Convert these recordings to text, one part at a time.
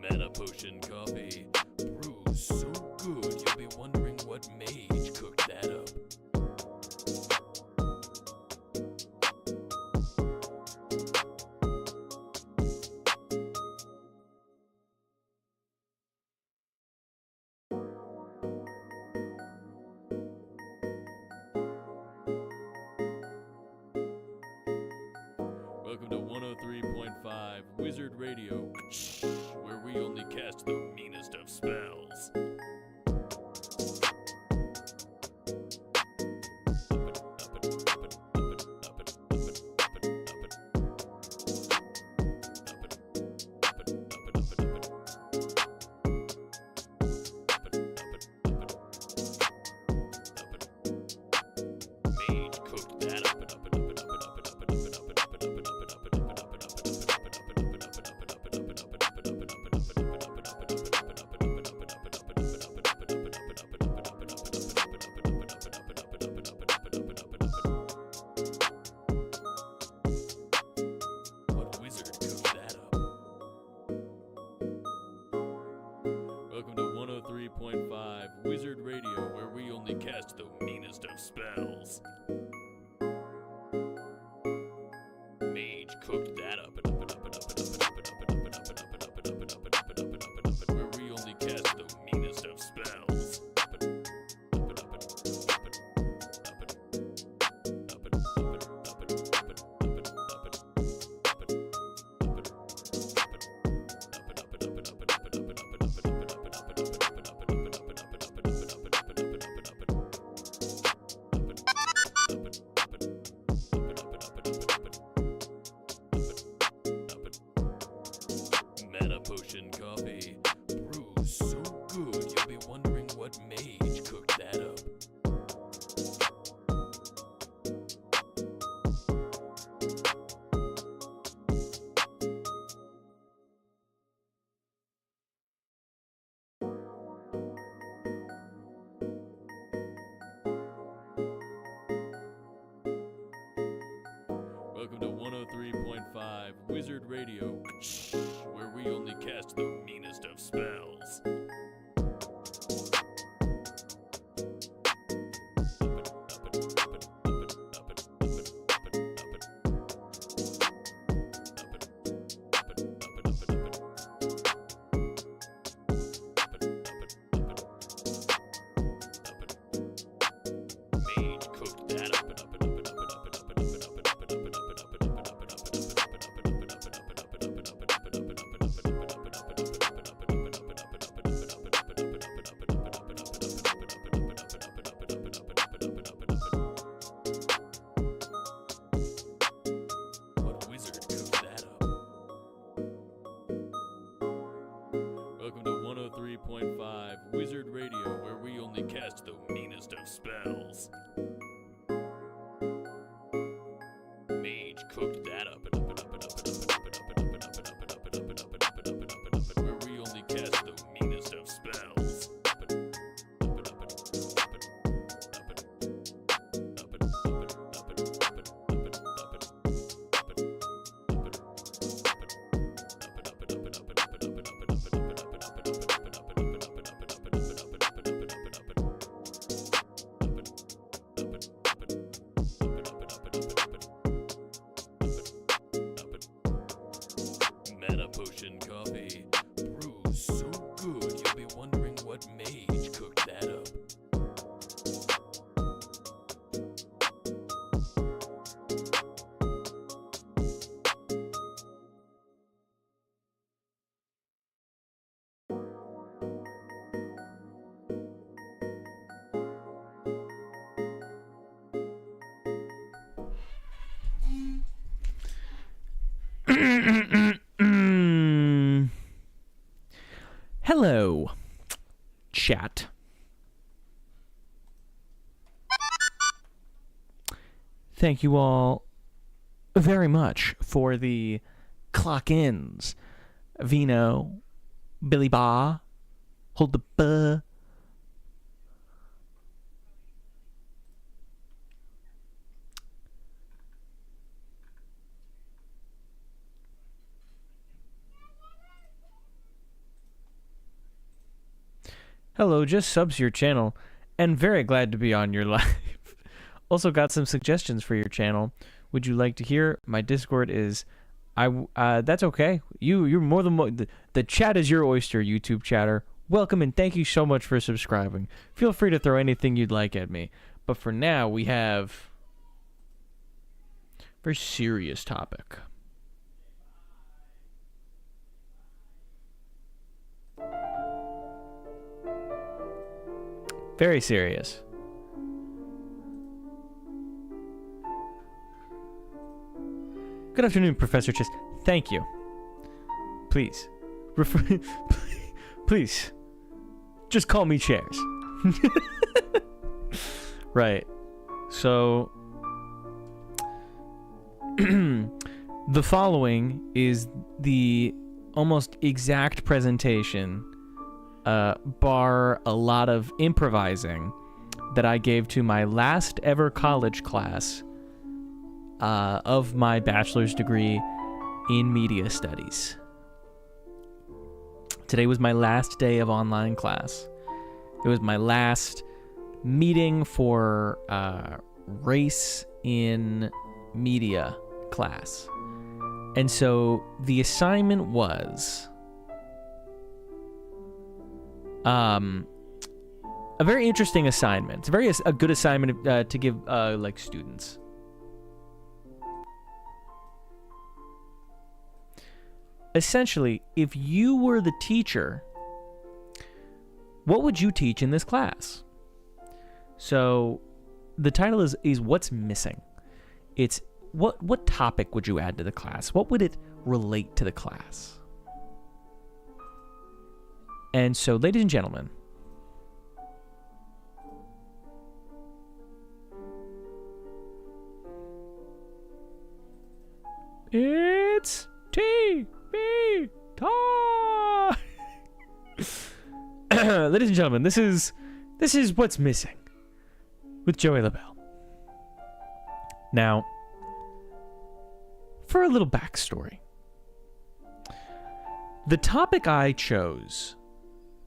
Mana potion coffee brews so good you'll be wondering what mage cooked that up. Welcome to 103.5 Wizard Radio, where we only cast the meanest of spells. Mage cooked that up. What wizard cooked that up? Welcome to 103.5 Wizard Radio, where we only cast the meanest of spells. Mage cooked that up. Where we only cast the meanest of spells. Mana potion coffee brews so good you'll be wondering what mage cooked that up. Welcome to 103.5 Wizard Radio, where we only cast the meanest of spells. Mage cooked that up. What wizard cooked that up? Welcome to 103.5 Wizard Radio, where we only cast the meanest of spells. Mage cooked that up. Where we only cast the meanest of spells. Mana potion coffee brews so good you'll be wondering what mage cooked that up. chat. Thank you all very much for the clock-ins. Vino, Billy Ba, hold the buh. Hello, just subs your channel, and very glad to be on your live. Also got some suggestions for your channel. Would you like to hear? My Discord is, that's okay. You're more than the chat is your oyster, YouTube chatter. Welcome and thank you so much for subscribing. Feel free to throw anything you'd like at me. But for now, we have a very serious topic. Very serious. Good afternoon, Professor Chess. Thank you. Please. Please. Just call me Chairs. Right. So, the following is the almost exact presentation, bar a lot of improvising, that I gave to my last ever college class of my bachelor's degree in media studies. Today was my last day of online class. It was my last meeting for race in media class. And so the assignment was a very interesting assignment. It's a good assignment to give like students. Essentially, if you were the teacher, what would you teach in this class? So the title is What's Missing? It's what topic would you add to the class? What would it relate to the class? And so, ladies and gentlemen, it's TV time. Ladies and gentlemen, this is What's Missing with Joey LaBelle. Now, for a little backstory, the topic I chose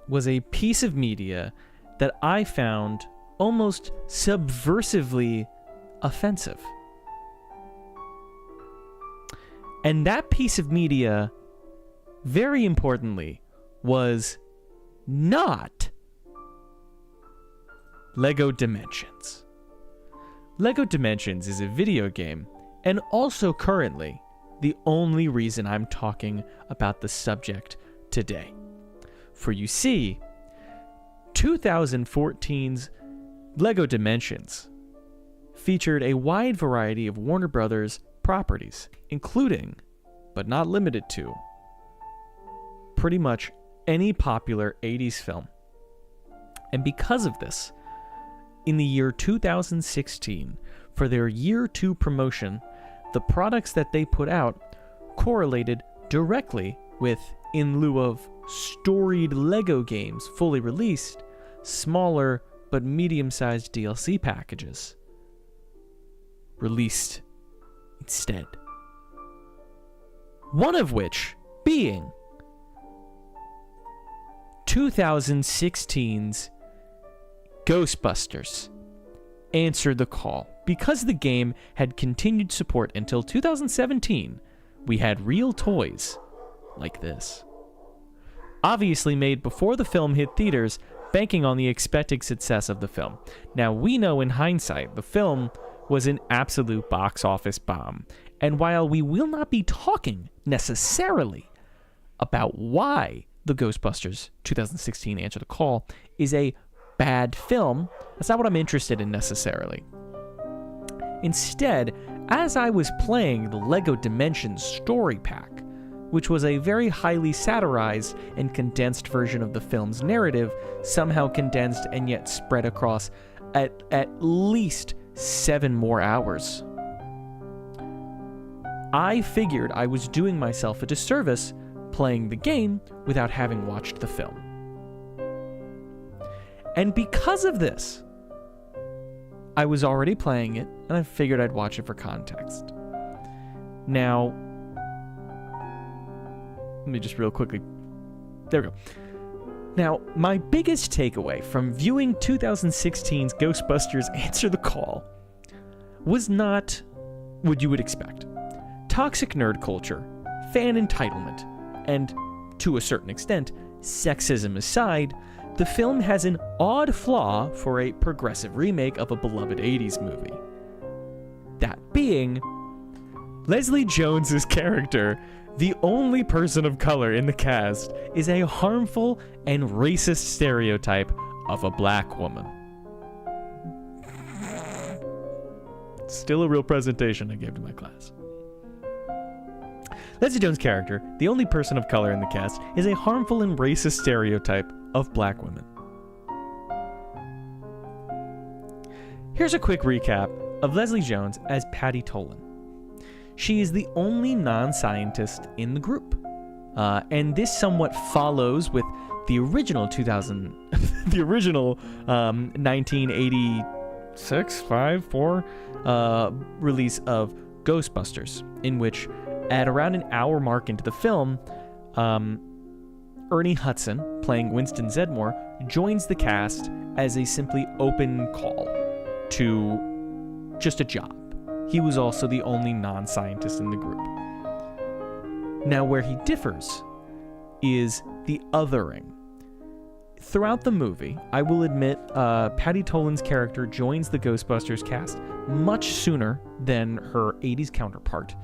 was a piece of media that I found almost subversively offensive. And that piece of media, very importantly, was not LEGO Dimensions. LEGO Dimensions is a video game, and also currently the only reason I'm talking about the subject today. For you see, 2014's LEGO Dimensions featured a wide variety of Warner Brothers properties, including, but not limited to, pretty much any popular 80s film. And because of this, in the year 2016, for their year 2 promotion, the products that they put out correlated directly with, in lieu of storied LEGO games fully released, smaller but medium-sized DLC packages released instead. One of which being 2016's Ghostbusters Answer the Call. Because the game had continued support until 2017, we had real toys like this. Obviously made before the film hit theaters, banking on the expected success of the film. Now, we know in hindsight, the film was an absolute box office bomb. And while we will not be talking necessarily about why the Ghostbusters 2016 Answer the Call is a bad film, that's not what I'm interested in necessarily. Instead, as I was playing the LEGO Dimensions story pack which was a very highly satirized and condensed version of the film's narrative, somehow condensed and yet spread across at least 7 more hours. I figured I was doing myself a disservice playing the game without having watched the film. And because of this, I was already playing it, and I figured I'd watch it for context. Now, let me just real quickly... There we go. Now, my biggest takeaway from viewing 2016's Ghostbusters Answer the Call was not what you would expect. Toxic nerd culture, fan entitlement, and, to a certain extent, sexism aside, the film has an odd flaw for a progressive remake of a beloved 80s movie. That being, Leslie Jones's character, the only person of color in the cast, is a harmful and racist stereotype of a black woman. Still a real presentation I gave to my class. Leslie Jones' character, the only person of color in the cast, is a harmful and racist stereotype of black women. Here's a quick recap of Leslie Jones as Patty Tolan. She is the only non-scientist in the group, and this somewhat follows with the original 1986 release of Ghostbusters, in which, at around an hour mark into the film, Ernie Hudson, playing Winston Zedmore, joins the cast as a simply open call to just a job. He was also the only non-scientist in the group. Now, where he differs is the othering. Throughout the movie, I will admit, Patty Tolan's character joins the Ghostbusters cast much sooner than her 80s counterpart.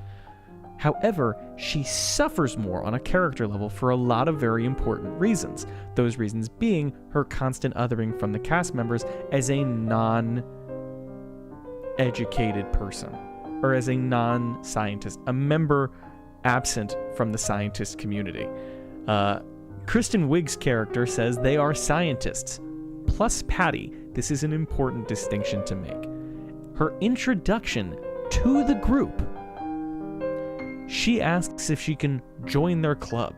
However, she suffers more on a character level for a lot of very important reasons. Those reasons being her constant othering from the cast members as a non-educated person, or as a non-scientist, a member absent from the scientist community. Kristen Wiig's character says they are scientists, plus Patty. This is an important distinction to make. Her introduction to the group, she asks if she can join their club,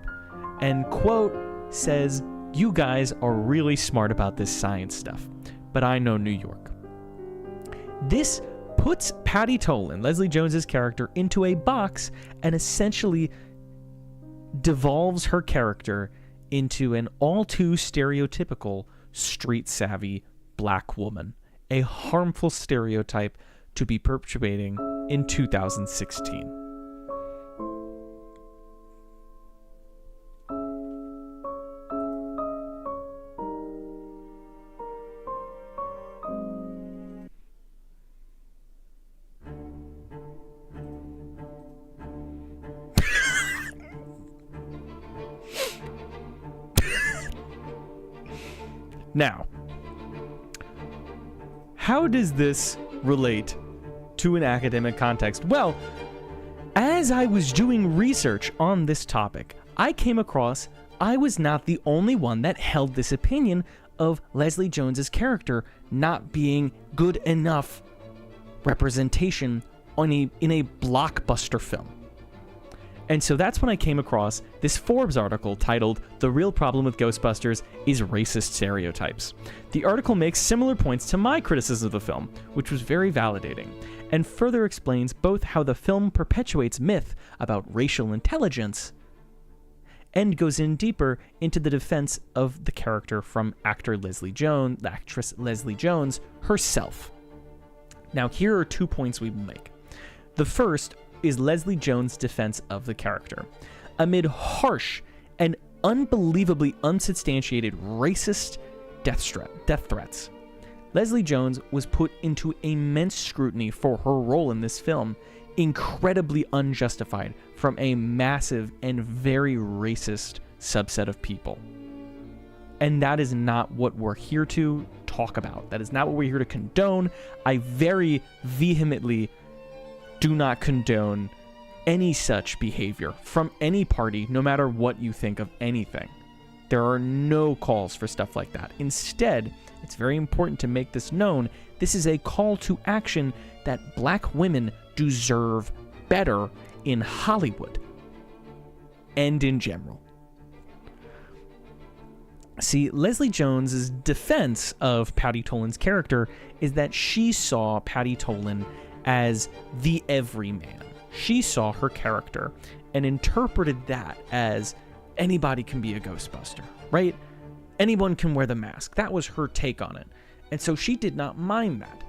and, quote, says, "You guys are really smart about this science stuff, but I know New York." This puts Patty Tolan, Leslie Jones's character, into a box and essentially devolves her character into an all too stereotypical street-savvy black woman, a harmful stereotype to be perpetuating in 2016. Now, how does this relate to an academic context? Well, as I was doing research on this topic, I came across I was not the only one that held this opinion of Leslie Jones's character not being good enough representation in a blockbuster film. And so that's when I came across this Forbes article titled "The Real Problem with Ghostbusters is Racist Stereotypes." The article makes similar points to my criticism of the film, which was very validating, and further explains both how the film perpetuates myth about racial intelligence and goes in deeper into the defense of the character from actress Leslie Jones herself. Now, here are 2 points we will make. The first is Leslie Jones' defense of the character. Amid harsh and unbelievably unsubstantiated racist death threats, Leslie Jones was put into immense scrutiny for her role in this film, incredibly unjustified from a massive and very racist subset of people. And that is not what we're here to talk about. That is not what we're here to condone. I very vehemently do not condone any such behavior from any party, no matter what you think of anything. There are no calls for stuff like that. Instead, it's very important to make this known. This is a call to action that black women deserve better in Hollywood and in general. See, Leslie Jones's defense of Patty Tolan's character is that she saw Patty Tolan as the everyman. She saw her character and interpreted that as anybody can be a Ghostbuster, right? Anyone can wear the mask. That was her take on it. And so she did not mind that.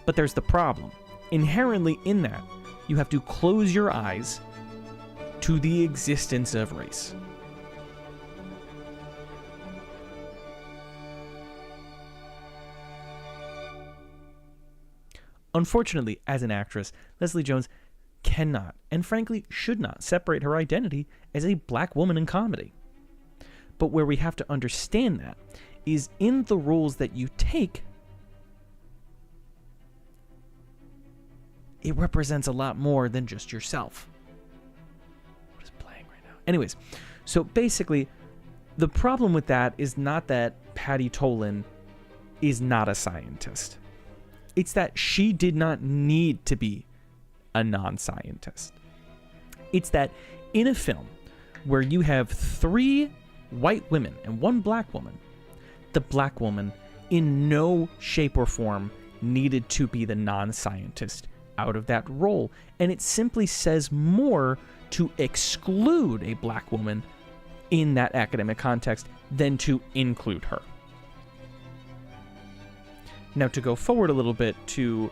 But there's the problem. Inherently in that, you have to close your eyes to the existence of race. Unfortunately, as an actress, Leslie Jones cannot, and frankly should not, separate her identity as a black woman in comedy. But where we have to understand that is in the roles that you take, it represents a lot more than just yourself. What is playing right now? Anyways, so basically, the problem with that is not that Patty Tolan is not a scientist. It's that she did not need to be a non-scientist. It's that in a film where you have 3 white women and 1 black woman, the black woman in no shape or form needed to be the non-scientist out of that role. And it simply says more to exclude a black woman in that academic context than to include her. Now, to go forward a little bit to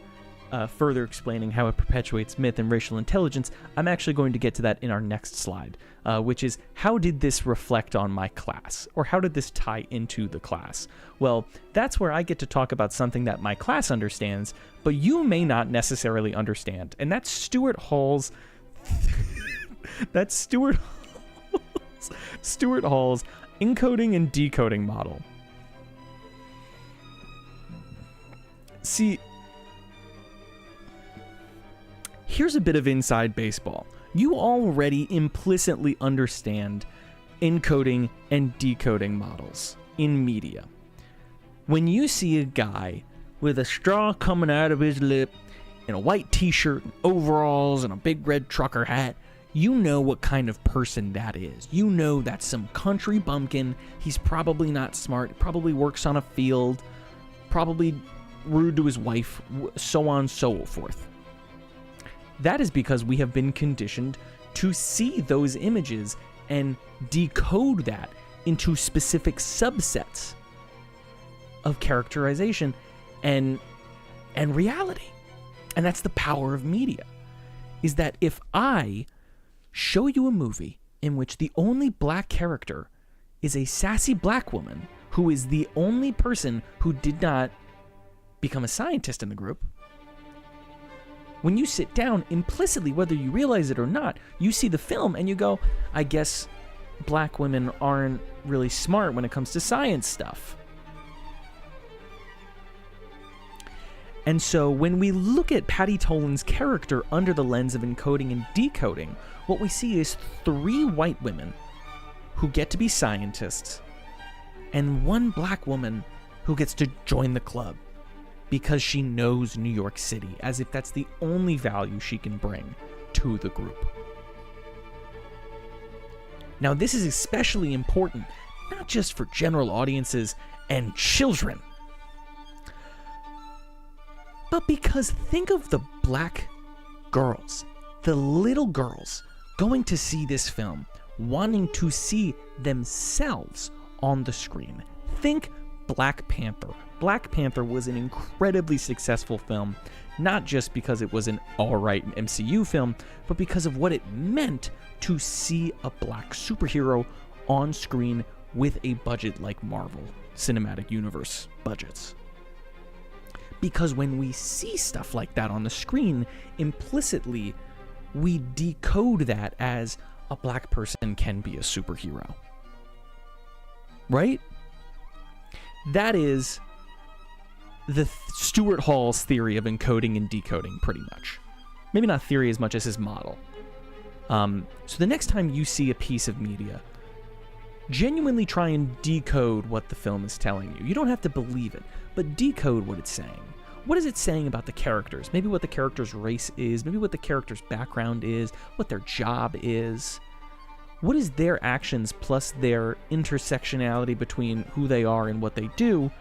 further explaining how it perpetuates myth and racial intelligence, I'm actually going to get to that in our next slide, which is how did this reflect on my class? Or how did this tie into the class? Well, that's where I get to talk about something that my class understands, but you may not necessarily understand. And that's Stuart Hall's... that's Stuart Hall's encoding and decoding model. See, here's a bit of inside baseball. You already implicitly understand encoding and decoding models in media. When you see a guy with a straw coming out of his lip, in a white t-shirt, and overalls, and a big red trucker hat, you know what kind of person that is. You know that's some country bumpkin. He's probably not smart, probably works on a field, probably rude to his wife, so on and so forth. That is because we have been conditioned to see those images and decode that into specific subsets of characterization and reality. And that's the power of media, is that if I show you a movie in which the only black character is a sassy black woman who is the only person who did not become a scientist in the group, when you sit down, implicitly, whether you realize it or not, you see the film and you go, I guess black women aren't really smart when it comes to science stuff. And so when we look at Patty Tolan's character under the lens of encoding and decoding, what we see is 3 white women who get to be scientists and 1 black woman who gets to join the club because she knows New York City, as if that's the only value she can bring to the group. Now, this is especially important, not just for general audiences and children, but because think of the black girls, the little girls going to see this film, wanting to see themselves on the screen. Think Black Panther. Black Panther was an incredibly successful film, not just because it was an alright MCU film, but because of what it meant to see a black superhero on screen with a budget like Marvel Cinematic Universe budgets. Because when we see stuff like that on the screen, implicitly, we decode that as a black person can be a superhero. Right? That is the Stuart Hall's theory of encoding and decoding, pretty much. maybe not theory as much as his model. So the next time you see a piece of media, genuinely try and decode what the film is telling you. You don't have to believe it, but decode what it's saying. What is it saying about the characters? Maybe what the character's race is, maybe what the character's background is, what their job is. What is their actions plus their intersectionality between who they are and what they do?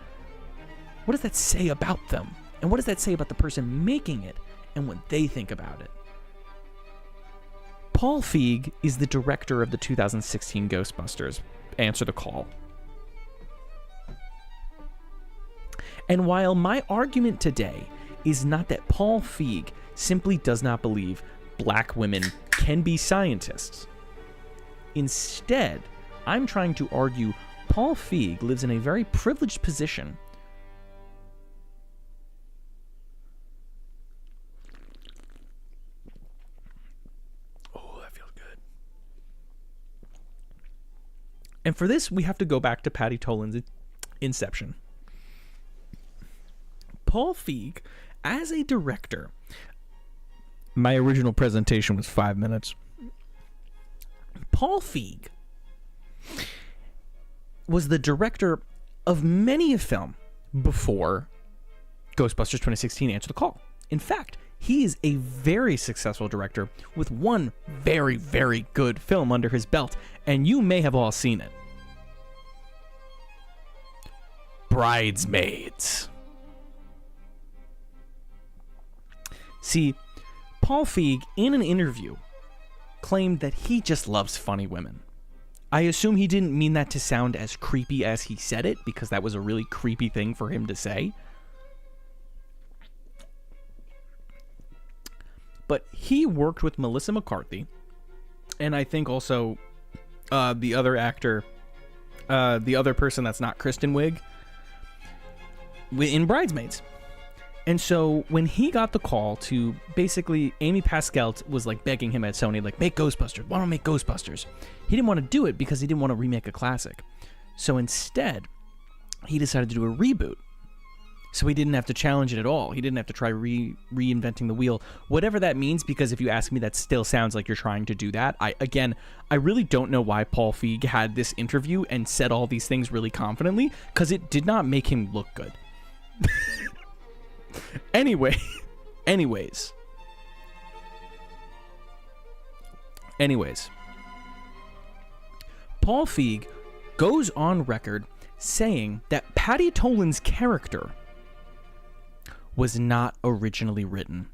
What does that say about them? And what does that say about the person making it and what they think about it? Paul Feig is the director of the 2016 Ghostbusters. Answer the Call. And while my argument today is not that Paul Feig simply does not believe black women can be scientists, instead, I'm trying to argue Paul Feig lives in a very privileged position. Oh, that feels good. And for this, we have to go back to Patty Tolan's Inception. Paul Feig, as a director, my original presentation was 5 minutes. Paul Feig was the director of many a film before Ghostbusters 2016 Answer the Call. In fact, he is a very successful director with one very, very good film under his belt, and you may have all seen it. Bridesmaids. See, Paul Feig, in an interview, claimed that he just loves funny women. I assume he didn't mean that to sound as creepy as he said it, because that was a really creepy thing for him to say. But he worked with Melissa McCarthy, and I think also the other actor, the other person that's not Kristen Wiig, in Bridesmaids. And so when he got the call to basically, Amy Pascal was like begging him at Sony, like, make Ghostbusters. Why don't make Ghostbusters? He didn't want to do it because he didn't want to remake a classic. So instead, he decided to do a reboot. So he didn't have to challenge it at all. He didn't have to try reinventing the wheel. Whatever that means, because if you ask me, that still sounds like you're trying to do that. I really don't know why Paul Feig had this interview and said all these things really confidently, because it did not make him look good. Anyways, Paul Feig goes on record saying that Patty Tolan's character was not originally written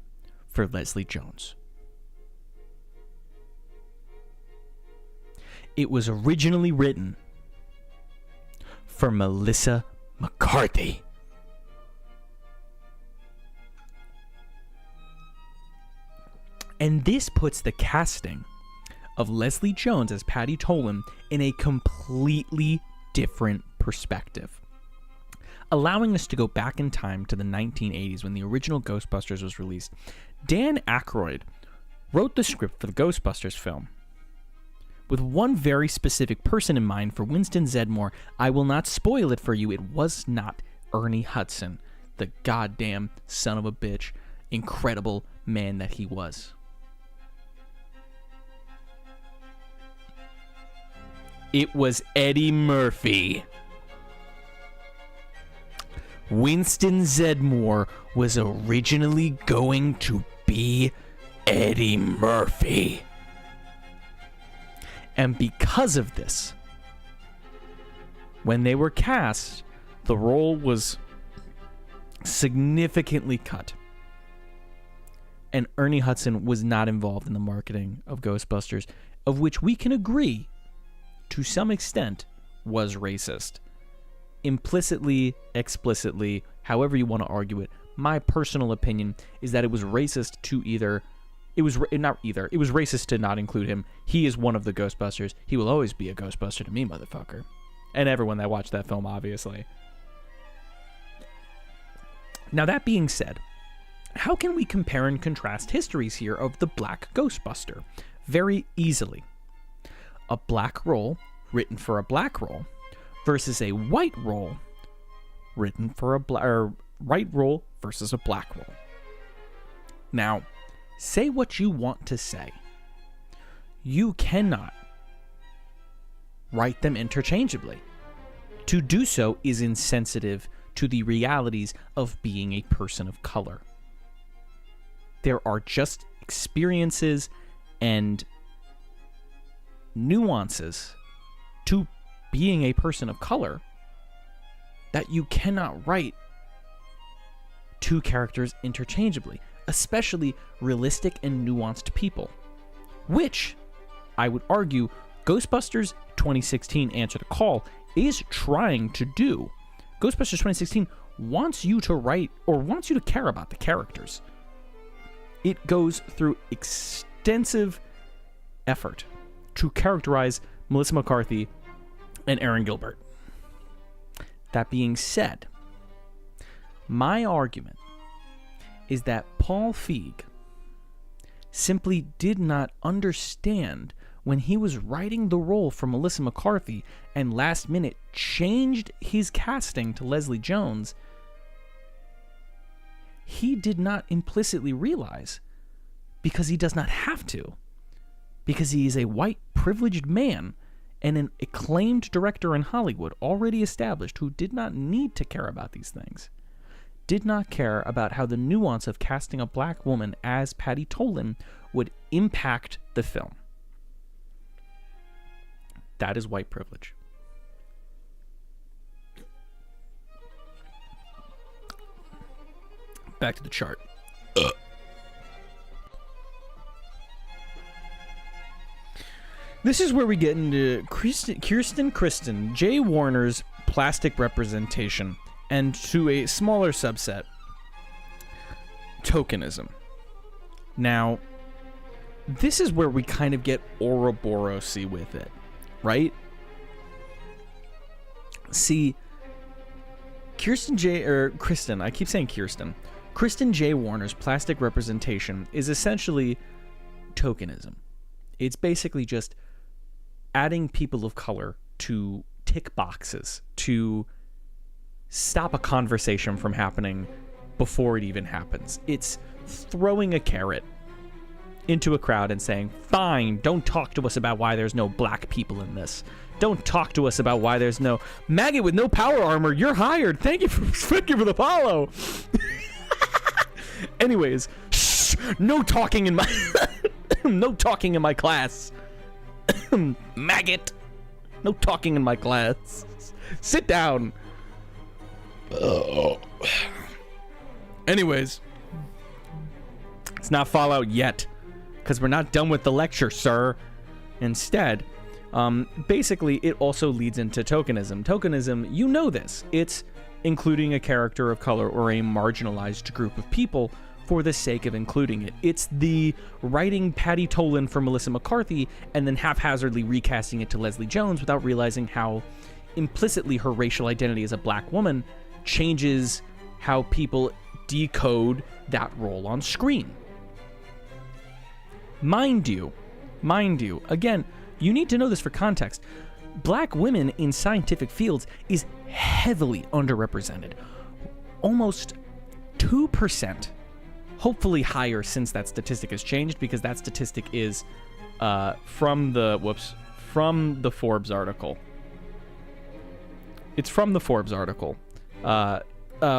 for Leslie Jones. It was originally written for Melissa McCarthy. And this puts the casting of Leslie Jones as Patty Tolan in a completely different perspective, allowing us to go back in time to the 1980s when the original Ghostbusters was released. Dan Aykroyd wrote the script for the Ghostbusters film with one very specific person in mind for Winston Zeddemore. I will not spoil it for you. It was not Ernie Hudson, the goddamn son of a bitch, incredible man that he was. It was Eddie Murphy. Winston Zeddemore was originally going to be Eddie Murphy. And because of this, when they were cast, the role was significantly cut. And Ernie Hudson was not involved in the marketing of Ghostbusters, of which we can agree, to some extent, was racist. Implicitly, explicitly, however you want to argue it, my personal opinion is that it was racist to it was racist to not include him. He is one of the Ghostbusters. He will always be a Ghostbuster to me, motherfucker. And everyone that watched that film, obviously. Now, that being said, how can we compare and contrast histories here of the black Ghostbuster? Very easily. A black role written for a black role versus a white role written for a white role versus a black role. Now, Say what you want to say. You cannot write them interchangeably. To do so is insensitive to the realities of being a person of color. There are just experiences and nuances to being a person of color that you cannot write two characters interchangeably, especially realistic and nuanced people, which I would argue Ghostbusters 2016 Answer the Call is trying to do. Ghostbusters 2016 wants you to write or wants you to care about the characters. It goes through extensive effort to characterize Melissa McCarthy and Aaron Gilbert. That being said, my argument is that Paul Feig simply did not understand when he was writing the role for Melissa McCarthy and last minute changed his casting to Leslie Jones. He did not implicitly realize, because he does not have to, because he is a white privileged man and an acclaimed director in Hollywood already established who did not need to care about these things, did not care about how the nuance of casting a black woman as Patty Tolan would impact the film. That is white privilege. Back to the chart. This is where we get into Kirsten Jay Warner's plastic representation, and to a smaller subset, tokenism. Now, this is where we kind of get Ouroboros-y with it, right? See, Kristen J. Warner's plastic representation is essentially tokenism. It's basically just adding people of color to tick boxes to stop a conversation from happening before it even happens. It's throwing a carrot into a crowd and saying, fine, don't talk to us about why there's no black people in this. Don't talk to us about why there's no maggot with no power armor. You're hired. Thank you for the follow. Anyways, shh, no talking in my no talking in my class. Maggot. No talking in my class. Sit down. Anyways, it's not Fallout yet, because we're not done with the lecture, sir. Instead, basically, it also leads into tokenism. Tokenism, you know this. It's including a character of color or a marginalized group of people for the sake of including it. It's the writing Patty Tolan for Melissa McCarthy and then haphazardly recasting it to Leslie Jones without realizing how implicitly her racial identity as a black woman changes how people decode that role on screen. Mind you, again, you need to know this for context. Black women in scientific fields is heavily underrepresented. Almost 2%, hopefully higher since that statistic has changed, because that statistic is from the Forbes article. It's from the Forbes article.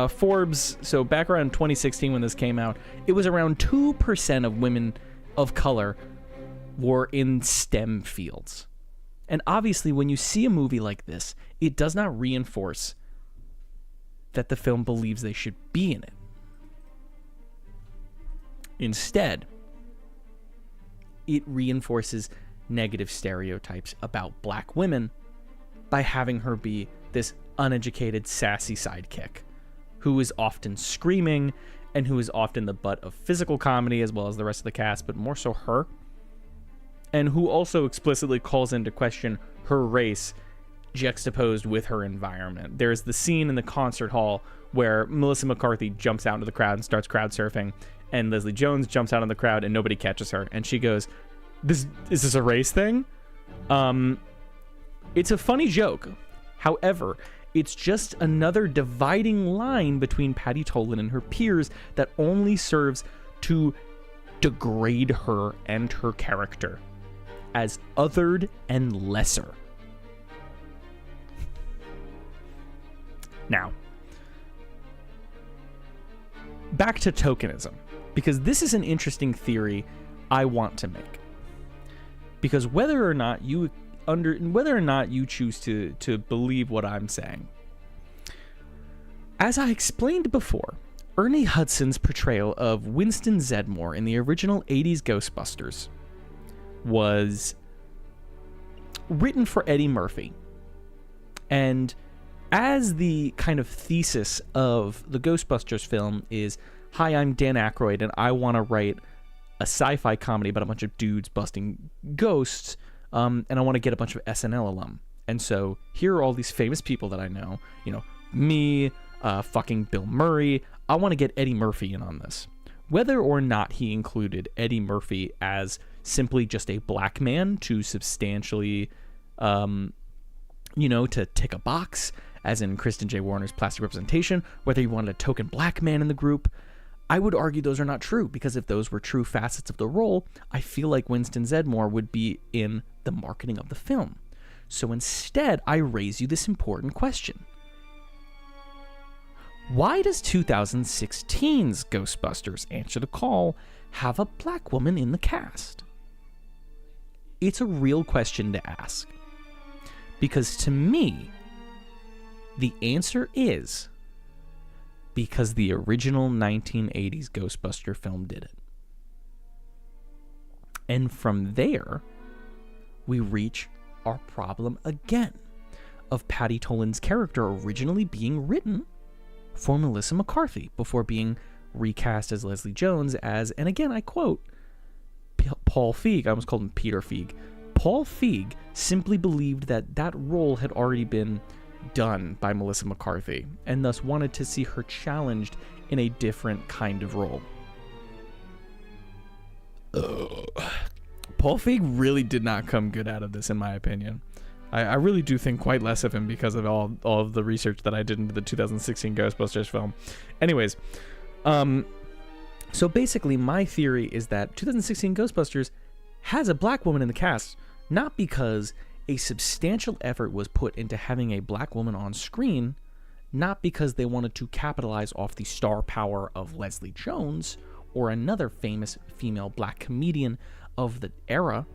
Forbes, so back around 2016 when this came out, it was around 2% of women of color were in STEM fields. And obviously, when you see a movie like this, it does not reinforce that the film believes they should be in it. Instead, it reinforces negative stereotypes about black women by having her be this uneducated, sassy sidekick who is often screaming and who is often the butt of physical comedy as well as the rest of the cast, but more so her, and who also explicitly calls into question her race juxtaposed with her environment. There's the scene in the concert hall where Melissa McCarthy jumps out into the crowd and starts crowd surfing, and Leslie Jones jumps out in the crowd and nobody catches her, and she goes, is this a race thing? It's a funny joke. However, it's just another dividing line between Patty Tolan and her peers that only serves to degrade her and her character as othered and lesser. Now, back to tokenism, because this is an interesting theory I want to make. Because whether or not you choose to believe what I'm saying, as I explained before, Ernie Hudson's portrayal of Winston Zeddemore in the original 80s Ghostbusters was written for Eddie Murphy. And as the kind of thesis of the Ghostbusters film is, hi, I'm Dan Aykroyd, and I want to write a sci-fi comedy about a bunch of dudes busting ghosts, and I want to get a bunch of SNL alum. And so here are all these famous people that I know, me, fucking Bill Murray. I want to get Eddie Murphy in on this. Whether or not he included Eddie Murphy as simply just a black man to substantially, to tick a box, as in Kristen J. Warner's plastic representation, whether he wanted a token black man in the group, I would argue those are not true, because if those were true facets of the role, I feel like Winston Zeddemore would be in the marketing of the film. So instead, I raise you this important question. Why does 2016's Ghostbusters Answer the Call have a black woman in the cast? It's a real question to ask. Because to me, the answer is because the original 1980s Ghostbuster film did it. And from there, we reach our problem again of Patty Tolan's character originally being written for Melissa McCarthy before being recast as Leslie Jones as, and again I quote, Paul Feig. I almost called him Peter Feig. Paul Feig simply believed that that role had already been done by Melissa McCarthy, and thus wanted to see her challenged in a different kind of role. Paul Feig really did not come good out of this, in my opinion. I really do think quite less of him because of all of the research that I did into the 2016 Ghostbusters film. Anyways, so basically my theory is that 2016 Ghostbusters has a black woman in the cast, not because a substantial effort was put into having a black woman on screen, not because they wanted to capitalize off the star power of Leslie Jones or another famous female black comedian of the era.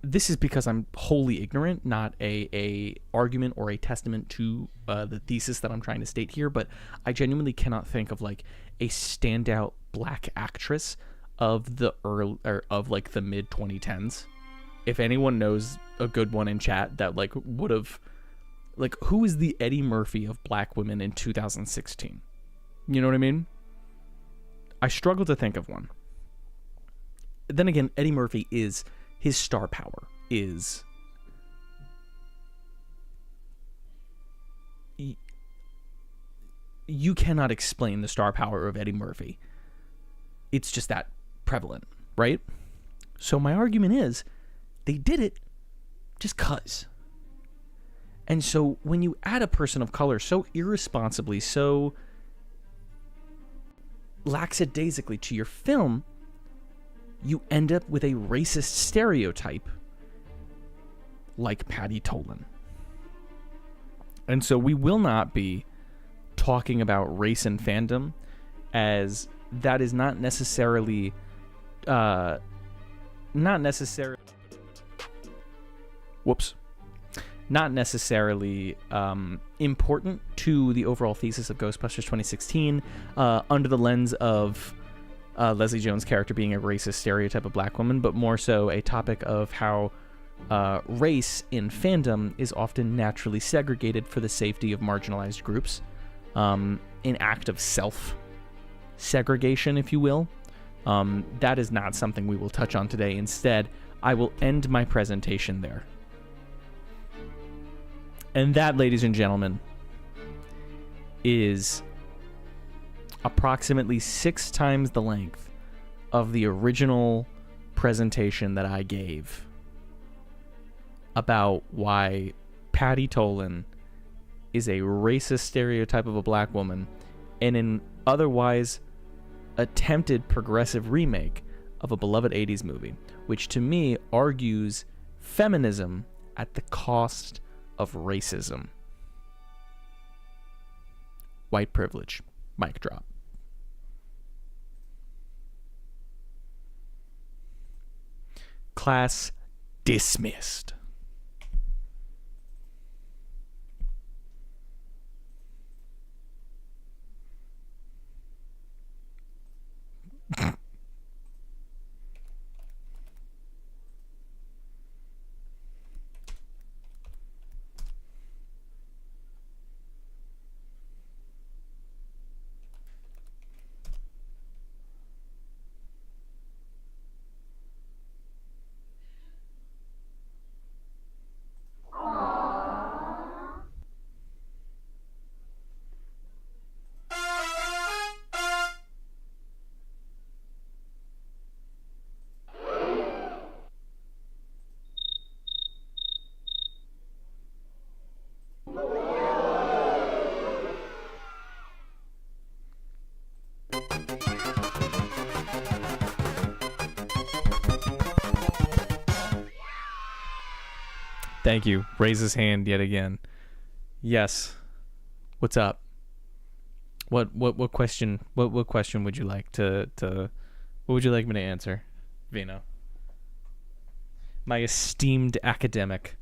This is because I'm wholly ignorant, not a argument or a testament to the thesis that I'm trying to state here, but I genuinely cannot think of like a standout black actress of the the mid 2010s. If anyone knows a good one in chat that like would have, like, who is the Eddie Murphy of black women in 2016? You know what I mean? I struggle to think of one. Then again, Eddie Murphy is, his star power is, you cannot explain the star power of Eddie Murphy. It's just that prevalent, right? So my argument is, they did it just 'cause. And so when you add a person of color so irresponsibly, so lackadaisically to your film, you end up with a racist stereotype like Patty Tolan. And so we will not be talking about race and fandom, as that is not necessarily not necessarily important to the overall thesis of Ghostbusters 2016 under the lens of Leslie Jones' character being a racist stereotype of black woman, but more so a topic of how race in fandom is often naturally segregated for the safety of marginalized groups, an act of self-segregation, if you will. That is not something we will touch on today. Instead, I will end my presentation there. And that, ladies and gentlemen, is approximately 6 times the length of the original presentation that I gave about why Patty Tolan is a racist stereotype of a black woman and an otherwise attempted progressive remake of a beloved 80s movie, which to me argues feminism at the cost of racism. White privilege. Mic drop. Class dismissed. Thank you. Raise his hand yet again. Yes. What's up? What question would you like to what would you like me to answer, Vino? My esteemed academic.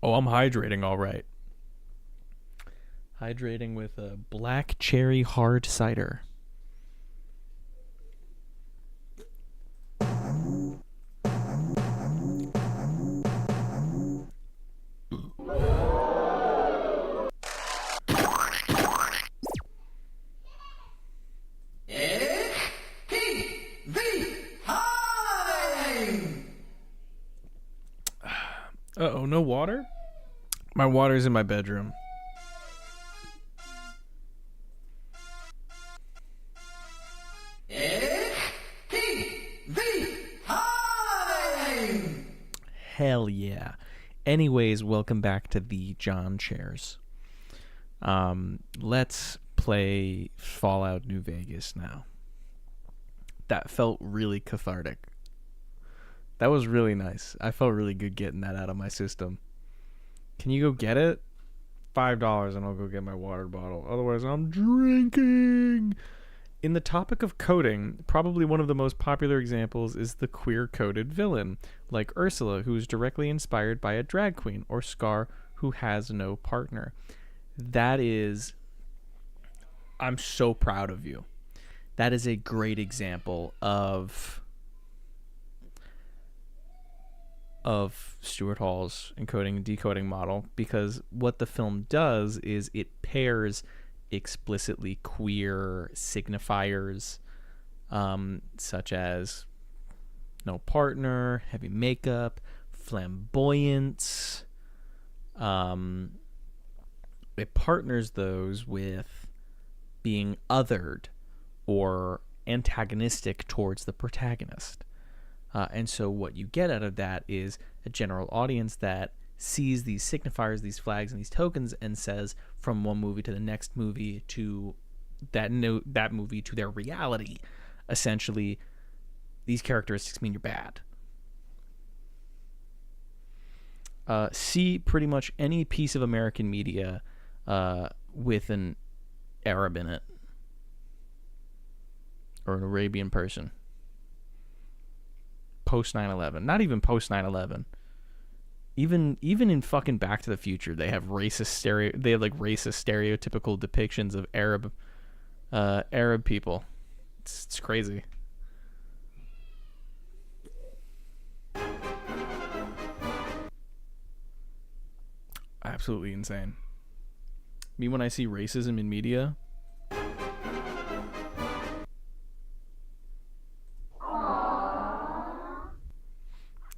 Oh, I'm hydrating all right. Hydrating with a black cherry hard cider. Uh-oh, no water? My water's in my bedroom. Hell yeah. Anyways, welcome back to the John Chairs. Let's play Fallout New Vegas now. That felt really cathartic. That was really nice. I felt really good getting that out of my system. Can you go get it? $5 and I'll go get my water bottle. Otherwise, I'm drinking. In the topic of coding, probably one of the most popular examples is the queer-coded villain, like Ursula, who is directly inspired by a drag queen, or Scar, who has no partner. That is... I'm so proud of you. That is a great example of Stuart Hall's encoding and decoding model, because what the film does is it pairs explicitly queer signifiers, such as no partner, heavy makeup, flamboyance. It partners those with being othered or antagonistic towards the protagonist. And so what you get out of that is a general audience that sees these signifiers, these flags, and these tokens, and says from one movie to the next movie to that movie to their reality, essentially, these characteristics mean you're bad. See pretty much any piece of American media with an Arab in it, or an Arabian person. Post 9/11, not even post 9/11. Even in fucking Back to the Future, they have racist stereotypical depictions of Arab people. It's crazy. Absolutely insane. Me, when I see racism in media,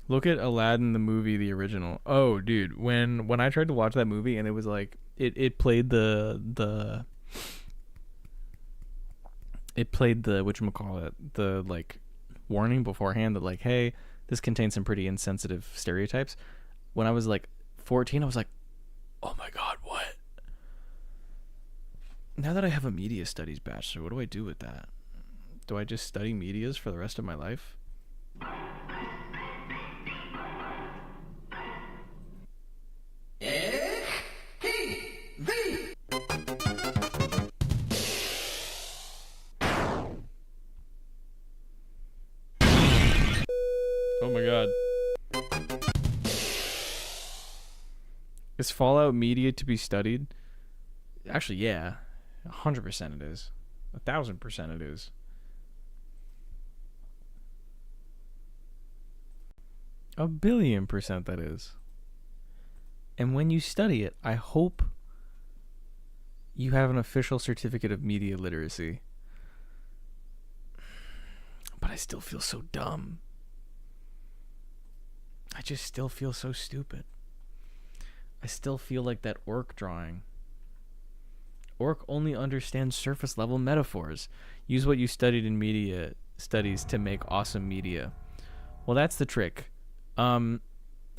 look at Aladdin the movie, the original. Oh, dude, when I tried to watch that movie and it was like it played the whatchamacallit, the like warning beforehand that like, hey, this contains some pretty insensitive stereotypes. When I was like 14, I was like, oh my god, what? Now that I have a media studies bachelor, what do I do with that? Do I just study medias for the rest of my life? Oh my god. Is Fallout media to be studied? Actually, yeah. 100% it is. 1000% it is. A billion% that is. And when you study it, I hope you have an official certificate of media literacy. But I still feel so dumb. I just still feel so stupid. I still feel like that orc drawing. Orc only understands surface level metaphors. Use what you studied in media studies to make awesome media. Well, that's the trick. I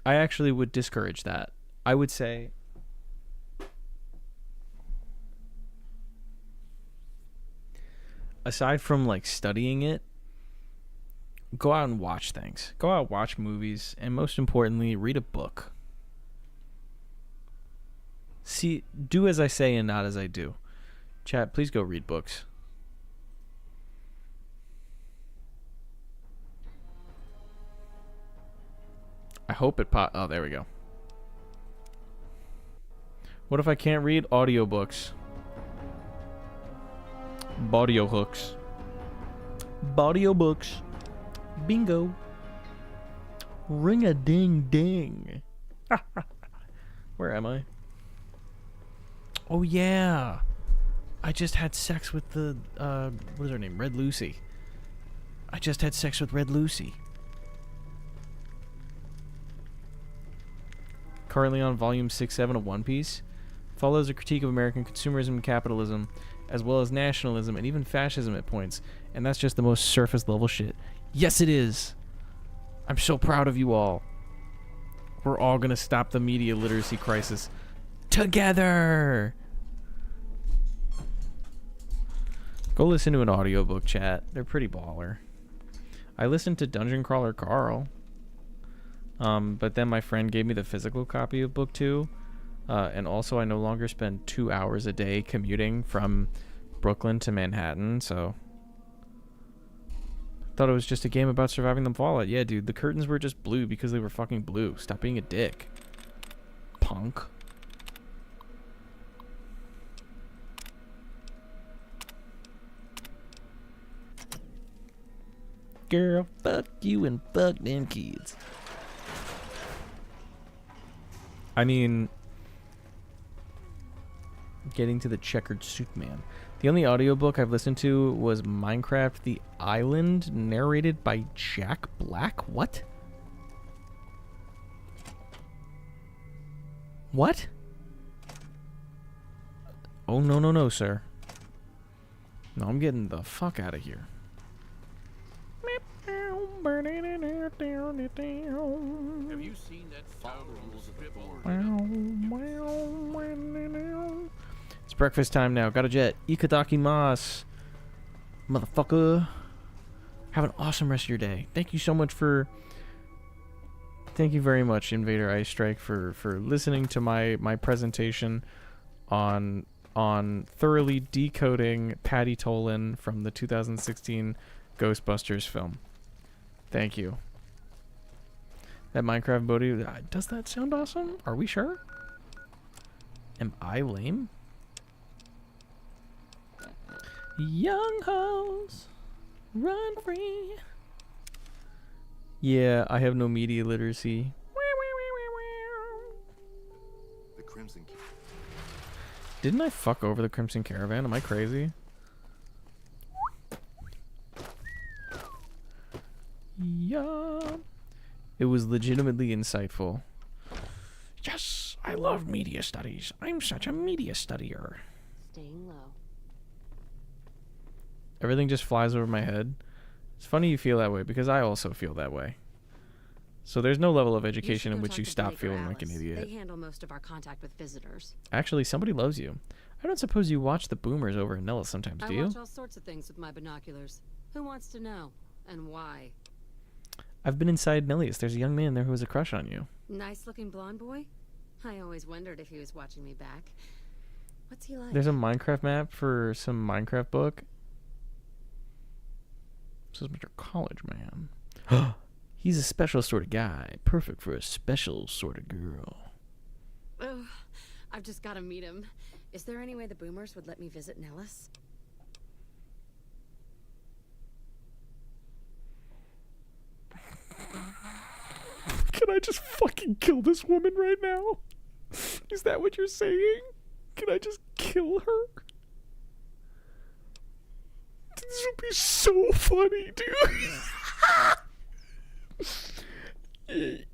actually would discourage that. I would say aside from like studying it, go out and watch things. Go out, watch movies, and most importantly, read a book. See, do as I say and not as I do. Chat, please go read books. I hope it oh, there we go. What if I can't read? Audiobooks. Audio hooks. Audiobooks. Bingo. Ring a ding ding. Where am I? Oh yeah. I just had sex with the what is her name? Red Lucy. I just had sex with Red Lucy. Currently on volume 6-7 of One Piece. Follows a critique of American consumerism and capitalism, as well as nationalism and even fascism at points. And that's just the most surface level shit. Yes, it is. I'm so proud of you all. We're all gonna stop the media literacy crisis together. Go listen to an audiobook, chat. They're pretty baller. I listened to Dungeon Crawler Carl. But then my friend gave me the physical copy of book 2. And also I no longer spend 2 hours a day commuting from Brooklyn to Manhattan, so thought it was just a game about surviving the fallout. Yeah, dude, the curtains were just blue because they were fucking blue. Stop being a dick. Punk. Girl, fuck you and fuck them kids. I mean, getting to the checkered suit man. The only audiobook I've listened to was Minecraft The Island, narrated by Jack Black. What? What? Oh, no, no, no, sir. No, I'm getting the fuck out of here. Have you seen that follow the rules of the board? It's breakfast time now. Got a jet. Ikadakimasu. Motherfucker. Have an awesome rest of your day. Thank you so much for... Thank you very much, Invader Ice Strike, for listening to my presentation on thoroughly decoding Patty Tolan from the 2016 Ghostbusters film. Thank you. That Minecraft Bodhi, does that sound awesome? Are we sure? Am I lame? Young hoes, run free. Yeah, I have no media literacy. The Crimson. Didn't I fuck over the Crimson Caravan? Am I crazy? Yeah. It was legitimately insightful. Yes, I love media studies. I'm such a media studier. Staying low. Everything just flies over my head. It's funny you feel that way because I also feel that way. So there's no level of You education should in go which talk you to stop Blake or feeling like an Alice. idiot. They handle most of our contact with visitors. Actually, somebody loves you. I don't suppose you watch the boomers over in Nellis sometimes, do I you? watch all sorts of things with my binoculars. Who wants to know? And why? I've been inside Nellius. There's a young man there who has a crush on you. Nice-looking blonde boy? I always wondered if he was watching me back. What's he like? There's a Minecraft map for some Minecraft book. This is Mr. College Man. He's a special sort of guy. Perfect for a special sort of girl. Ugh, I've just got to meet him. Is there any way the boomers would let me visit Nellis? Can I just fucking kill this woman right now? Is that what you're saying? Can I just kill her? This would be so funny, dude. It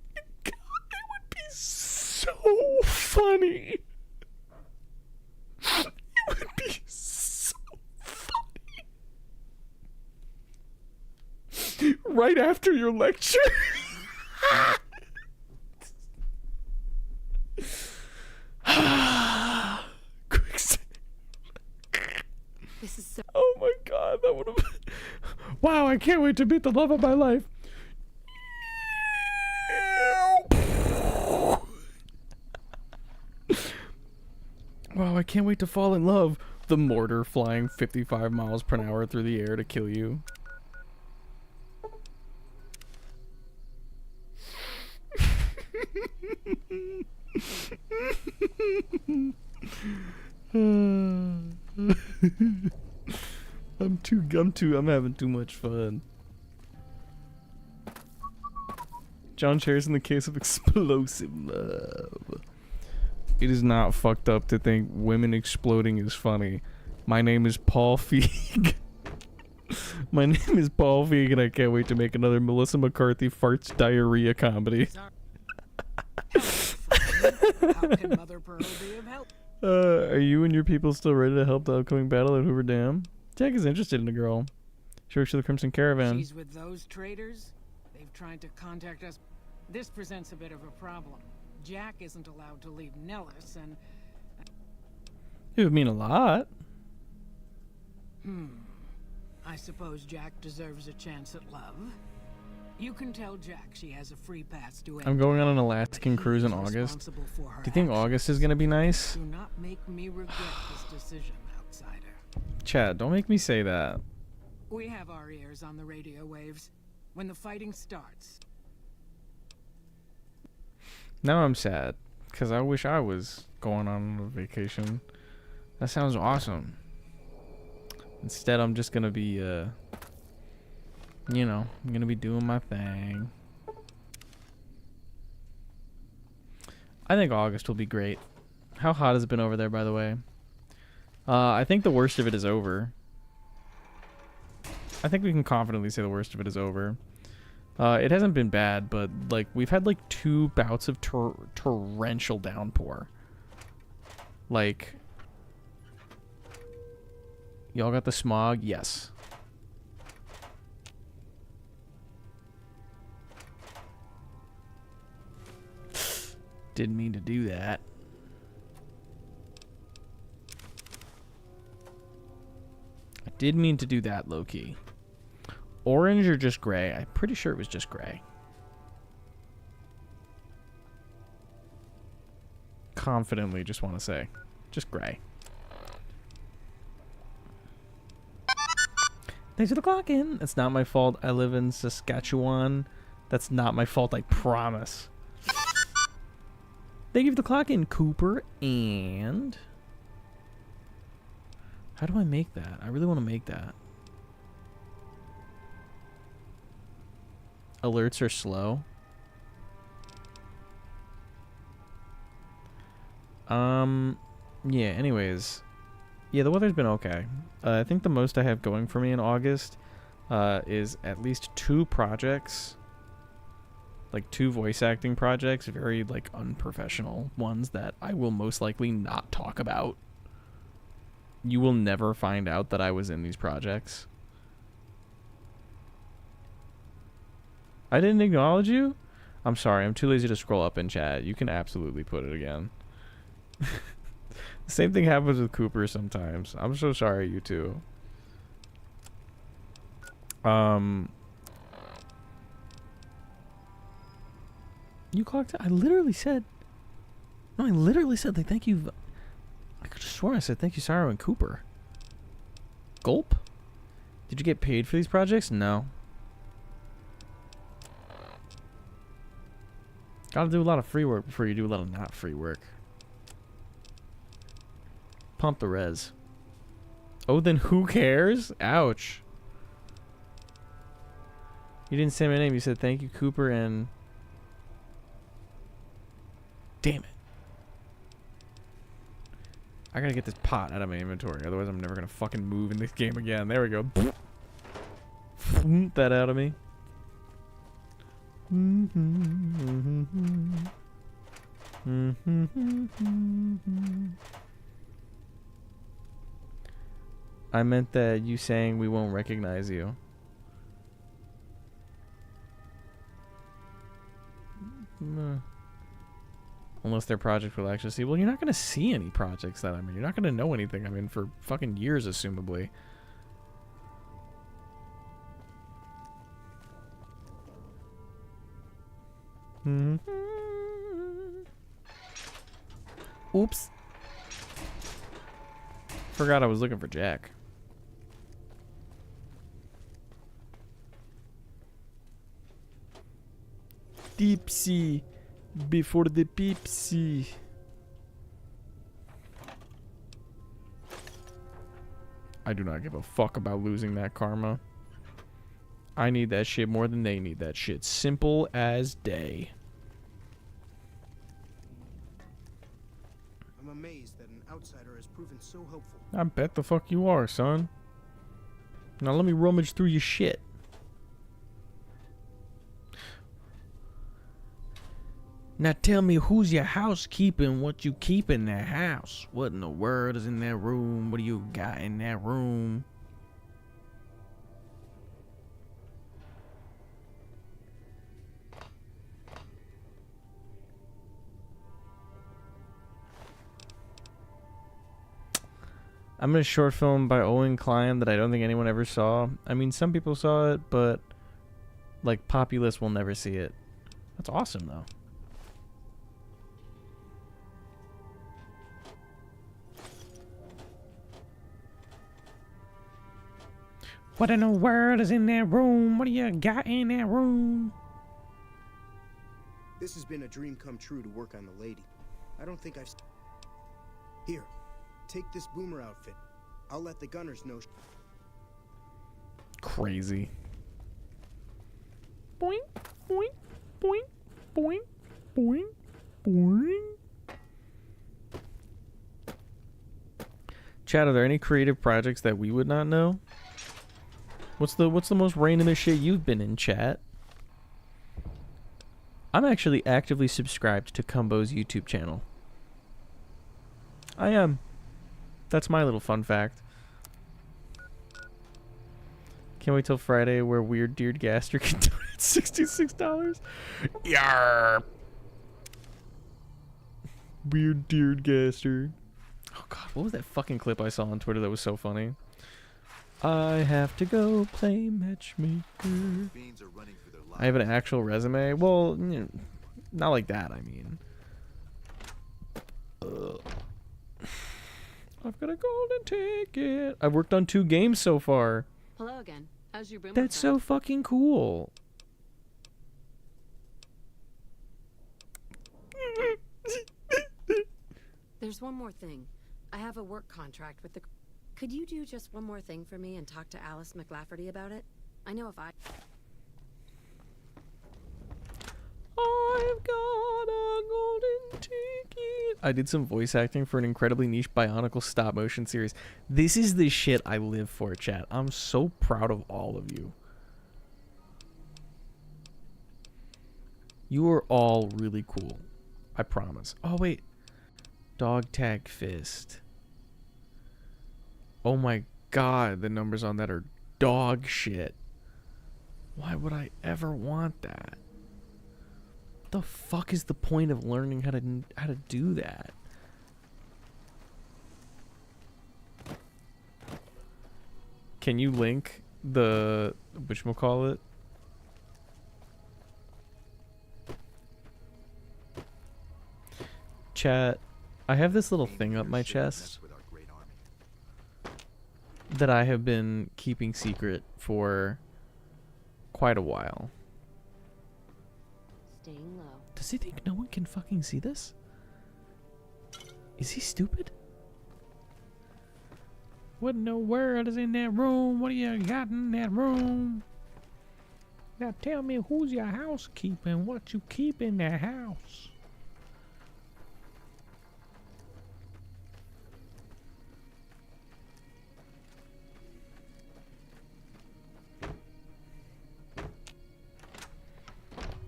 would be so funny. It would be so funny. Right after your lecture. This is so... Oh my god, that would have been... Wow, I can't wait to meet the love of my life. Wow, I can't wait to fall in love. The mortar flying 55 miles per hour through the air to kill you. I'm having too much fun. John shares in the case of explosive love. It is not fucked up to think women exploding is funny. My name is Paul Feig. My name is Paul Feig, and I can't wait to make another Melissa McCarthy farts diarrhea comedy. How can Mother Pearl be of help? Are you and your people still ready to help the upcoming battle at Hoover Dam? Jack is interested in the girl. She works for the Crimson Caravan. She's with those traitors? They've tried to contact us. This presents a bit of a problem. Jack isn't allowed to leave Nellis, and... It would mean a lot. I suppose Jack deserves a chance at love. You can tell Jack she has a free pass to I'm going on an Alaskan cruise in August. Do you think August is gonna be nice? Do not make me regret this decision, outsider. Chad, don't make me say that. We have our ears on the radio waves. When the fighting starts, Now I'm sad, because I wish I was going on a vacation. That sounds awesome. Instead, I'm just gonna be, you know, I'm gonna be doing my thing. I think August will be great. How hot has it been over there, by the way? I think the worst of it is over. I think we can confidently say the worst of it is over. It hasn't been bad, but like we've had like 2 bouts of torrential downpour. Like, y'all got the smog? Yes. Didn't mean to do that. I did mean to do that, low-key. Orange or just gray? I'm pretty sure it was just gray. Confidently just want to say. Just gray. Thanks for the clock in. It's not my fault. I live in Saskatchewan. That's not my fault, I promise. Thank you for the clock in, Cooper. And... how do I make that? I really want to make that. Alerts are slow. Yeah, anyways. Yeah, the weather's been okay. I think the most I have going for me in August is at least 2 projects. Like 2 voice acting projects, very like unprofessional ones that I will most likely not talk about. You will never find out that I was in these projects. I didn't acknowledge you? I'm sorry, I'm too lazy to scroll up in chat. You can absolutely put it again. The same thing happens with Cooper sometimes. I'm so sorry, you two. You clocked it? I literally said... No, I literally said, like, thank you... I could have sworn I said thank you, Cyro and Cooper. Gulp? Did you get paid for these projects? No. Gotta do a lot of free work before you do a lot of not free work. Pump the res. Oh, then who cares? Ouch. You didn't say my name. You said thank you, Cooper, and... Damn it. I gotta get this pot out of my inventory. Otherwise, I'm never gonna fucking move in this game again. There we go. That out of me. I meant that you saying we won't recognize you. Unless their project will actually see. Well, you're not going to see any projects that I'm in. You're not going to know anything I'm in for fucking years, assumably. Oops. Forgot I was looking for Jack. Deep sea. Before the peepsy. I do not give a fuck about losing that karma. I need that shit more than they need that shit. Simple as day. I'm amazed that an outsider has proven so helpful. I bet the fuck you are, son. Now let me rummage through your shit. Now tell me, who's your housekeeping? What you keep in that house? What in the world is in that room? What do you got in that room? I'm in a short film by Owen Klein that I don't think anyone ever saw. I mean, some people saw it, but like populace will never see it. That's awesome, though. What in the world is in that room? What do you got in that room? This has been a dream come true to work on the lady. I don't think I've... Here, take this boomer outfit. I'll let the gunners know. Crazy. Boing, boing, boing, boing, boing, boing. Chad, are there any creative projects that we would not know? What's the most randomest shit you've been in, chat? I'm actually actively subscribed to Cumbo's YouTube channel. I am. That's my little fun fact. Can't wait till Friday where Weird Deard Gaster can donate $66. Yarp. Weird Deard Gaster. Oh god, what was that fucking clip I saw on Twitter that was so funny? I have to go play matchmaker. Fiends are running for their lives. I have an actual resume. Well, you know, not like that, I mean. I've got a golden ticket. I've worked on 2 games so far. Hello again. How's your boomer? That's so fucking cool. There's one more thing. I have a work contract with the... Could you do just one more thing for me and talk to Alice McLafferty about it? I know if I... I've got a golden ticket. I did some voice acting for an incredibly niche Bionicle stop motion series. This is the shit I live for, chat. I'm so proud of all of you. You are all really cool. I promise. Oh, wait. Dog tag fist. Oh my god, the numbers on that are dog shit. Why would I ever want that? The fuck is the point of learning how to do that? Can you link the whatchamacallit? Chat, I have this little thing up my chest that I have been keeping secret for quite a while. Staying low. Does he think no one can fucking see this? Is he stupid? What in the world is in that room? What do you got in that room? Now tell me, who's your housekeeping? What you keep in that house?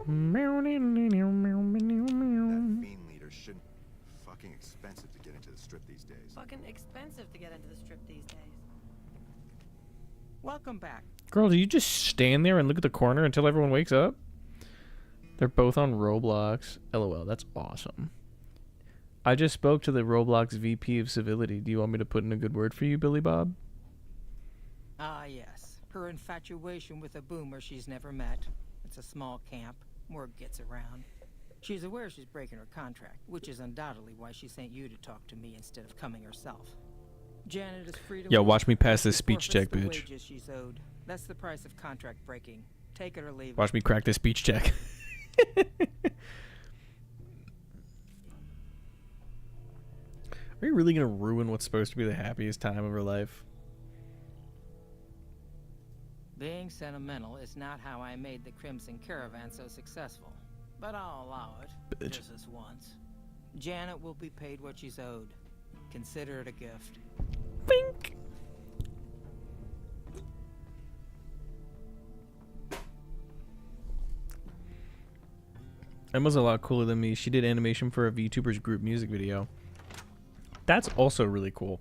That fiend leader shouldn't. Fucking expensive to get into the strip these days. Fucking expensive to get into the strip these days. Welcome back. Girl, do you just stand there and look at the corner until everyone wakes up? They're both on Roblox. LOL, that's awesome. I just spoke to the Roblox VP of Civility. Do you want me to put in a good word for you, Billy Bob? Ah, yes. Her infatuation with a boomer she's never met. It's a small camp. Word gets around. She's aware she's breaking her contract, which is undoubtedly why she sent you to talk to me instead of coming herself. Janet is free to Yo, leave. watch me pass this She speech check, forfeits the bitch. wages she's owed. That's the price of contract breaking. Take it or leave it. Watch me crack this speech check. Are you really gonna ruin what's supposed to be the happiest time of her life? Being sentimental is not how I made the Crimson Caravan so successful. But I'll allow it. Bitch. Just this once. Janet will be paid what she's owed. Consider it a gift. Bink. Emma's a lot cooler than me. She did animation for a VTubers group music video. That's also really cool.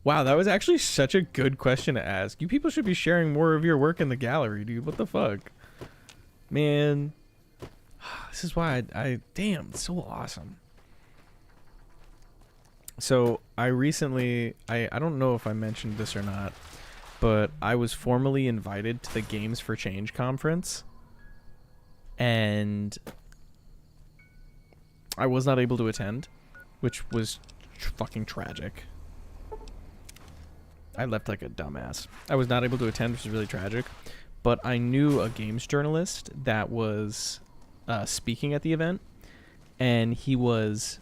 Wow, that was actually such a good question to ask. You people should be sharing more of your work in the gallery, dude. What the fuck? Man. This is why I damn, it's so awesome. So, I recently, I don't know if I mentioned this or not, but I was formally invited to the Games for Change conference. And I was not able to attend, which was fucking tragic. I left like a dumbass. I was not able to attend, which is really tragic. But I knew a games journalist that was speaking at the event, and he was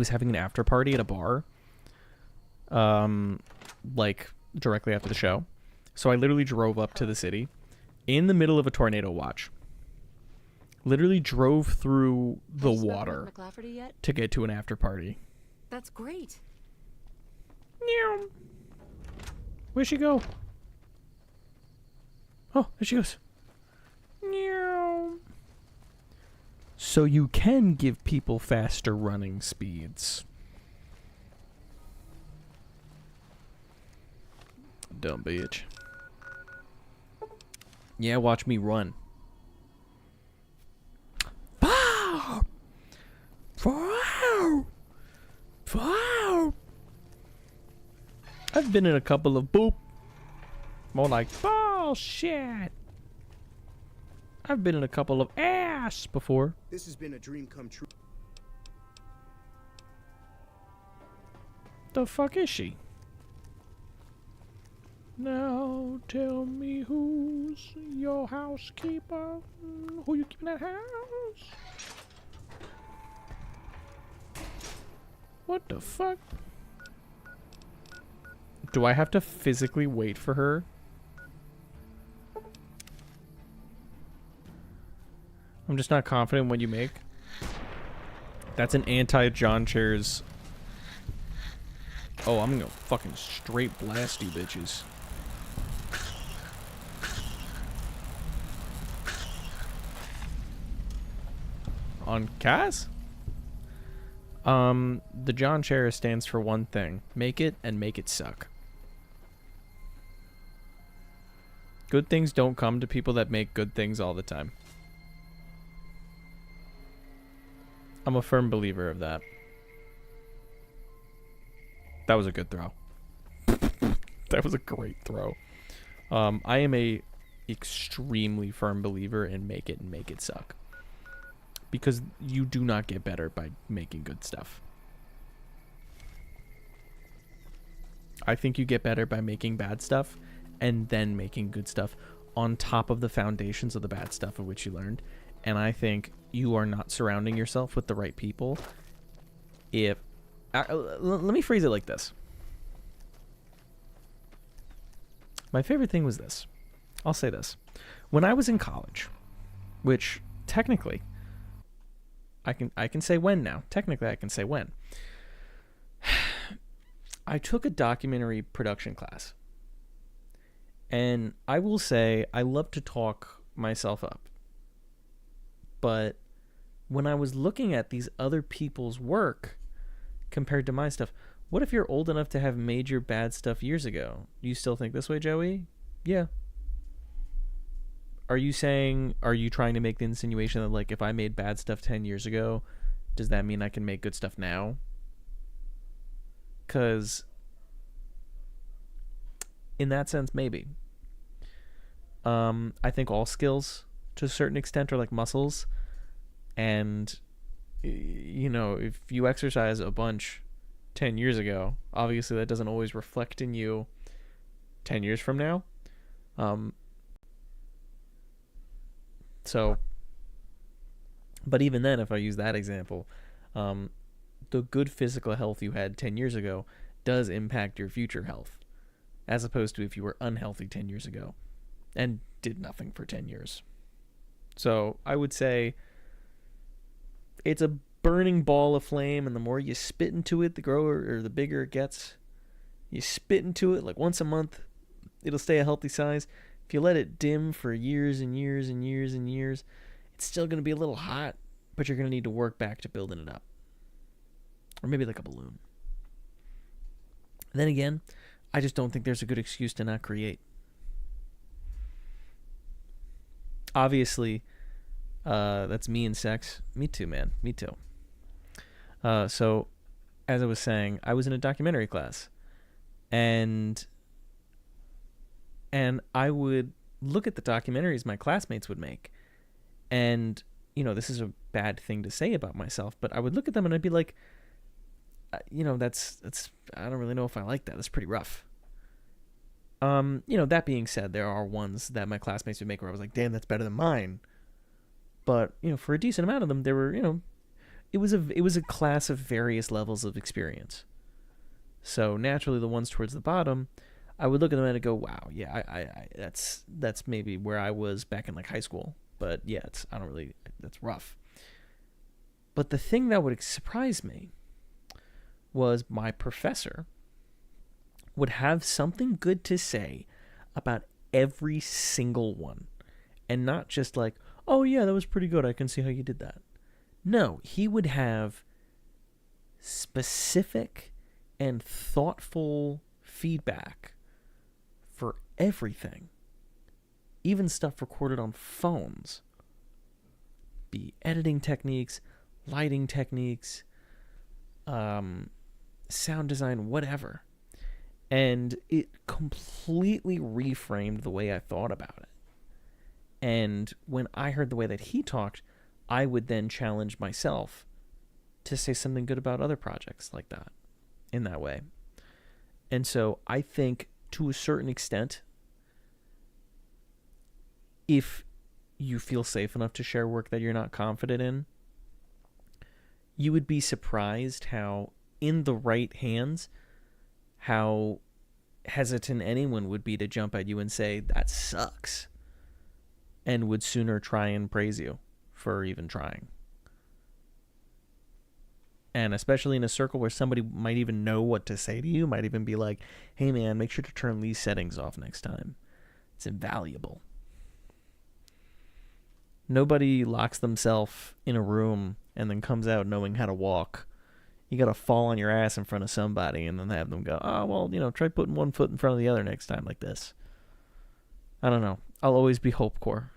having an after party at a bar, like directly after the show. So I literally drove up to the city in the middle of a tornado watch. Literally drove through the Have you spoken water with McLafferty yet? to get to an after party. That's great. Meow. Where'd she go? Oh, there she goes. Meow. So you can give people faster running speeds. Dumb bitch. Yeah, watch me run. Wow! Wow! Wow! I've been in a couple of boop. More like bullshit. I've been in a couple of ass before. This has been a dream come true. The fuck is she? Now tell me who's your housekeeper? Who you keeping that house? What the fuck? Do I have to physically wait for her? I'm just not confident in what you make. That's an anti-John Chairs. Oh, I'm gonna fucking straight blast you bitches. On Kaz? The John Chair stands for one thing. Make it and make it suck. Good things don't come to people that make good things all the time. I'm a firm believer of that. That was a good throw. That was a great throw. I am a extremely firm believer in make it and make it suck. Because you do not get better by making good stuff. I think you get better by making bad stuff and then making good stuff on top of the foundations of the bad stuff of which you learned. And I think you are not surrounding yourself with the right people. If let me phrase it like this. My favorite thing was this. I'll say this. When I was in college, which technically I can say when now. Technically I can say when. I took a documentary production class. And I will say I love to talk myself up. But when I was looking at these other people's work compared to my stuff, what if you're old enough to have made your bad stuff years ago? Do you still think this way, Joey? Yeah. Are you trying to make the insinuation that, like, if I made bad stuff 10 years ago, does that mean I can make good stuff now? Because in that sense, maybe. I think all skills, to a certain extent, are like muscles. And, you know, if you exercise a bunch 10 years ago, obviously that doesn't always reflect in you 10 years from now. So, but even then, if I use that example, the good physical health you had 10 years ago does impact your future health, as opposed to if you were unhealthy 10 years ago and did nothing for 10 years. So I would say it's a burning ball of flame, and the more you spit into it, the grower or the bigger it gets. You spit into it like once a month, it'll stay a healthy size. If you let it dim for years and years and years and years, it's still going to be a little hot, but you're going to need to work back to building it up. Or maybe like a balloon. And then again, I just don't think there's a good excuse to not create. Obviously, that's me and sex. Me too, man. Me too. So, as I was saying, I was in a documentary class. And I would look at the documentaries my classmates would make. And, you know, this is a bad thing to say about myself, but I would look at them and I'd be like, you know, that's I don't really know if I like that. That's pretty rough. You know, that being said, there are ones that my classmates would make where I was like, damn, that's better than mine. But, you know, for a decent amount of them, there were, you know, it was a class of various levels of experience. So naturally, the ones towards the bottom, I would look at them and I'd go, wow, yeah, I that's maybe where I was back in like high school. But yeah, that's rough. But the thing that would surprise me was my professor would have something good to say about every single one. And not just like, oh yeah, that was pretty good, I can see how you did that. No, he would have specific and thoughtful feedback for everything. Even stuff recorded on phones. Be editing techniques, lighting techniques, sound design, whatever. And it completely reframed the way I thought about it. And when I heard the way that he talked, I would then challenge myself to say something good about other projects like that, in that way. And so I think, to a certain extent, if you feel safe enough to share work that you're not confident in, you would be surprised how, in the right hands, how hesitant anyone would be to jump at you and say, that sucks, and would sooner try and praise you for even trying. And especially in a circle where somebody might even know what to say to you, might even be like, hey man, make sure to turn these settings off next time. It's invaluable. Nobody locks themselves in a room and then comes out knowing how to walk. You gotta fall on your ass in front of somebody and then have them go, oh, well, you know, try putting one foot in front of the other next time like this. I don't know. I'll always be hopecore.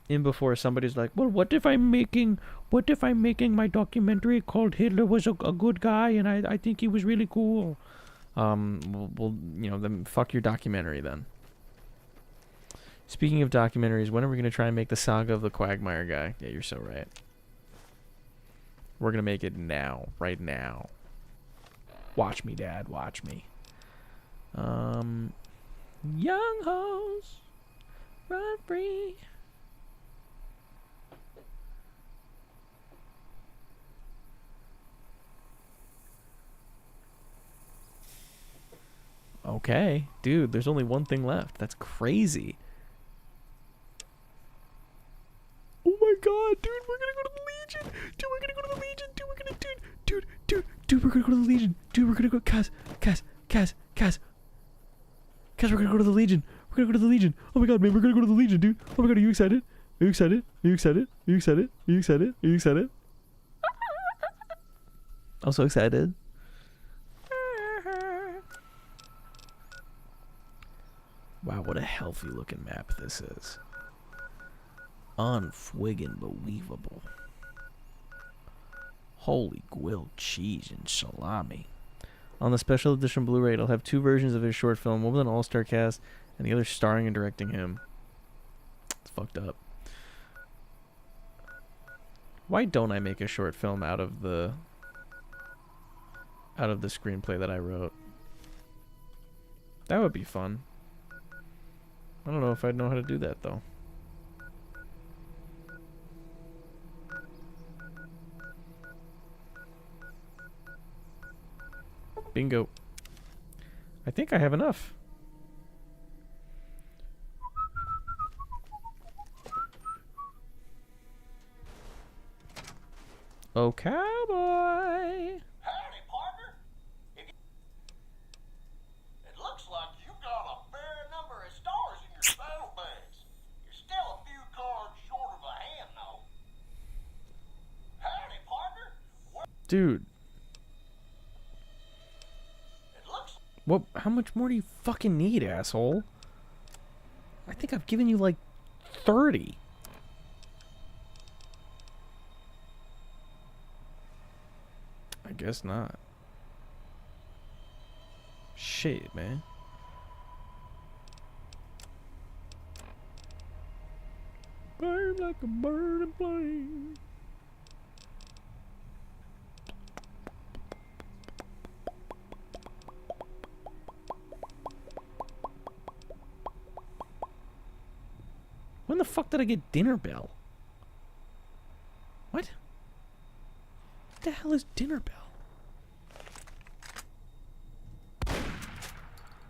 In before somebody's like, well, what if I'm making what if I'm making my documentary called Hitler Was a Good Guy and I think he was really cool? Well, you know, then fuck your documentary then. Speaking of documentaries, when are we going to try and make the Saga of the Quagmire guy? Yeah, you're so right. We're going to make it now. Right now. Watch me, Dad. Watch me. Young hoes. Run free. Okay. Dude, there's only one thing left. That's crazy. Oh my god, dude, we're gonna go to the Legion! Dude, we're gonna go to the Legion! Dude, we're gonna, dude, we're gonna go to the Legion! Dude, we're gonna go, Kaz, we're gonna go to the Legion! We're gonna go to the Legion! Oh my god, man, we're gonna go to the Legion, dude! Oh my god, are you excited? Are you excited? Are you excited? Are you excited? Are you excited? Are you excited? I'm so excited. Wow, what a healthy looking map this is. Unfwiggin' believable. Holy grilled cheese and salami. On the special edition Blu-ray, it'll have 2 versions of his short film, one with an all-star cast, and the other starring and directing him. It's fucked up. Why don't I make a short film out of the screenplay that I wrote? That would be fun. I don't know if I'd know how to do that, though. Bingo. I think I have enough. Oh, cowboy. Howdy, partner. It looks like you got a fair number of stars in your saddlebags. You're still a few cards short of a hand, though. Howdy, partner. Dude. It looks. What? How much more do you fucking need, asshole? I think I've given you like 30. I guess not. Shit, man. Burn like a burning flame. When the fuck did I get dinner bell? What? What the hell is dinner bell?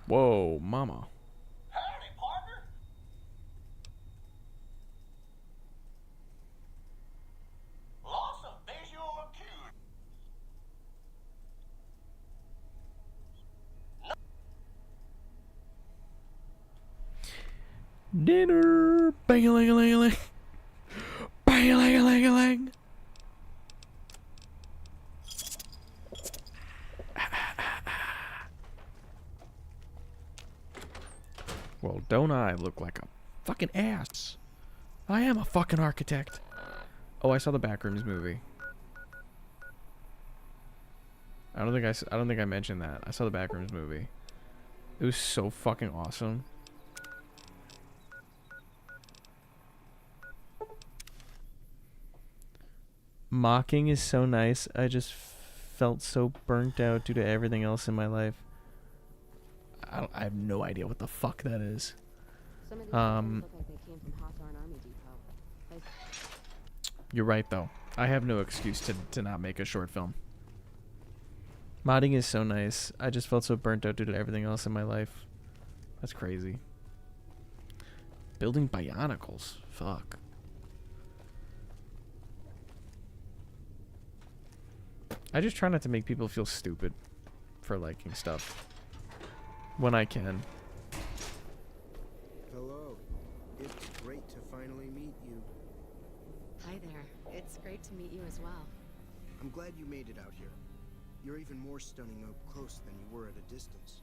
Whoa, mama. Howdy, partner. Loss of visual acuity. Dinner! Bang-a-lang-a-lang-a-lang! Bang-a-lang-a-lang-a-lang! Well, don't I look like a fucking ass? I am a fucking architect. Oh, I saw the Backrooms movie. I don't think I mentioned that. I saw the Backrooms movie. It was so fucking awesome. Mocking is so nice. I just felt so burnt out due to everything else in my life. I have no idea what the fuck that is. Some of these items look like they came from Hawthorne Army Depot. You're right, though. I have no excuse to not make a short film. Modding is so nice. I just felt so burnt out due to everything else in my life. That's crazy. Building Bionicles. Fuck. I just try not to make people feel stupid for liking stuff. When I can. Hello. It's great to finally meet you. Hi there. It's great to meet you as well. I'm glad you made it out here. You're even more stunning up close than you were at a distance.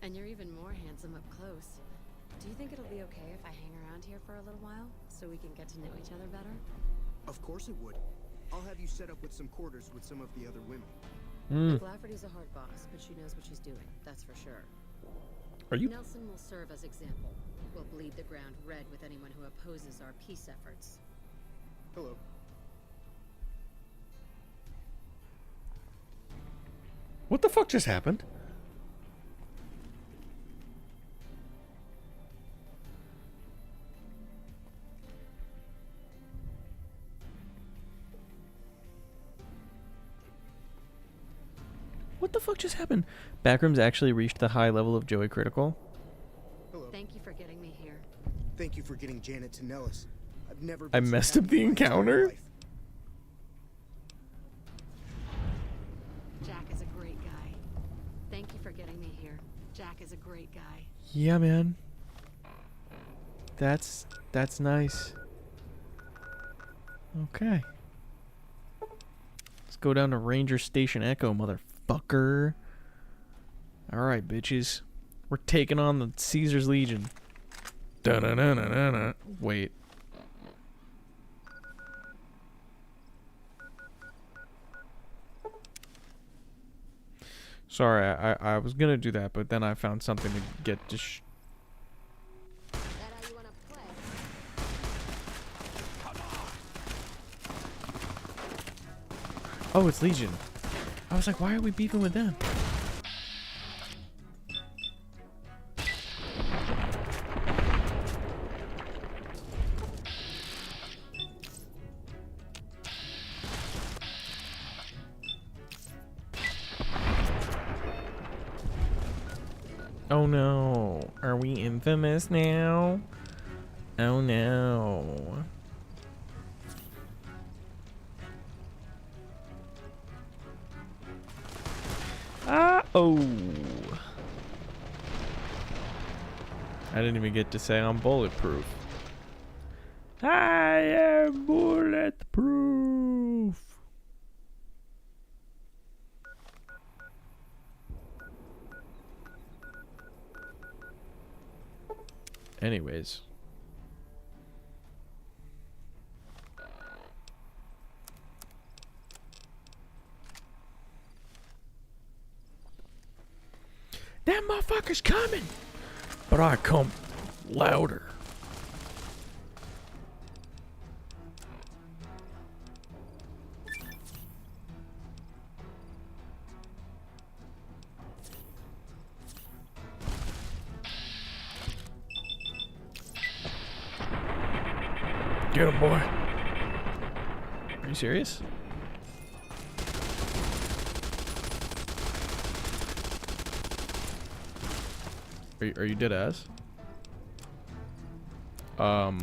And you're even more handsome up close. Do you think it'll be okay if I hang around here for a little while, so we can get to know each other better? Of course it would. I'll have you set up with some quarters with some of the other women. McLafferty's a hard boss, but she knows what she's doing. That's for sure. Are you? Nelson will serve as example. We'll bleed the ground red with anyone who opposes our peace efforts. Hello. What the fuck just happened? What the fuck just happened? Backrooms actually reached the high level of Joey Critical. Hello. Thank you for getting me here. Thank you for getting Janet to Nellis. I've never I been so messed happy up the in my entire encounter? life. Jack is a great guy. Thank you for getting me here. Jack is a great guy. Yeah, man. That's nice. Okay. Let's go down to Ranger Station Echo, motherfucker. Alright, bitches. We're taking on the Caesar's Legion. Da-na-na-na-na-na. Wait. Sorry, I was gonna do that, but then I found something to get to That how you wanna play? Oh, it's Legion. I was like, why are we beefing with them? Oh no. Are we infamous now? Oh no. Oh. I didn't even get to say I'm bulletproof. I am bulletproof. Anyways. That motherfucker's coming! But I come louder. Get him, boy. Are you serious? Are you dead ass? I've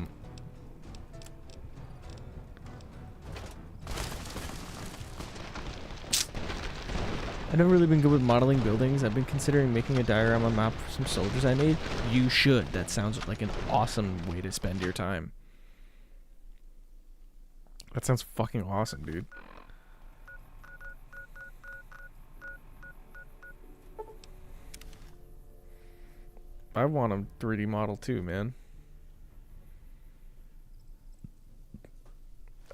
never really been good with modeling buildings. I've been considering making a diorama map for some soldiers I made. You should. That sounds like an awesome way to spend your time. That sounds fucking awesome, dude. I want a 3D model too, man.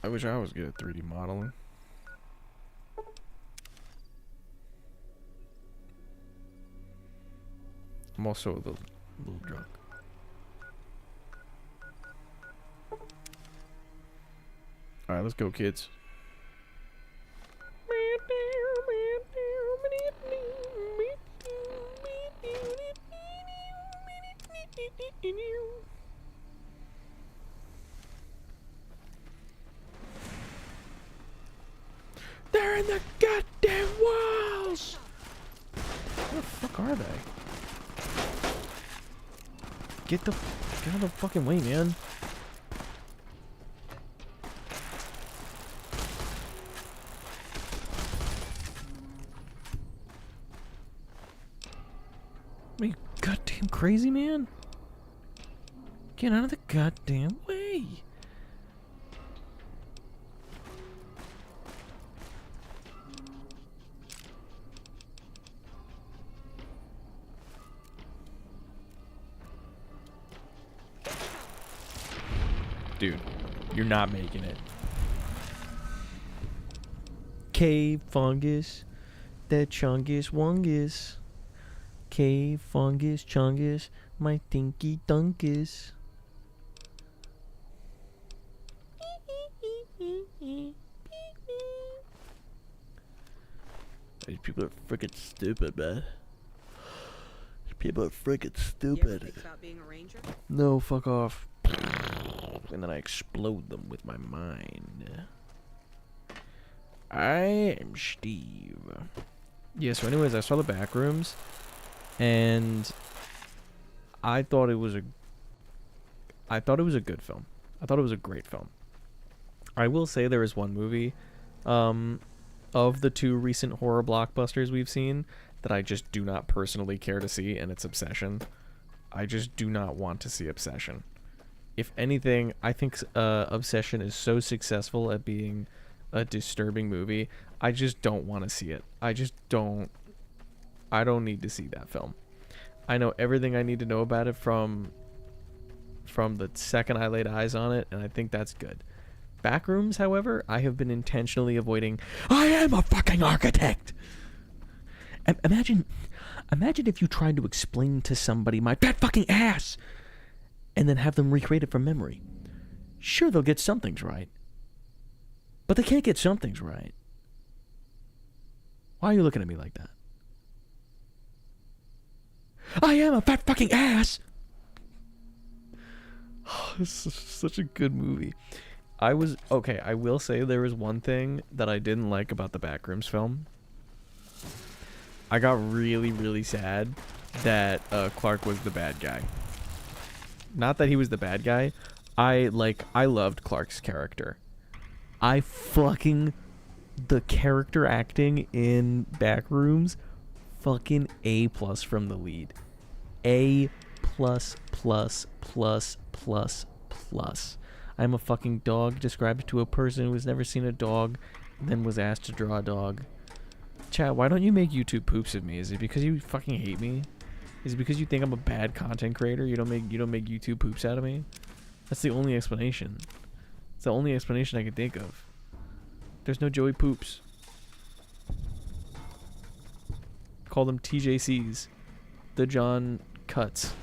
I wish I was good at 3D modeling. I'm also a little drunk. Alright, let's go, kids. They're in the goddamn walls! Where the fuck are they? Get out of the fucking way, man. Are you goddamn crazy, man? Get out of the goddamn way. Dude, you're not making it. Cave fungus, that chungus wungus. Cave fungus chungus, my dinky dunkus. These people are freaking stupid, man. These people are freaking stupid. think about being a ranger? No, fuck off. And then I explode them with my mind. I am Steve. Yeah, so anyways, I saw the back rooms, and I thought it was a good film. I thought it was a great film. I will say there is one movie, of the two recent horror blockbusters we've seen, that I just do not personally care to see, and it's Obsession. I just do not want to see Obsession. If anything, I think Obsession is so successful at being a disturbing movie, I just don't want to see it. I don't need to see that film. I know everything I need to know about it from the second I laid eyes on it, and I think that's good. Backrooms, however, I have been intentionally avoiding. I am a fucking architect! Imagine if you tried to explain to somebody my fat fucking ass, and then have them recreate it from memory. Sure, they'll get some things right, but they can't get some things right. Why are you looking at me like that? I am a fat fucking ass! This is such a good movie. I will say there was one thing that I didn't like about the Backrooms film. I got really, really sad that Clark was the bad guy. Not that he was the bad guy. I loved Clark's character. The character acting in Backrooms, fucking A+ from the lead. A++++++. I'm a fucking dog described to a person who has never seen a dog and then was asked to draw a dog. Chat, why don't you make YouTube poops of me? Is it because you fucking hate me? Is it because you think I'm a bad content creator? You don't make YouTube poops out of me? That's the only explanation. It's the only explanation I can think of. There's no Joey poops. Call them TJCs. The John Cuts.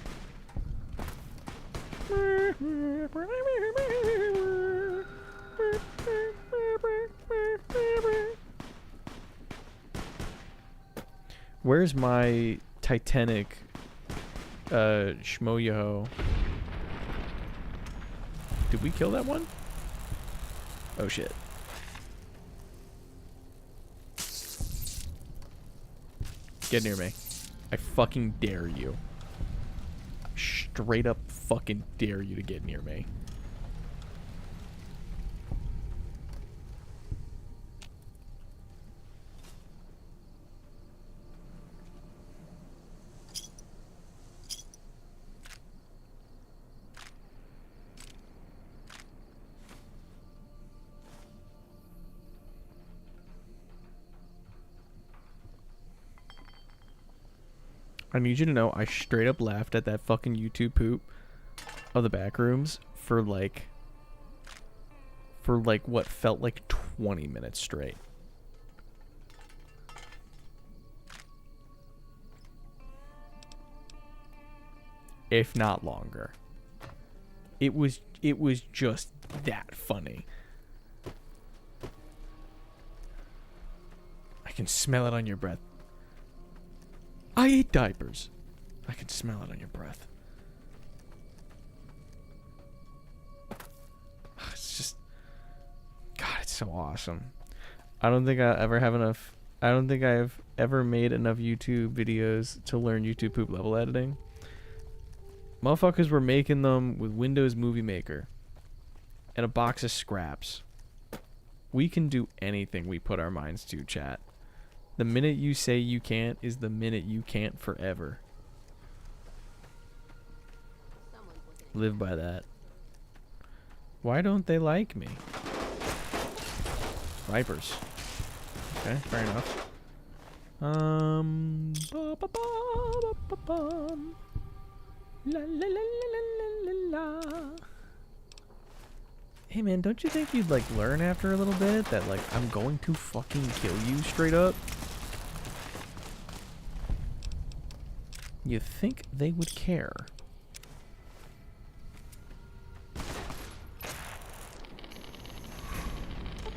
Where's my Titanic Shmoyo? Did we kill that one? Oh shit. Get near me. I fucking dare you. Straight up fucking dare you to get near me. I need you to know I straight up laughed at that fucking YouTube poop of the Backrooms for like what felt like 20 minutes straight. If not longer. It was just that funny. I can smell it on your breath. I ate diapers. I can smell it on your breath. It's just, God, it's so awesome. I don't think I've ever made enough YouTube videos to learn YouTube poop level editing. Motherfuckers were making them with Windows Movie Maker and a box of scraps. We can do anything we put our minds to, chat. The minute you say you can't is the minute you can't forever. Live by that. Why don't they like me? Vipers. Okay, fair enough. La la la la la la la. Hey man, don't you think you'd like learn after a little bit that like I'm going to fucking kill you straight up? You think they would care?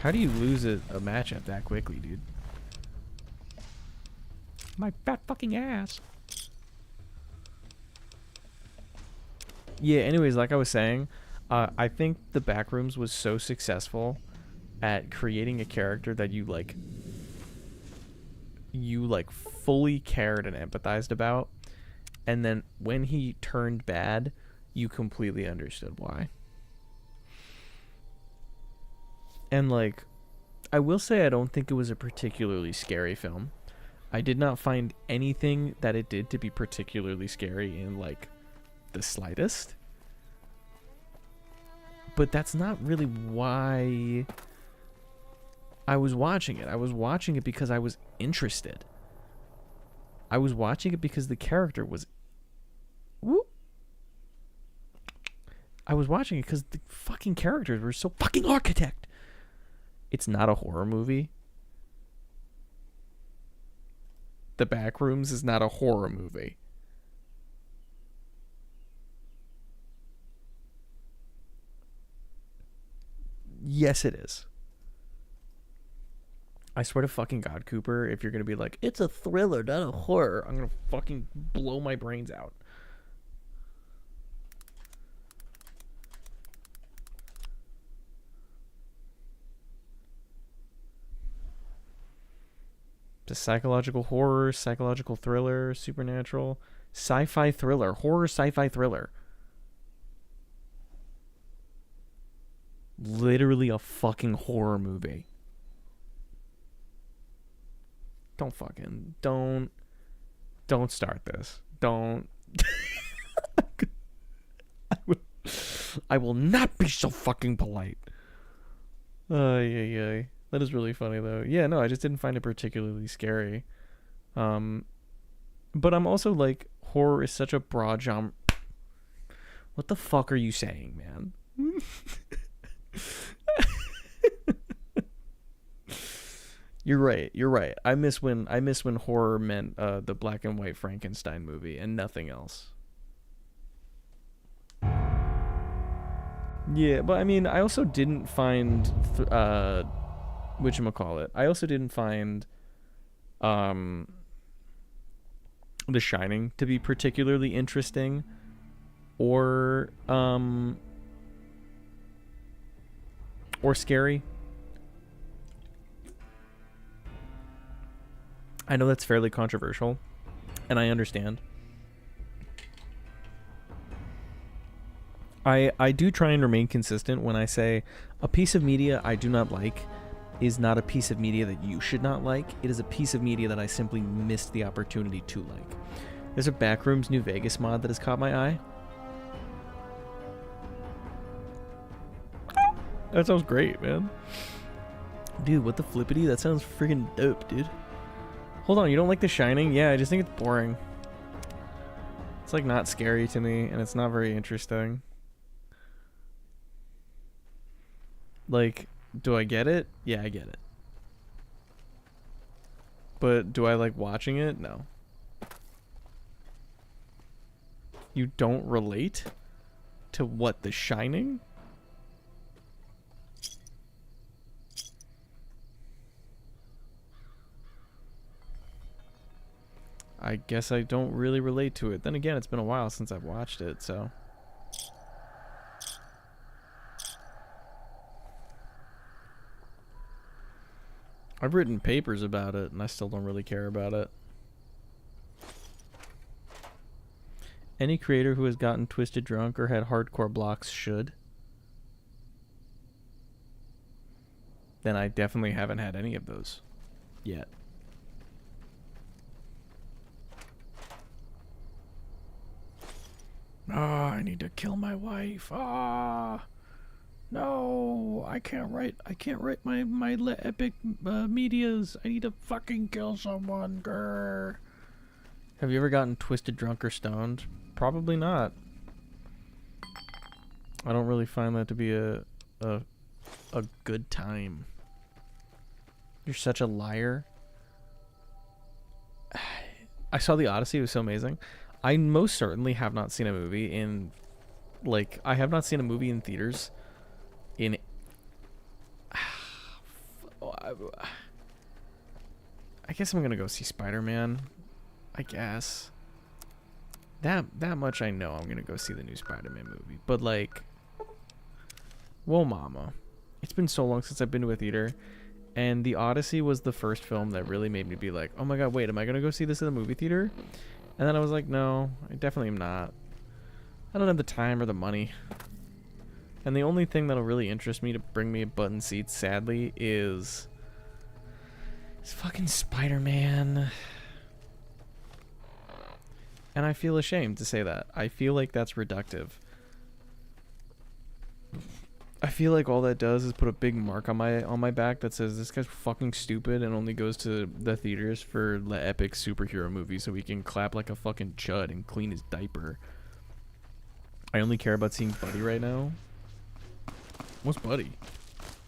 How do you lose a matchup that quickly, dude? My fat fucking ass. Yeah, anyways, like I was saying, I think the Backrooms was so successful at creating a character that you fully cared and empathized about, and then when he turned bad, you completely understood why. And like, I will say I don't think it was a particularly scary film. I did not find anything that it did to be particularly scary in like the slightest. But that's not really why I was watching it. I was watching it because I was interested. I was watching it because the character was... Whoop. I was watching it because the fucking characters were so fucking architect. It's not a horror movie. The Backrooms is not a horror movie. Yes, it is. I swear to fucking God, Cooper, if you're going to be like, it's a thriller, not a horror, I'm going to fucking blow my brains out. It's a psychological horror, psychological thriller, supernatural, sci-fi thriller, horror sci-fi thriller. Literally a fucking horror movie. Don't start this. Don't. I will not be so fucking polite. Yeah. That is really funny though. Yeah, no, I just didn't find it particularly scary. But I'm also like, horror is such a broad genre. What the fuck are you saying, man? You're right. I miss when horror meant the black and white Frankenstein movie and nothing else. Yeah, but I mean, I also didn't find whatchamacallit. I also didn't find The Shining to be particularly interesting or scary. I know that's fairly controversial, and I understand. I do try and remain consistent when I say a piece of media I do not like is not a piece of media that you should not like. It is a piece of media that I simply missed the opportunity to like. There's a Backrooms New Vegas mod that has caught my eye. That sounds great, man. Dude, what the flippity? That sounds freaking dope, dude. Hold on, you don't like The Shining? Yeah, I just think it's boring. It's like not scary to me, and it's not very interesting. Like, do I get it? Yeah, I get it. But do I like watching it? No. You don't relate to what? The Shining? I guess I don't really relate to it. Then again, it's been a while since I've watched it, so. I've written papers about it, and I still don't really care about it. Any creator who has gotten twisted drunk or had hardcore blocks should. Then I definitely haven't had any of those yet. Ah, I need to kill my wife. Ah, no, I can't write my epic medias. I need to fucking kill someone. Grr. Have you ever gotten twisted drunk or stoned? Probably not. I don't really find that to be a a good time. You're such a liar. I saw The Odyssey. It was so amazing. I most certainly have not seen a movie in, like, I have not seen a movie in theaters in, I guess I'm gonna go see Spider-Man. I guess. That much I know. I'm gonna go see the new Spider-Man movie. But, like, whoa, mama. It's been so long since I've been to a theater. And The Odyssey was the first film that really made me be like, oh my god, wait, am I gonna go see this in the movie theater? And then I was like, no, I definitely am not. I don't have the time or the money. And the only thing that'll really interest me to bring me a button seat, sadly, is fucking Spider-Man. And I feel ashamed to say that. I feel like that's reductive. I feel like all that does is put a big mark on my back that says this guy's fucking stupid and only goes to the theaters for the epic superhero movie so he can clap like a fucking chud and clean his diaper. I only care about seeing Buddy right now. What's Buddy?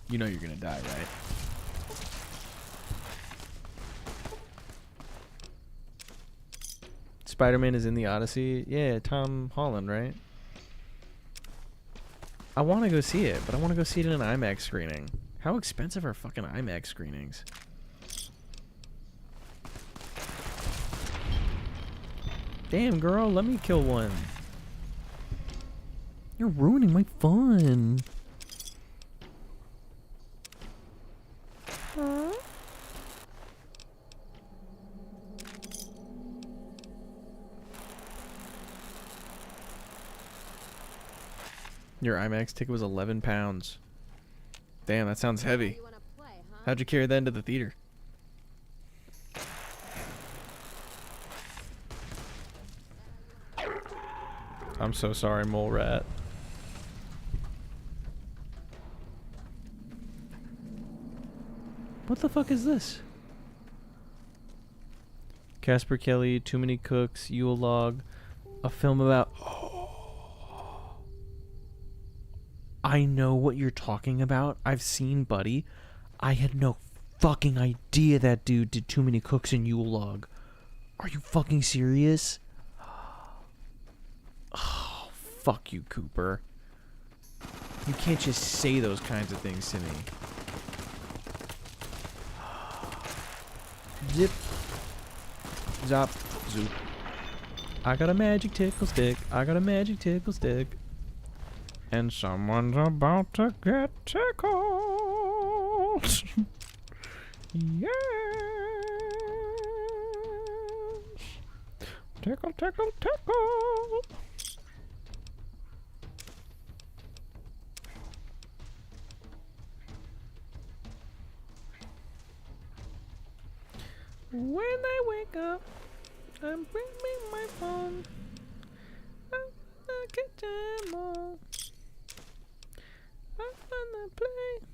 You know you're gonna die, right? Spider-Man is in the Odyssey. Yeah, Tom Holland, right? I want to go see it, but I want to go see it in an IMAX screening. How expensive are fucking IMAX screenings? Damn, girl, let me kill one. You're ruining my fun. Huh? Your IMAX ticket was 11 pounds. Damn, that sounds heavy. How'd you carry that into the theater? I'm so sorry, mole rat. What the fuck is this? Casper Kelly, Too Many Cooks, Yule Log, a film about... I know what you're talking about. I've seen Buddy. I had no fucking idea that dude did Too Many Cooks and Yule Log. Are you fucking serious? Oh, fuck you, Cooper. You can't just say those kinds of things to me. Zip. Zop. Zoop. I got a magic tickle stick. I got a magic tickle stick. And someone's about to get tickled. Yes. Tickle, tickle, tickle. When I wake up, I'm bringing my phone. I'm the kitchen mall. I'm gonna play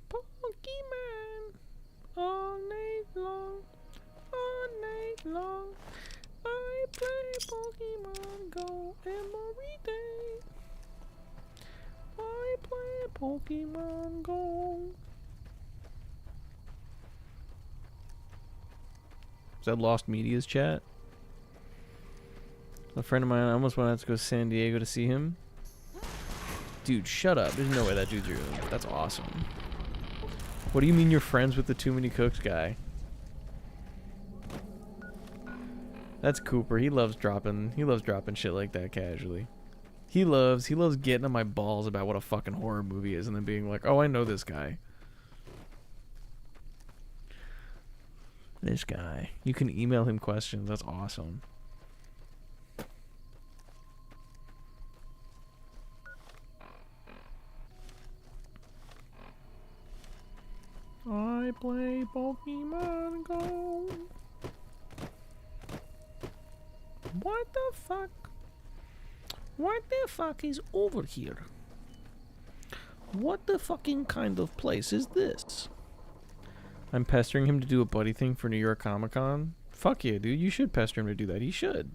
Pokemon all night long. All night long. I play Pokemon Go every day. I play Pokemon Go. Is that Lost Media's chat? A friend of mine, I almost wanted to go to San Diego to see him. Dude, shut up. There's no way that dude's real. That's awesome. What do you mean you're friends with the Too Many Cooks guy? That's Cooper. He loves dropping shit like that casually. He loves getting on my balls about what a fucking horror movie is and then being like, "Oh, I know this guy." This guy. You can email him questions. That's awesome. I play Pokemon Go. What the fuck? What the fuck is over here? What the fucking kind of place is this? I'm pestering him to do a buddy thing for New York Comic Con. Fuck yeah, dude. You should pester him to do that. He should.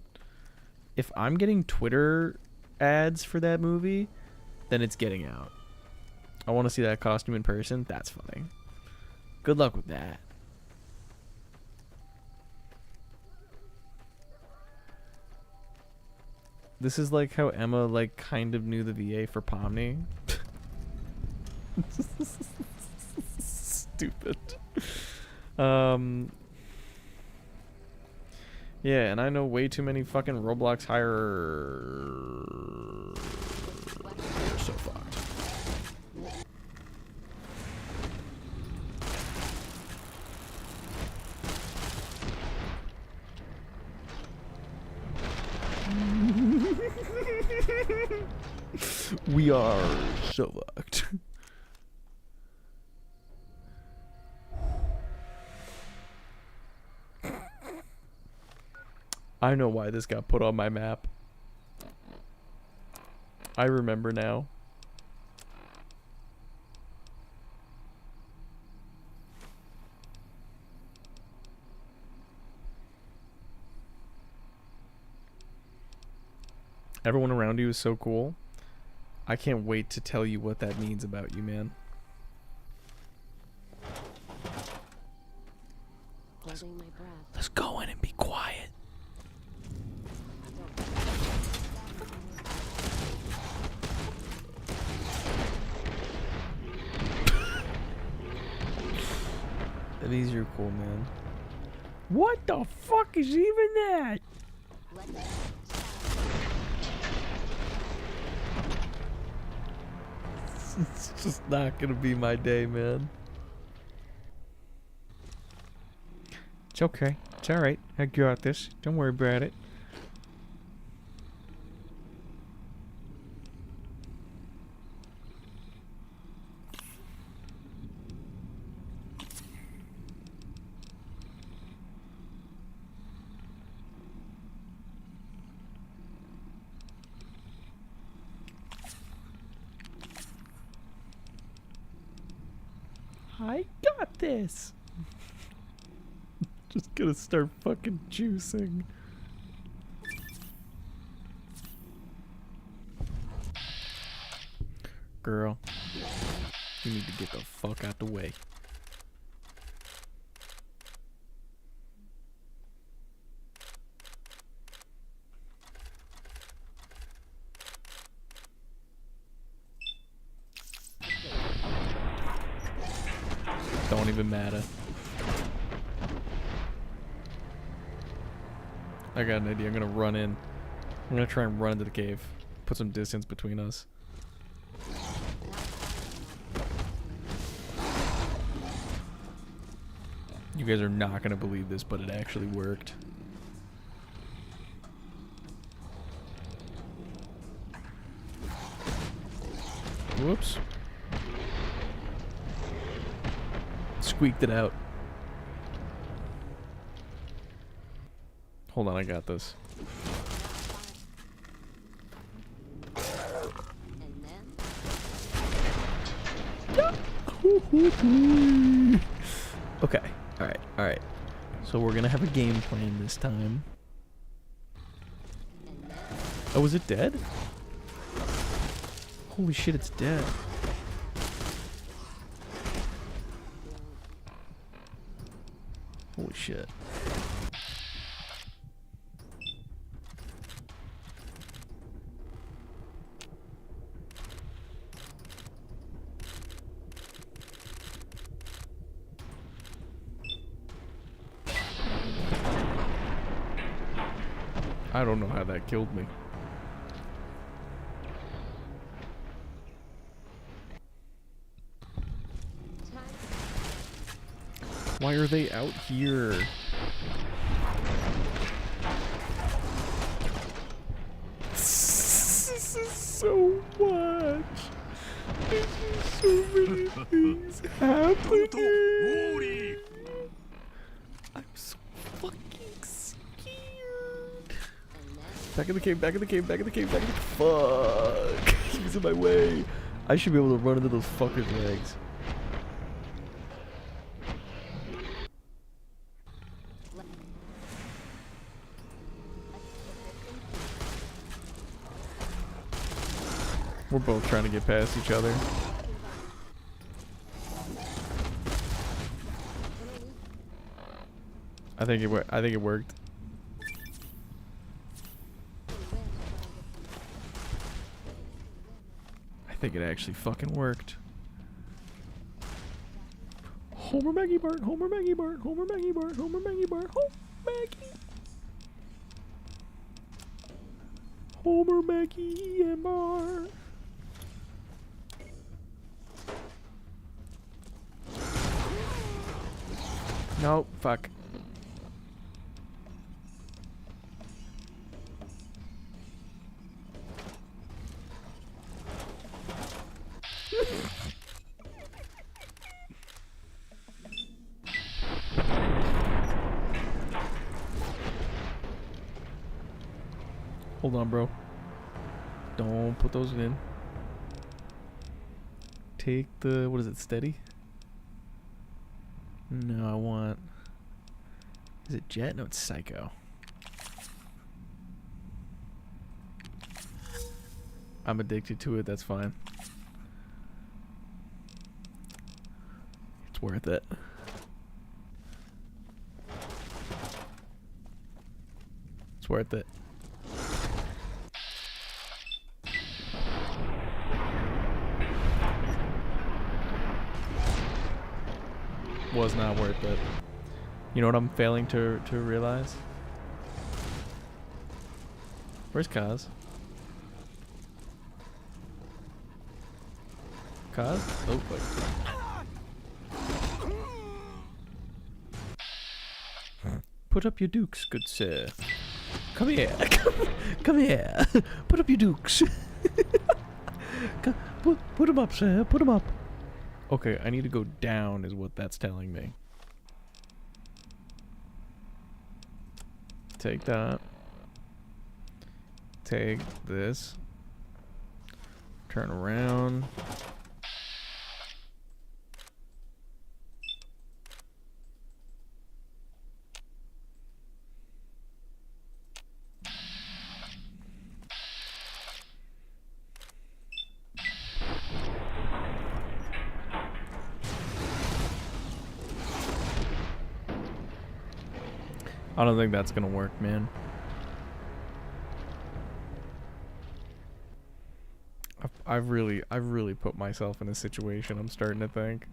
If I'm getting Twitter ads for that movie, then it's getting out. I want to see that costume in person. That's funny. Good luck with that. This is like how Emma like kind of knew the VA for Pomni. Stupid. Yeah, and I know way too many fucking Roblox hire. We're so fucked. We are so fucked. I know why this got put on my map. I remember now. Everyone around you is so cool. I can't wait to tell you what that means about you, man. Holding my breath. Let's go in and be quiet. These are cool, man. What the fuck is even that? It's just not gonna be my day, man. It's okay. It's alright. I got this. Don't worry about it. I got this. Just gonna start fucking juicing. Girl, you need to get the fuck out the way. Don't even matter. I got an idea. I'm gonna run in. I'm gonna try and run into the cave. Put some distance between us. You guys are not gonna believe this, but it actually worked. Whoops. Squeaked it out. Hold on, I got this. Okay, alright. So we're gonna have a game plan this time. Oh, is it dead? Holy shit, it's dead. Holy shit. I don't know how that killed me. Why are they out here? This is so much. There's so many things happening. I'm so fucking scared. Back in the cave, back in the cave, back in the cave, back in the fuck. He's in my way. I should be able to run into those fuckers' legs. We're both trying to get past each other. I think it worked. I think it actually fucking worked. Homer Maggie Bart, Homer Maggie Bart, Homer Maggie Bart, Homer Maggie Bart, Homer Maggie. Homer Maggie and Bart. No, fuck. Hold on, bro. Don't put those in. Take the, what is it, steady? No, I want... Is it jet? No, it's psycho. I'm addicted to it, that's fine. It's worth it. It's worth it. Was not worth it. You know what I'm failing to realize? Where's Kaz? Kaz? Oh, wait. Put up your dukes, good sir. Come here. Come here. Put up your dukes. Put them up, sir. Put them up. Okay, I need to go down is what that's telling me. Take that. Take this. Turn around. I don't think that's gonna work, man. I've really put myself in a situation, I'm starting to think.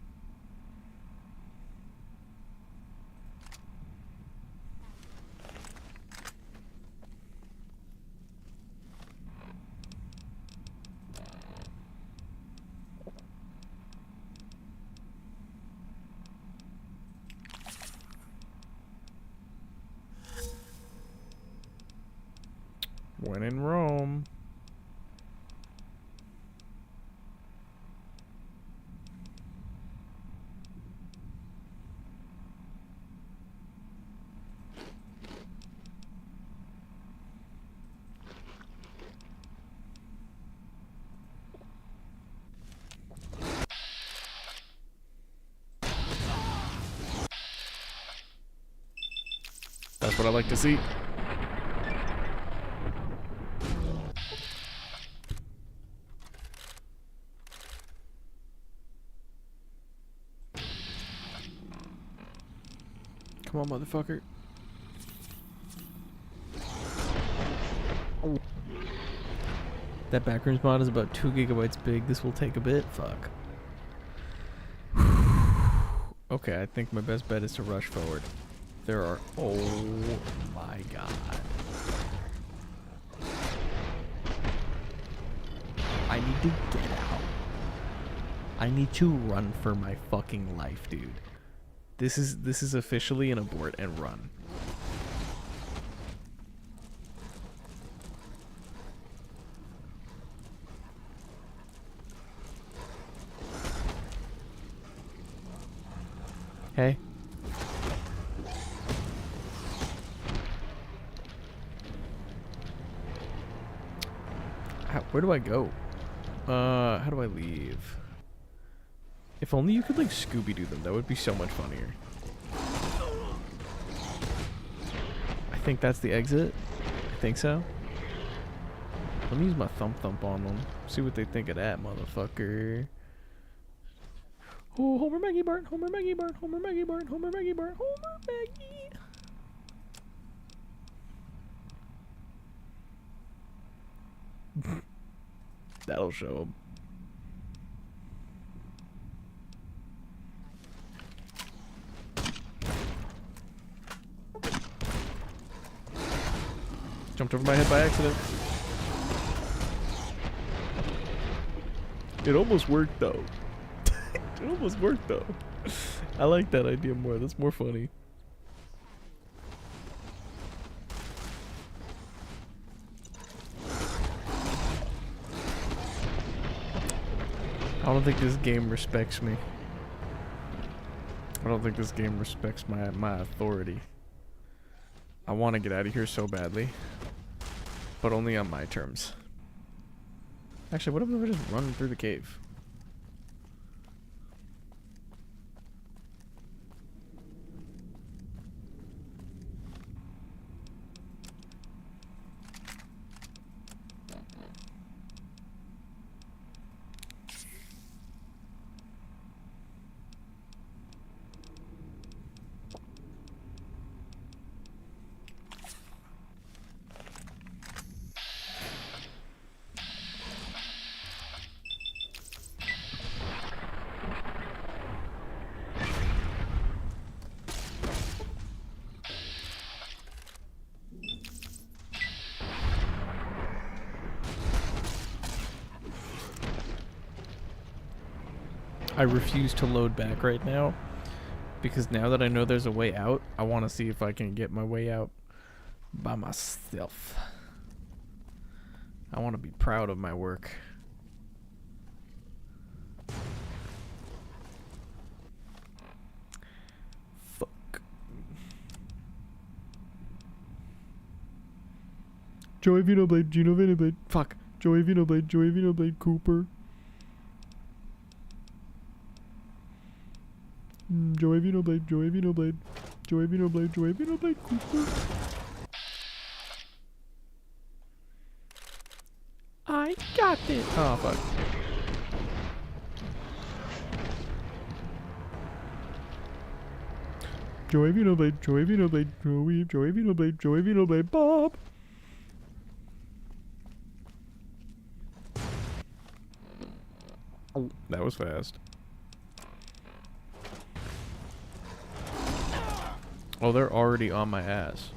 When in Rome. That's what I like to see. Come on, motherfucker. Oh. That backrooms mod is about 2 gigabytes big. This will take a bit. Fuck. Okay, I think my best bet is to rush forward. There are... Oh my god. I need to get out. I need to run for my fucking life, dude. This is officially an abort and run. Hey. Where do I go? How do I leave? If only you could like Scooby-Doo them, that would be so much funnier. I think that's the exit. I think so. Let me use my thump on them. See what they think of that, motherfucker. Oh, Homer Maggie Bart, Homer Maggie Bart, Homer Maggie Bart, Homer Maggie Bart, Homer Maggie. That'll show him. Jumped over my head by accident. It almost worked though. It almost worked though. I like that idea more. That's more funny. I don't think this game respects me. I don't think this game respects my authority. I want to get out of here so badly. But only on my terms. Actually, what if I just run through the cave? I refuse to load back right now because now that I know there's a way out, I want to see if I can get my way out by myself. I want to be proud of my work. Fuck. Joey Vinoblade, Gino Vinoblade. Fuck. Joey Vinoblade, Cooper. Joey Vinoblade, Cooper. I got it. Oh, fuck. Joey Vinoblade, Bob. Oh, that was fast. Oh, they're already on my ass.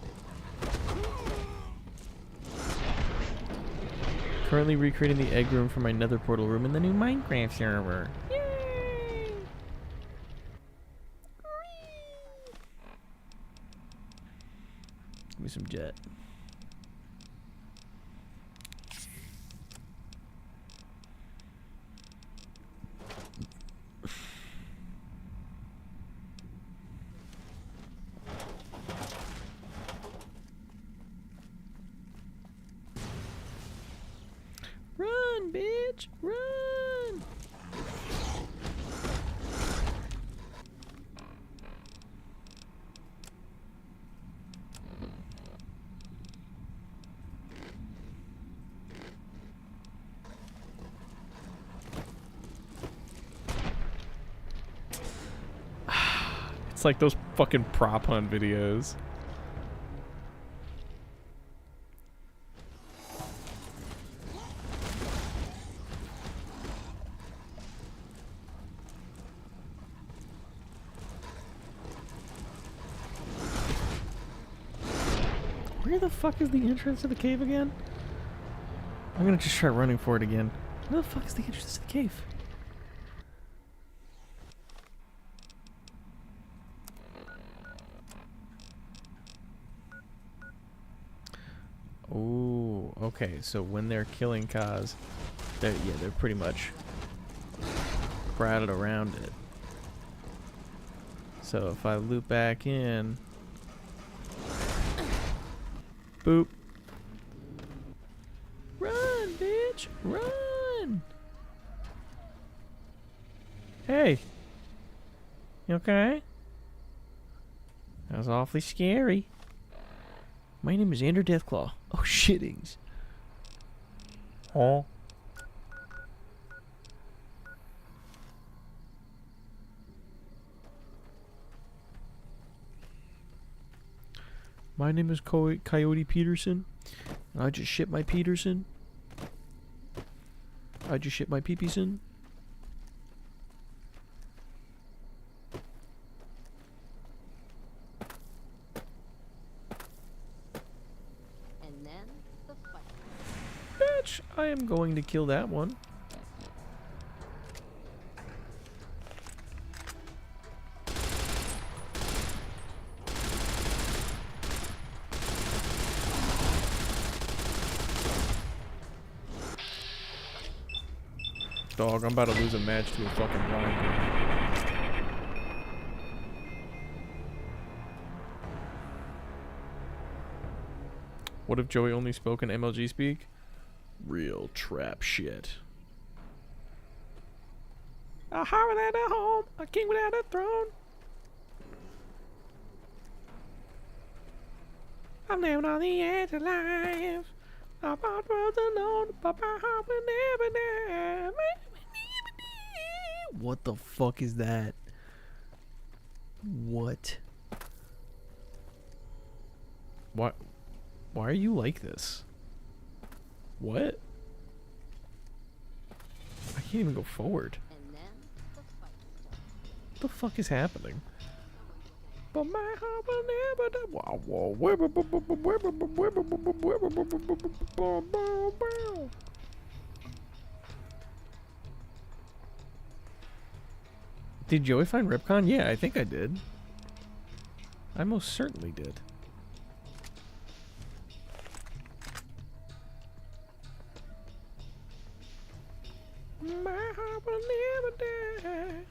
Currently recreating the egg room for my nether portal room in the new Minecraft server. Yay! Give me some jet. Run, bitch! Run! It's like those fucking prop hunt videos. Where the fuck is the entrance to the cave again? I'm gonna just try running for it again. Where the fuck is the entrance to the cave? Oh, okay. So when they're killing Kaz, they're pretty much crowded around it. So if I loop back in. Boop. Run, bitch! Run! Hey! You okay? That was awfully scary. My name is Andrew Deathclaw. Oh, shittings. Oh. My name is Coyote Peterson, and I just shit my Peterson. I just shit my pee-pee soon. And then the fight. Bitch, I am going to kill that one. Dog, I'm about to lose a match to a fucking blind guy. What if Joey only spoke in MLG speak? Real trap shit. A heart without a home, a king without a throne. I'm living on the edge of life. I bought worlds alone, but my heart will never die. What the fuck is that? What? Why are you like this? What? I can't even go forward. And then the fight starts. What the fuck is happening? But my heart will never die. Wow, wow. Did Joey find Ripcon? Yeah, I think I did. I most certainly did. My heart will never die.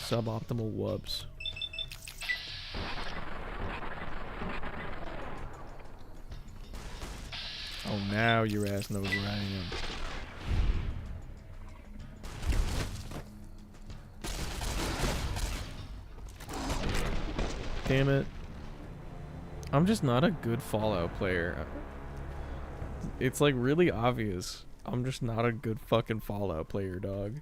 Suboptimal wubs. Oh, now your ass knows where I am. Damn it. I'm just not a good Fallout player. It's like really obvious. I'm just not a good fucking Fallout player, dog.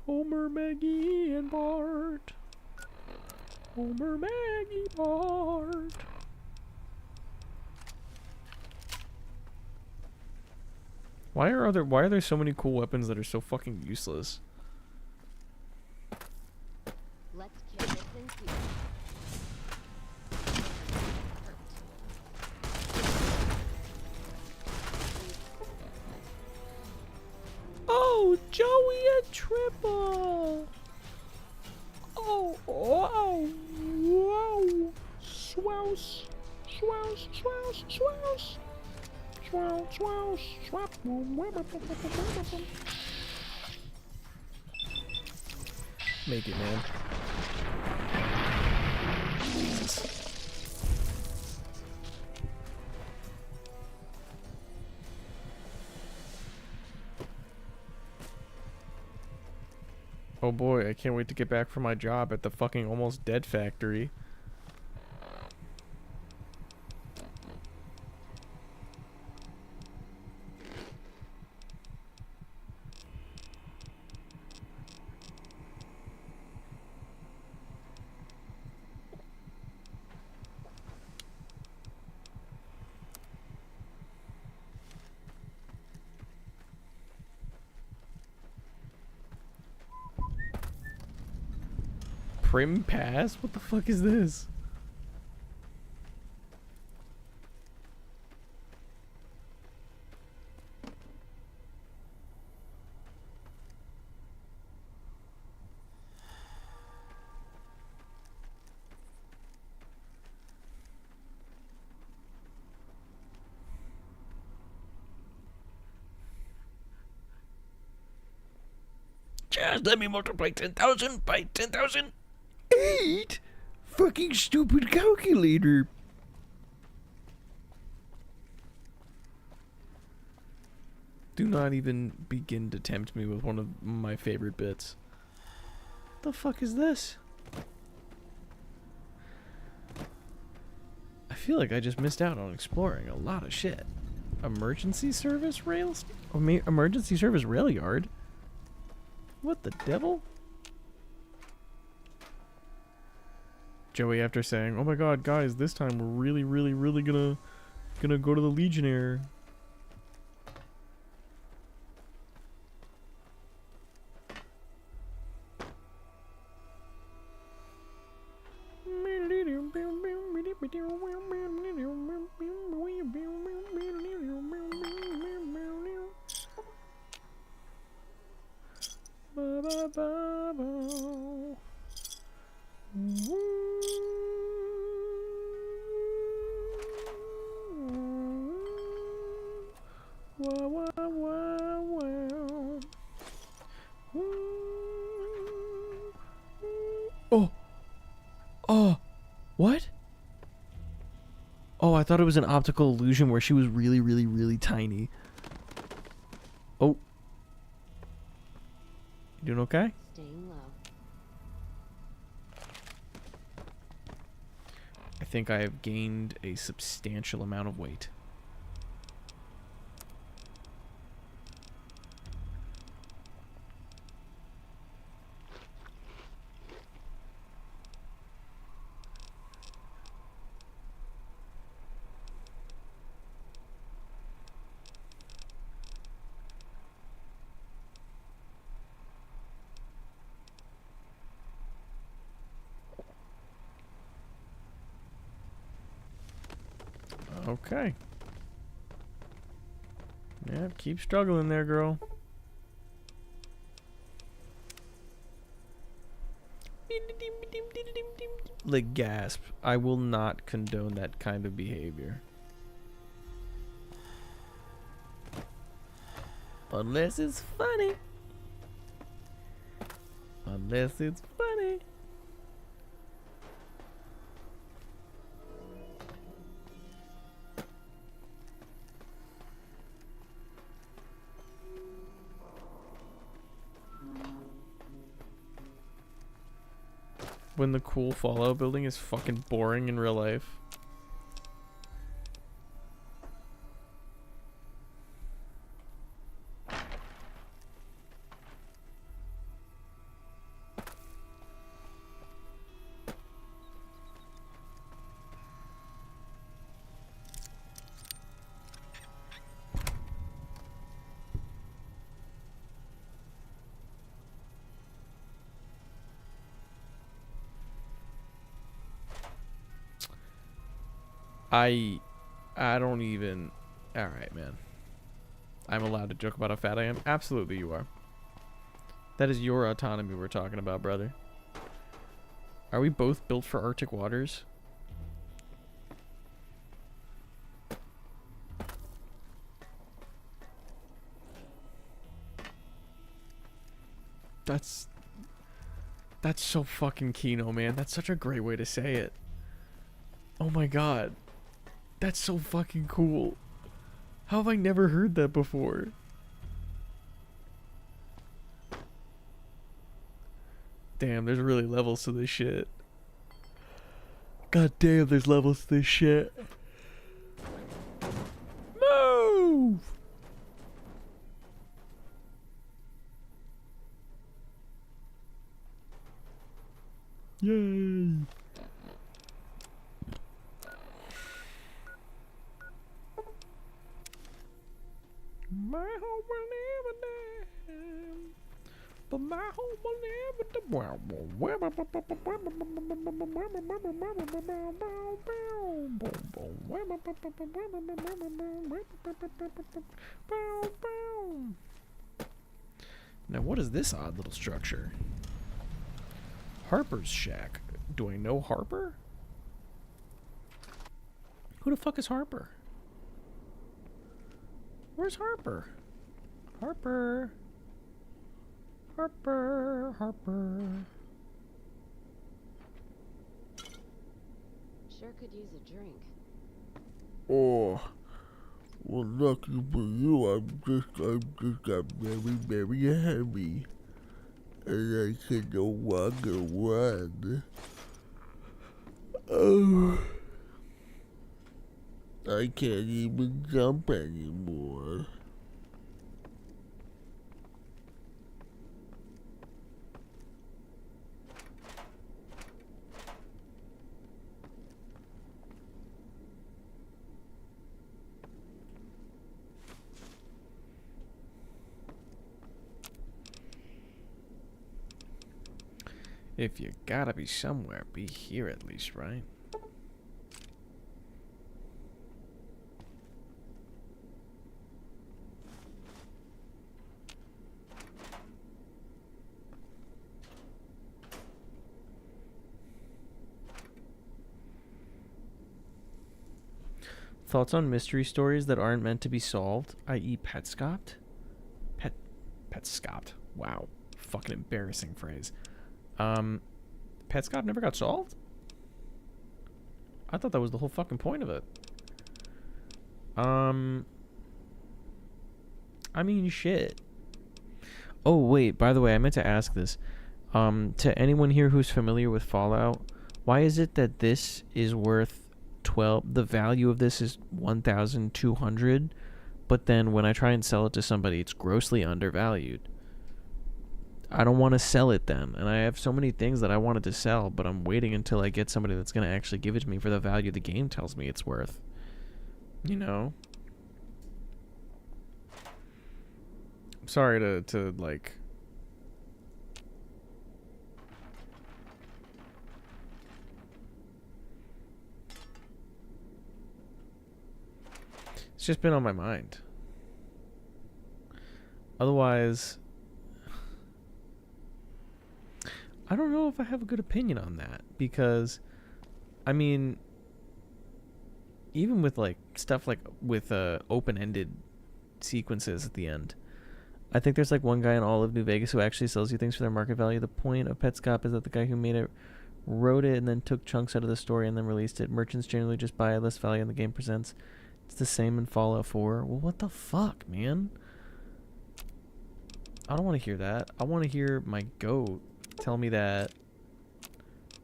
Homer, Maggie, and Bart. Homer, Maggie, Bart. Why are there so many cool weapons that are so fucking useless? Let's kill this in here. Oh, Joey, a triple. Oh, whoa, whoa. Swouse, swouse, swouse, swouse. Swouse, swouse, swap. Make it, man. Jesus. Oh boy, I can't wait to get back from my job at the fucking almost dead factory. Prim Pass? What the fuck is this? Just let me multiply 10,000 by 10,000. 8? Fucking stupid calculator. Do not even begin to tempt me with one of my favorite bits. The fuck is this? I feel like I just missed out on exploring a lot of shit. Emergency service rails? Emergency service rail yard? What the devil? Joey, after saying, "Oh my God, guys, this time we're really, really, really gonna go to the Legionnaire." Oh. Oh. What? Oh, I thought it was an optical illusion where she was really, really, really tiny. Oh. You doing okay? Staying low. I think I have gained a substantial amount of weight. Okay. Yeah, keep struggling there, girl. Like, gasp. I will not condone that kind of behavior. Unless it's funny. Unless it's funny. When the cool Fallout building is fucking boring in real life. I don't even... Alright, man. I'm allowed to joke about how fat I am? Absolutely you are. That is your autonomy we're talking about, brother. Are we both built for Arctic waters? That's so fucking Kino, man. That's such a great way to say it. Oh my god. That's so fucking cool. How have I never heard that before? Damn, there's really levels to this shit. God damn, there's levels to this shit. Move! Yay! My home will never die, but my home will never die. Now, what is this odd little structure? Harper's shack. Do I know Harper? Who the fuck is Harper? Where's Harper? Harper. Harper. Harper. Sure could use a drink. Oh, well, lucky for you, I'm just got very, very heavy, and I can no longer run. Oh, I can't even jump anymore. If you gotta be somewhere, be here at least, right? Thoughts on mystery stories that aren't meant to be solved, i.e. Petscopt? Petscopt. Wow. Fucking embarrassing phrase. Petscop never got solved? I thought that was the whole fucking point of it. I mean, shit. Oh, wait, by the way, I meant to ask this. To anyone here who's familiar with Fallout, why is it that this is worth 12, the value of this is 1,200, but then when I try and sell it to somebody, it's grossly undervalued? I don't want to sell it then, and I have so many things that I wanted to sell, but I'm waiting until I get somebody that's going to actually give it to me for the value the game tells me it's worth. You know? I'm sorry to like... It's just been on my mind. Otherwise, I don't know if I have a good opinion on that, because, I mean, even with like stuff like with open-ended sequences at the end, I think there's like one guy in all of New Vegas who actually sells you things for their market value. The point of Petscop is that the guy who made it wrote it and then took chunks out of the story and then released it. Merchants generally just buy less value than the game presents. It's the same in Fallout 4. Well, what the fuck, man? I don't want to hear that. I want to hear my goat tell me that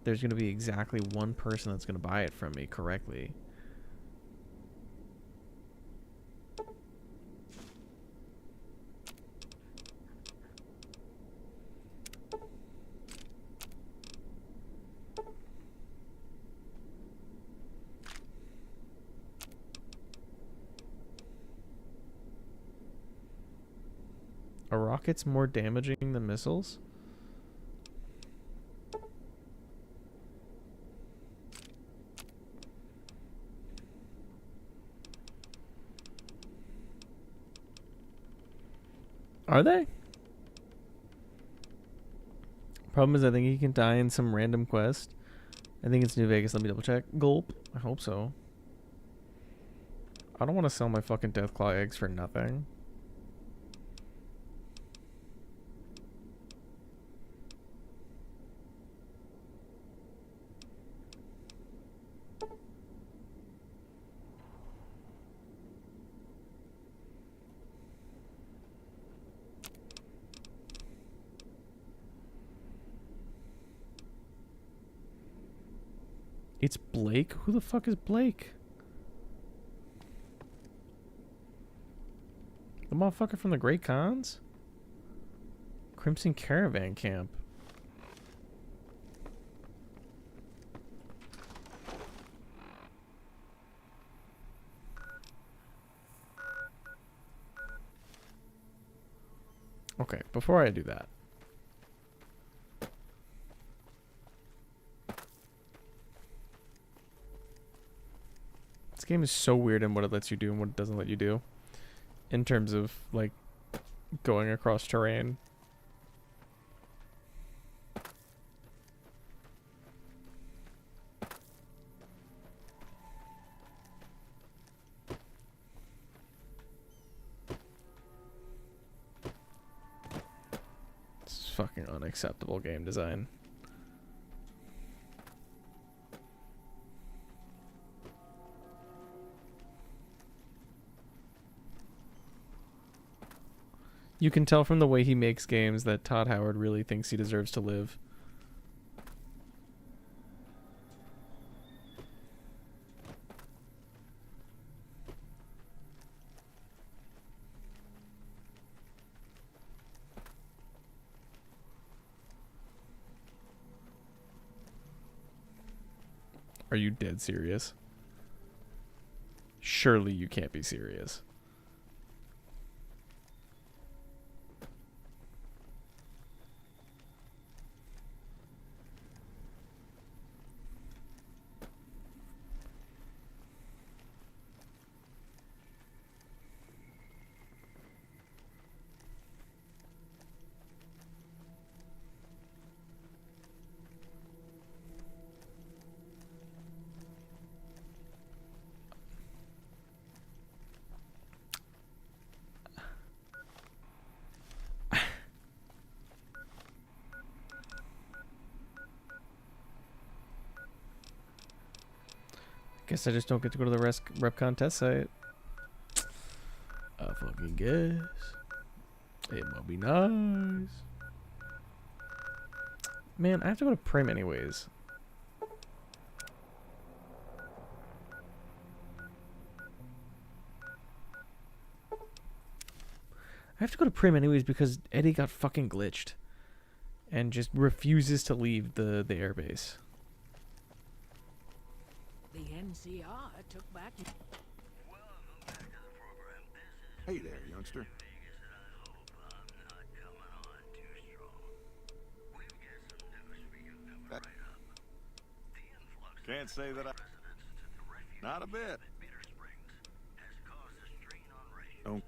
there's going to be exactly one person that's going to buy it from me correctly. Are rockets more damaging than missiles? Are they? Problem is, I think he can die in some random quest. I think it's New Vegas. Let me double check. Gulp. I hope so. I don't want to sell my fucking Deathclaw eggs for nothing. It's Blake? Who the fuck is Blake? The motherfucker from the Great Khans? Crimson Caravan Camp. Okay, before I do that. This game is so weird in what it lets you do and what it doesn't let you do. In terms of, like, going across terrain. This is fucking unacceptable game design. You can tell from the way he makes games that Todd Howard really thinks he deserves to live. Are you dead serious? Surely you can't be serious. guess I just don't get to go to the RepCon test site. I fucking guess. It might be nice. Man, I have to go to Prim anyways. I have to go to Prim anyways because Eddie got fucking glitched. And just refuses to leave the airbase. The NCR took back. Hey there, youngster. Can't say that I... Not a bit. Oh.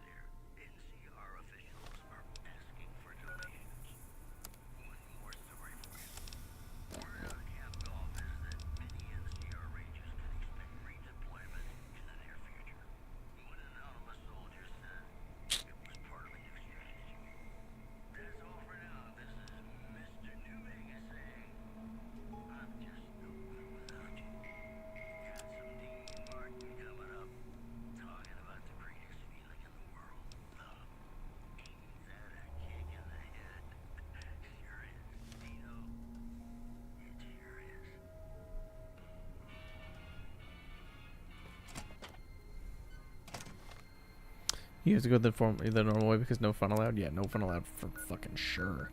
You have to go the normal way because no fun allowed? Yeah, no fun allowed for fucking sure.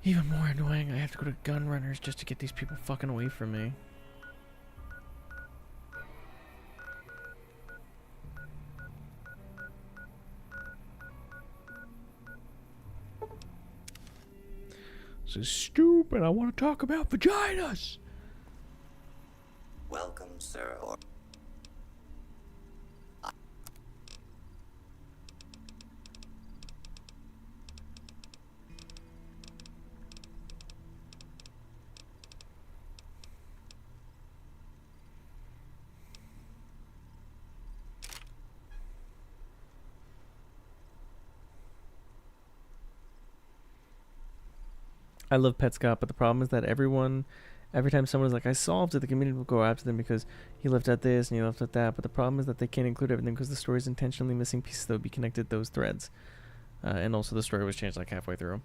Even more annoying, I have to go to gun runners just to get these people fucking away from me. This is stupid. I want to talk about vaginas. Welcome, sir. I love Petscop, but the problem is that every time someone is like, I solved it, the community will go after them because he left out this and he left out that. But the problem is that they can't include everything because the story is intentionally missing pieces that would be connected to those threads. And also the story was changed like halfway through.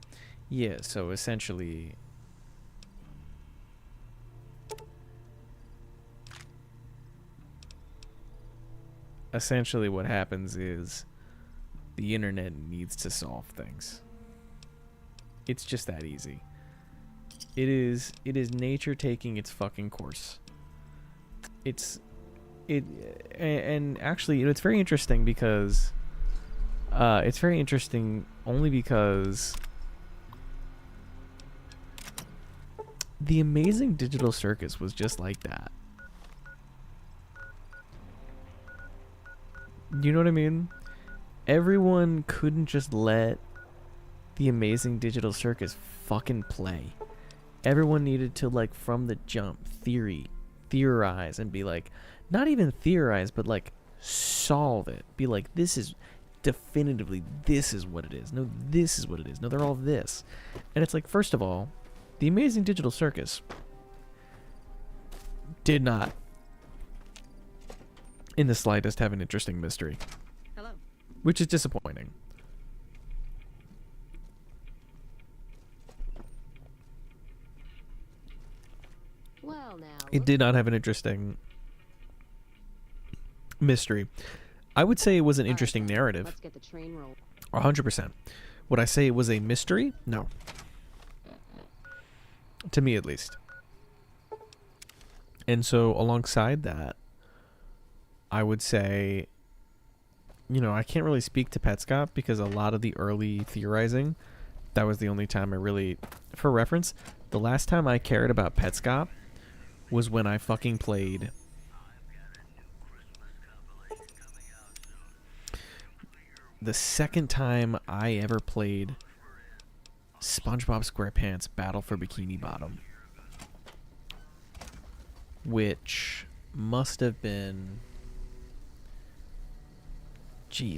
Yeah, so essentially... Essentially what happens is the internet needs to solve things. It's just that easy. It is nature taking its fucking course. And actually, you know, it's very interesting because only because the Amazing Digital Circus was just like that. You know what I mean? Everyone couldn't just let the Amazing Digital Circus fucking play. Everyone needed to, like, from the jump, theorize, and be like, not even theorize, but like solve it. Be like, this is definitively, this is what it is. No, this is what it is. No, they're all this. And it's like, first of all, the Amazing Digital Circus did not in the slightest have an interesting mystery. Hello. Which is disappointing. Well, now. It did not have an interesting mystery. I would say it was an interesting narrative. Let's get the train roll. 100%. Would I say it was a mystery? No. To me, at least. And so, alongside that, I would say, you know, I can't really speak to Petscop because a lot of the early theorizing, that was the only time I really, for reference, the last time I cared about Petscop was when I fucking played the second time I ever played SpongeBob SquarePants Battle for Bikini Bottom, which must have been,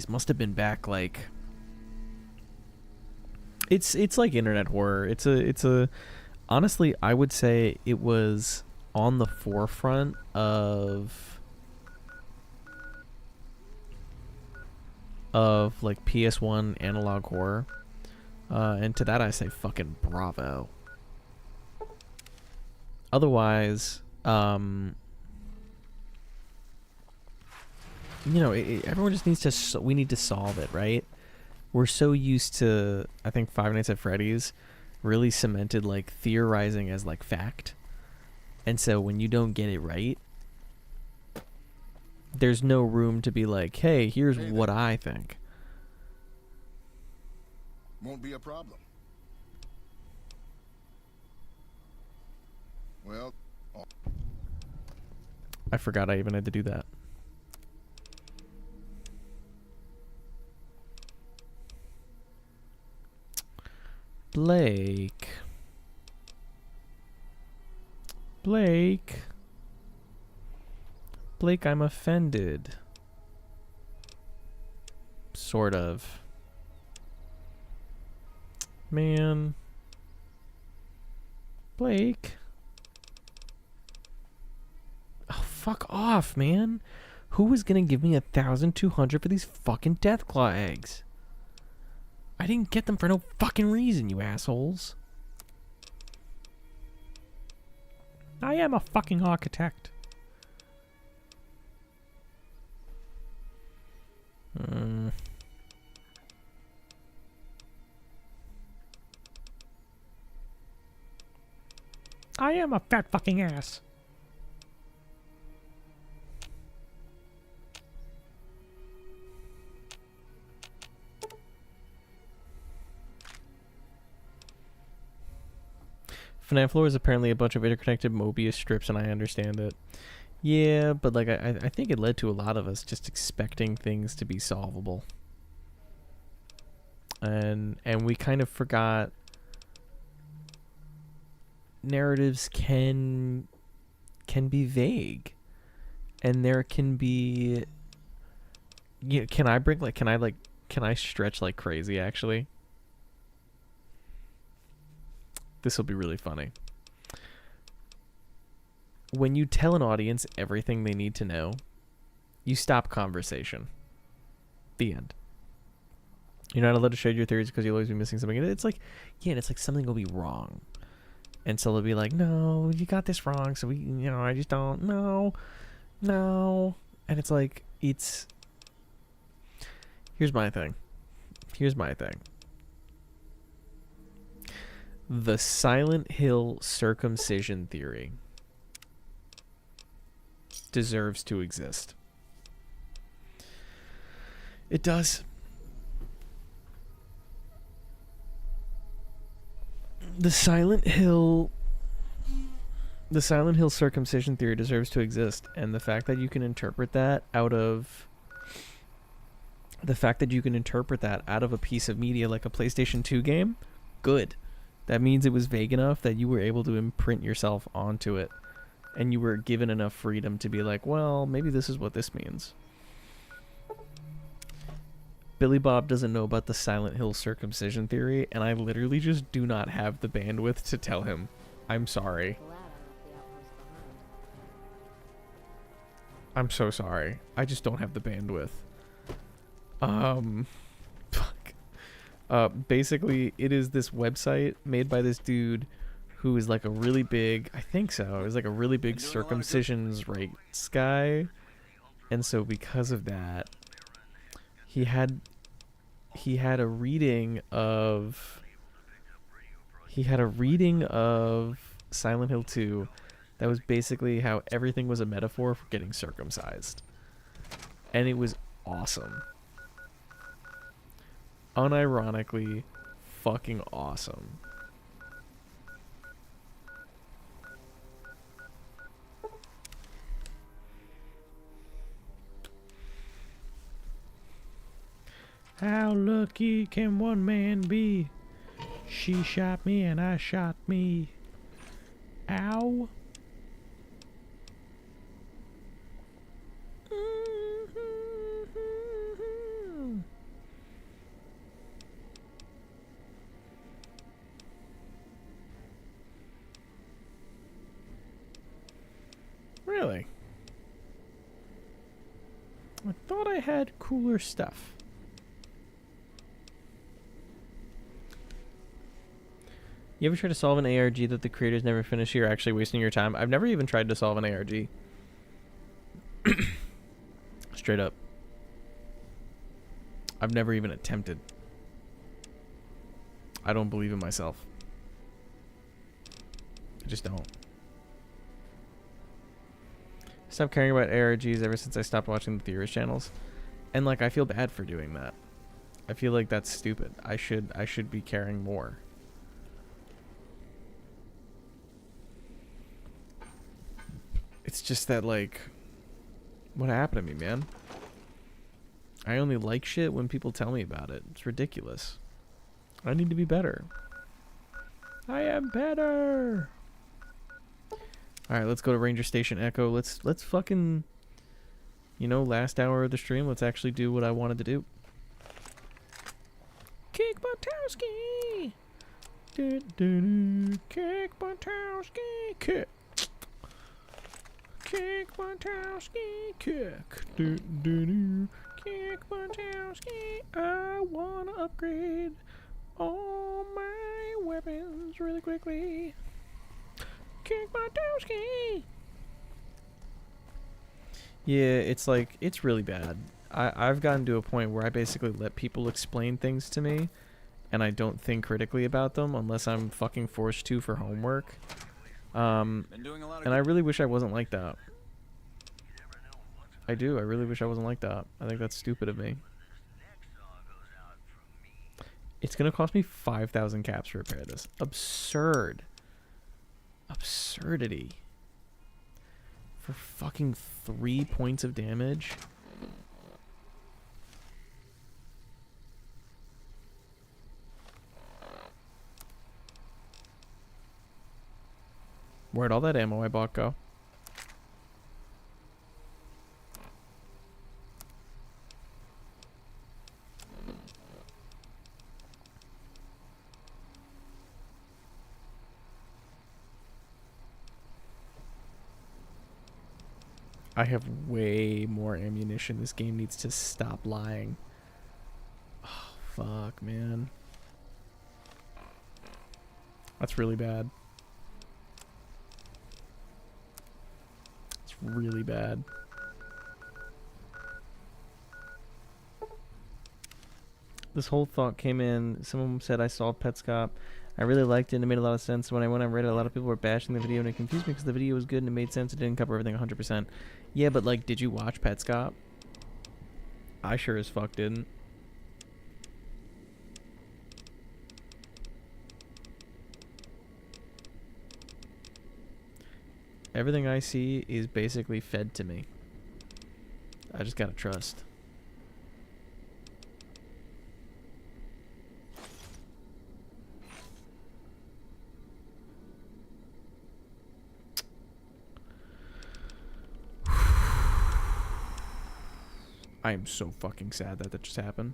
must have been back like, it's like internet horror. It's a honestly, I would say it was on the forefront of like PS1 analog horror. And to that I say fucking bravo. Otherwise, you know, everyone just needs to, we need to solve it, right? We're so used to, I think Five Nights at Freddy's really cemented like theorizing as like fact. And so when you don't get it right, there's no room to be like, hey, here's what I think. Won't be a problem. Well, I forgot I even had to do that. Blake. Blake, I'm offended. Sort of. Man. Blake. Oh, fuck off, man. Who was gonna give me 1,200 for these fucking Deathclaw eggs? I didn't get them for no fucking reason, you assholes. I am a fucking architect. I am a fat fucking ass. FNAF floor is apparently a bunch of interconnected Mobius strips, and I understand it. Yeah, but like I think it led to a lot of us just expecting things to be solvable. And we kind of forgot narratives can be vague. And there can be, you know, can I stretch like crazy actually? This will be really funny. When you tell an audience everything they need to know, you stop conversation. The end. You're not allowed to share your theories because you'll always be missing something. And it's like, yeah, and it's like something will be wrong. And so they'll be like, no, you got this wrong. So we, you know, I just don't, no. And it's like, here's my thing. The Silent Hill circumcision theory deserves to exist. It does. The Silent Hill circumcision theory deserves to exist, and the fact that you can interpret that out of a piece of media like a PlayStation 2 game, good. That means it was vague enough that you were able to imprint yourself onto it, and you were given enough freedom to be like, well, maybe this is what this means. Billy Bob doesn't know about the Silent Hill circumcision theory, and I literally just do not have the bandwidth to tell him. I'm sorry. I'm so sorry. I just don't have the bandwidth. Basically, it is this website made by this dude who is like a really big, I think so, it was like a really big circumcisions rights guy. And so because of that, he had a reading of Silent Hill 2 that was basically how everything was a metaphor for getting circumcised. And it was awesome. Unironically fucking awesome. How lucky can one man be? She shot me and I shot me. Ow. Really? I thought I had cooler stuff. You ever try to solve an ARG that the creators never finish? You're actually wasting your time. I've never even tried to solve an ARG. Straight up. I've never even attempted. I don't believe in myself. I just don't. Stopped caring about ARGs ever since I stopped watching the Theorist channels. And like I feel bad for doing that. I feel like that's stupid. I should be caring more. It's just that like what happened to me, man? I only like shit when people tell me about it. It's ridiculous. I need to be better. I am better. Alright, let's go to Ranger Station Echo. Let's fucking, you know, last hour of the stream, let's actually do what I wanted to do. Kick Butowski! Kick Butowski! Kick! Kick Butowski! Kick! Kick Butowski! I wanna upgrade all my weapons really quickly. Kick Butowski! Yeah, it's like, it's really bad. I've gotten to a point where I basically let people explain things to me, and I don't think critically about them unless I'm fucking forced to for homework. And I really wish I wasn't like that. I do. I really wish I wasn't like that. I think that's stupid of me. It's gonna cost me 5,000 caps to repair this. Absurd. Absurdity. For fucking 3 points of damage. Where'd all that ammo I bought go? I have way more ammunition. This game needs to stop lying. Oh, fuck, man. That's really bad. It's really bad. This whole thought came in. Someone said I saw Petscop. I really liked it and it made a lot of sense. When I went and read it, a lot of people were bashing the video and it confused me because the video was good and it made sense. It didn't cover everything 100%. Yeah, but like, did you watch Petscop? I sure as fuck didn't. Everything I see is basically fed to me. I just gotta trust. I am so fucking sad that that just happened.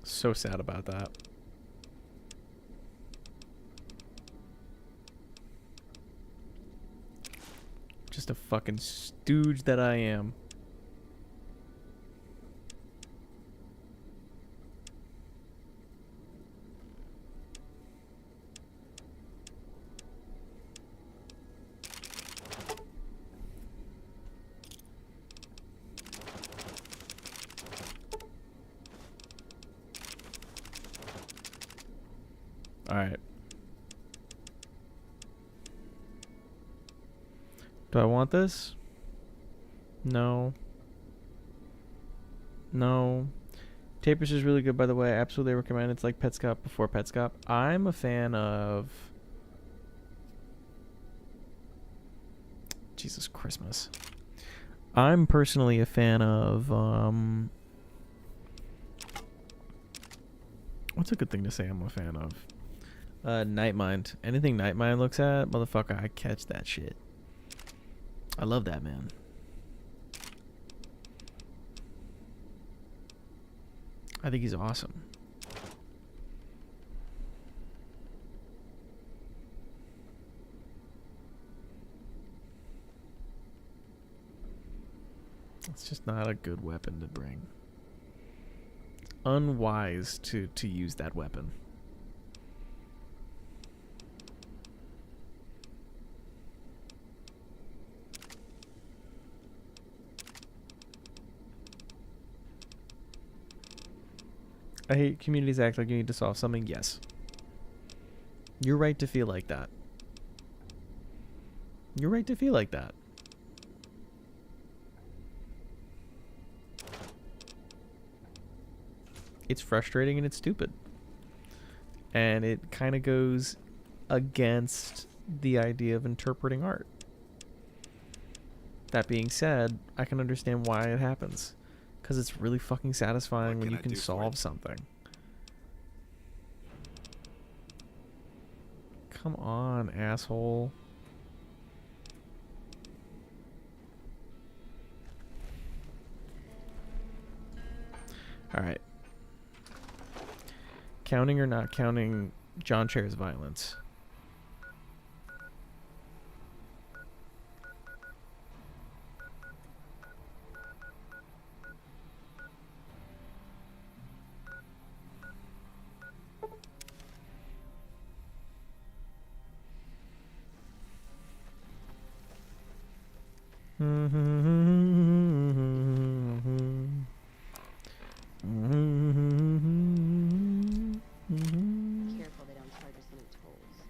So sad about that. Just a fucking stooge that I am. Alright. Do I want this? No. No. Tapers is really good, by the way. I absolutely recommend. It's like Petscop before Petscop. I'm a fan of... Jesus Christmas. I'm personally a fan of... What's a good thing to say I'm a fan of? Nightmind. Anything Nightmind looks at, motherfucker, I catch that shit. I love that man. I think he's awesome. It's just not a good weapon to bring. Unwise to use that weapon. I hate communities act like you need to solve something. Yes. You're right to feel like that. You're right to feel like that. It's frustrating and it's stupid. And it kind of goes against the idea of interpreting art. That being said, I can understand why it happens. Because it's really fucking satisfying when you can solve something. Come on, asshole. Alright. Counting or not counting John Chair's violence? Careful they don't charge us any tolls.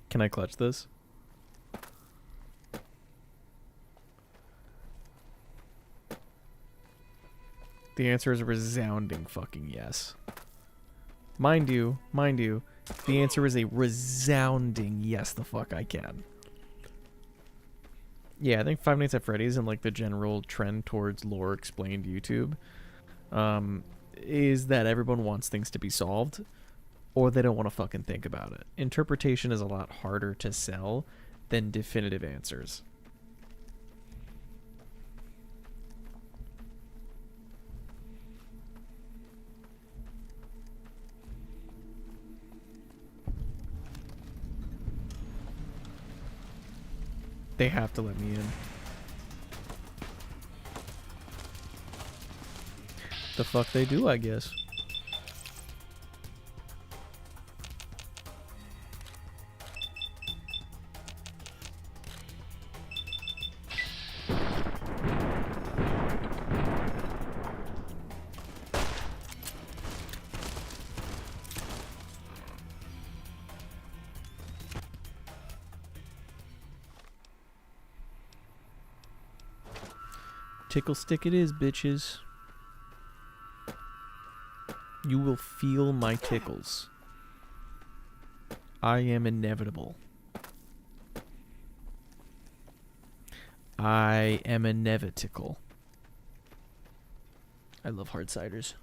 Can I clutch this? The answer is a resounding fucking yes. Mind you, the answer is a resounding yes, the fuck I can. Yeah, I think Five Nights at Freddy's and like the general trend towards lore explained YouTube is that everyone wants things to be solved or they don't want to fucking think about it. Interpretation is a lot harder to sell than definitive answers. They have to let me in. The fuck they do, I guess. Tickle stick it is, bitches. You will feel my tickles. I am inevitable. I am inevitable. I love hard ciders.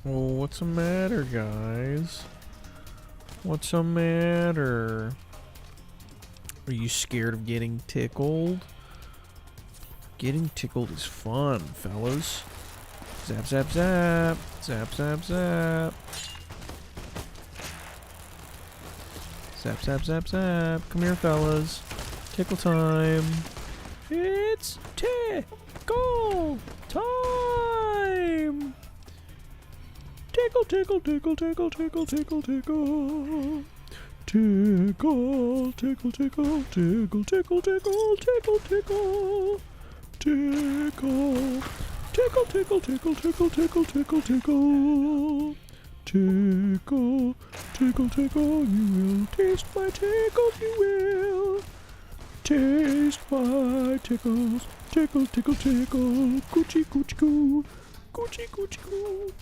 Oh, what's the matter, guys? What's the matter? Are you scared of getting tickled? Getting tickled is fun, fellas. Zap, zap, zap. Zap, zap, zap. Zap, zap, zap, zap. Come here, fellas. Tickle time. It's tickle time. Tickle, tickle, tickle, tickle, tickle, tickle, tickle. Tickle, tickle, tickle, tickle, tickle, tickle, tickle, tickle. Tickle. Tickle, tickle, tickle, tickle, tickle, tickle, tickle. Tickle, tickle, tickle, you will taste my tickles, you will. Taste my tickles. Tickle, tickle, tickle. Coochie, coochie, coo. Coochie, coochie, coo.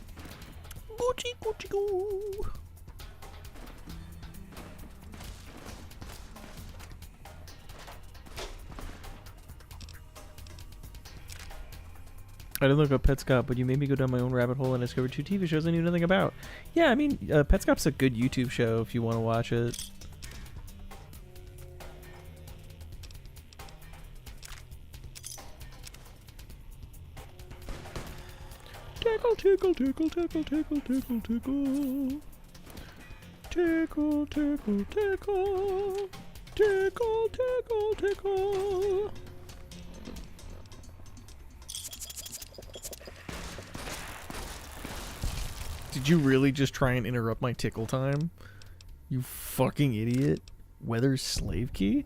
Coochie, coochie, coo. I didn't look up Petscop, but you made me go down my own rabbit hole and discover 2 TV shows I knew nothing about. Yeah, I mean, Petscop's a good YouTube show if you want to watch it. Tickle, tickle, tickle, tickle, tickle, tickle, tickle. Tickle, tickle, tickle. Tickle, tickle, tickle. Did you really just try and interrupt my tickle time? You fucking idiot. Weather's slave key?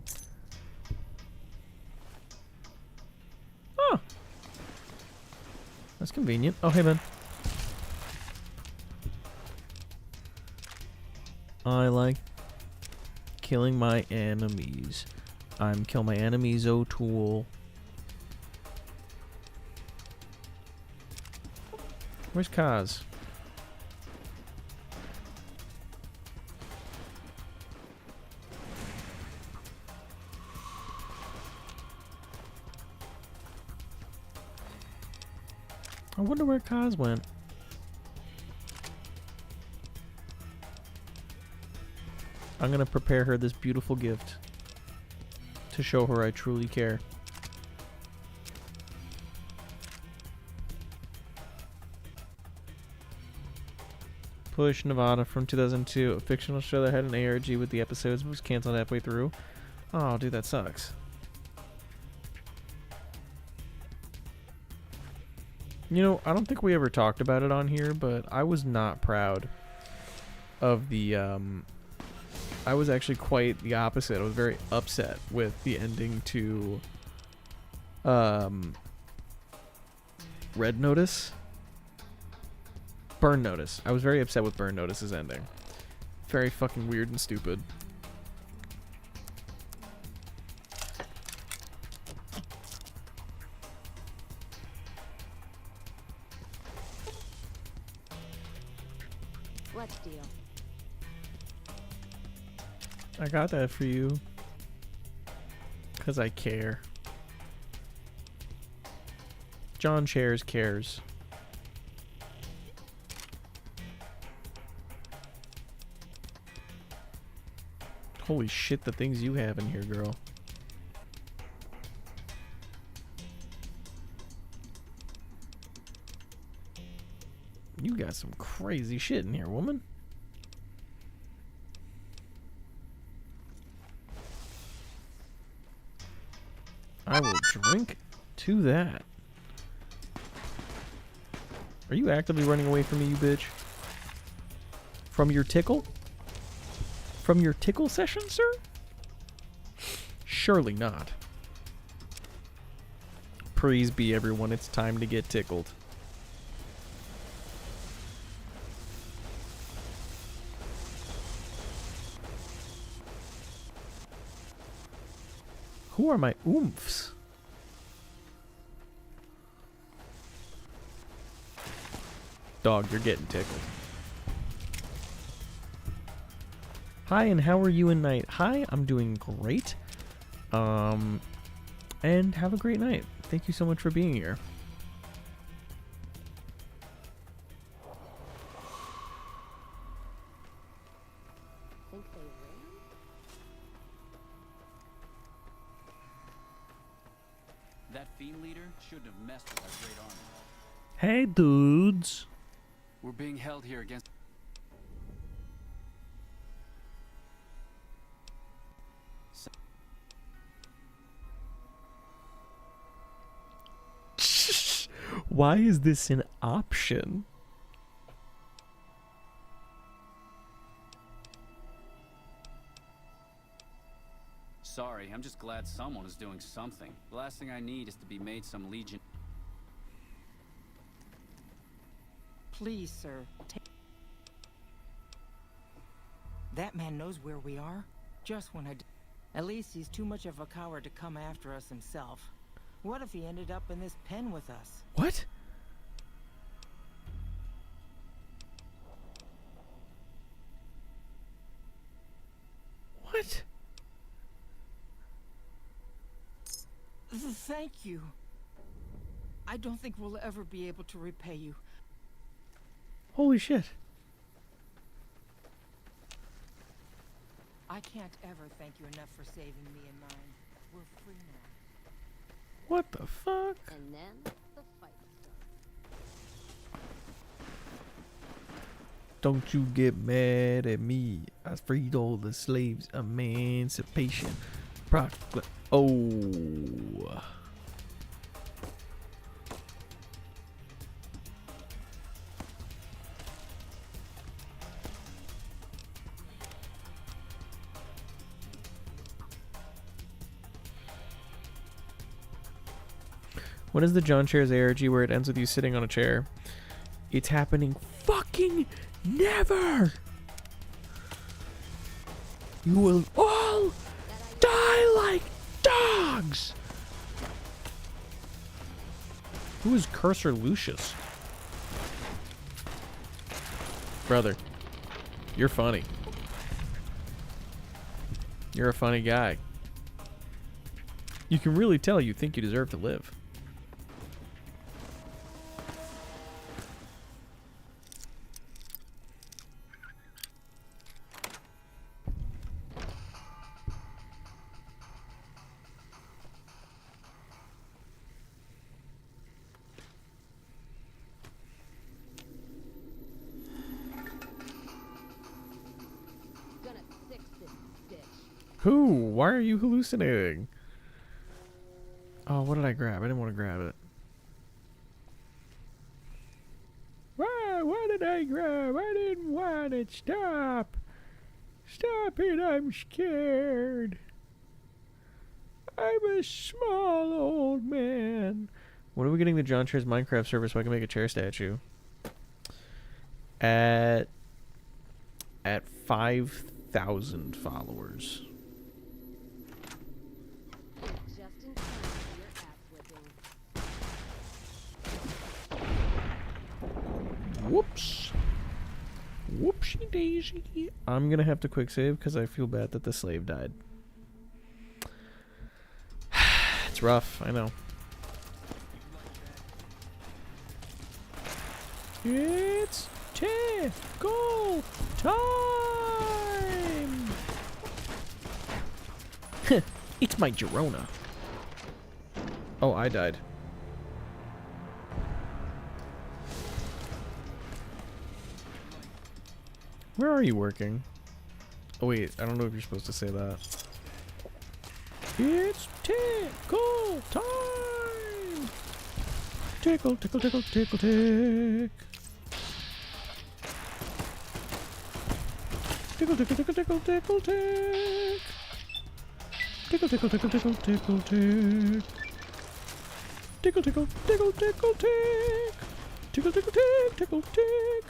Oh. That's convenient. Oh, hey, man. I like killing my enemies. I'm kill my enemies, O'Toole. Where's Kaz? I wonder where Kaz went. I'm gonna prepare her this beautiful gift to show her I truly care. Push Nevada from 2002, a fictional show that had an ARG with the episodes but was canceled halfway through. Oh, dude, that sucks. You know, I don't think we ever talked about it on here, but I was not proud of the, I was actually quite the opposite. I was very upset with the ending to, Red Notice? Burn Notice. I was very upset with Burn Notice's ending. Very fucking weird and stupid. What deal? I got that for you. 'Cause I care. John Chairs cares. Holy shit, the things you have in here, girl. You got some crazy shit in here, woman. I will drink to that. Are you actively running away from me, you bitch? From your tickle? From your tickle session, sir? Surely not. Praise be everyone, it's time to get tickled. Who are my oomphs? Dog, you're getting tickled. Hi, and how are you in night? Hi, I'm doing great. And have a great night. Thank you so much for being here. Think they ran? That fiend leader shouldn't have messed with our great army. Hey, dudes. We're being held here against... Why is this an option? Sorry, I'm just glad someone is doing something. The last thing I need is to be made some legion. Please, sir, take... That man knows where we are. Just when at least he's too much of a coward to come after us himself. What if he ended up in this pen with us? What? What? Thank you. I don't think we'll ever be able to repay you. Holy shit. I can't ever thank you enough for saving me and mine. We're free now. What the fuck? And then the fight started. Don't you get mad at me. I freed all the slaves. Emancipation. Oh. When is the John Chair's ARG where it ends with you sitting on a chair? It's happening fucking never! You will all die like dogs! Who is Cursor Lucius? Brother, you're funny. You're a funny guy. You can really tell you think you deserve to live. Who? Why are you hallucinating? Oh, what did I grab? I didn't want to grab it. Why? What did I grab? I didn't want it. Stop. Stop it. I'm scared. I'm a small old man. When are we getting the John Chair's Minecraft server so I can make a chair statue? At 5,000 followers. Just in time for your ass whipping. Whoops. Whoopsie daisy. I'm gonna have to quick save because I feel bad that the slave died. It's rough, I know. It's goal time! It's my Girona. Oh, I died. Where are you working? Oh wait, I don't know if you're supposed to say that. It's tickle time! Tickle, tickle, tickle, tickle, tick. Tickle, tickle, tickle, tickle, tickle, tick. Tickle, tickle, tickle, tickle, tickle, tick. Tickle, tickle, tickle, tickle, tick. Tickle, tickle, tick, tickle, tick.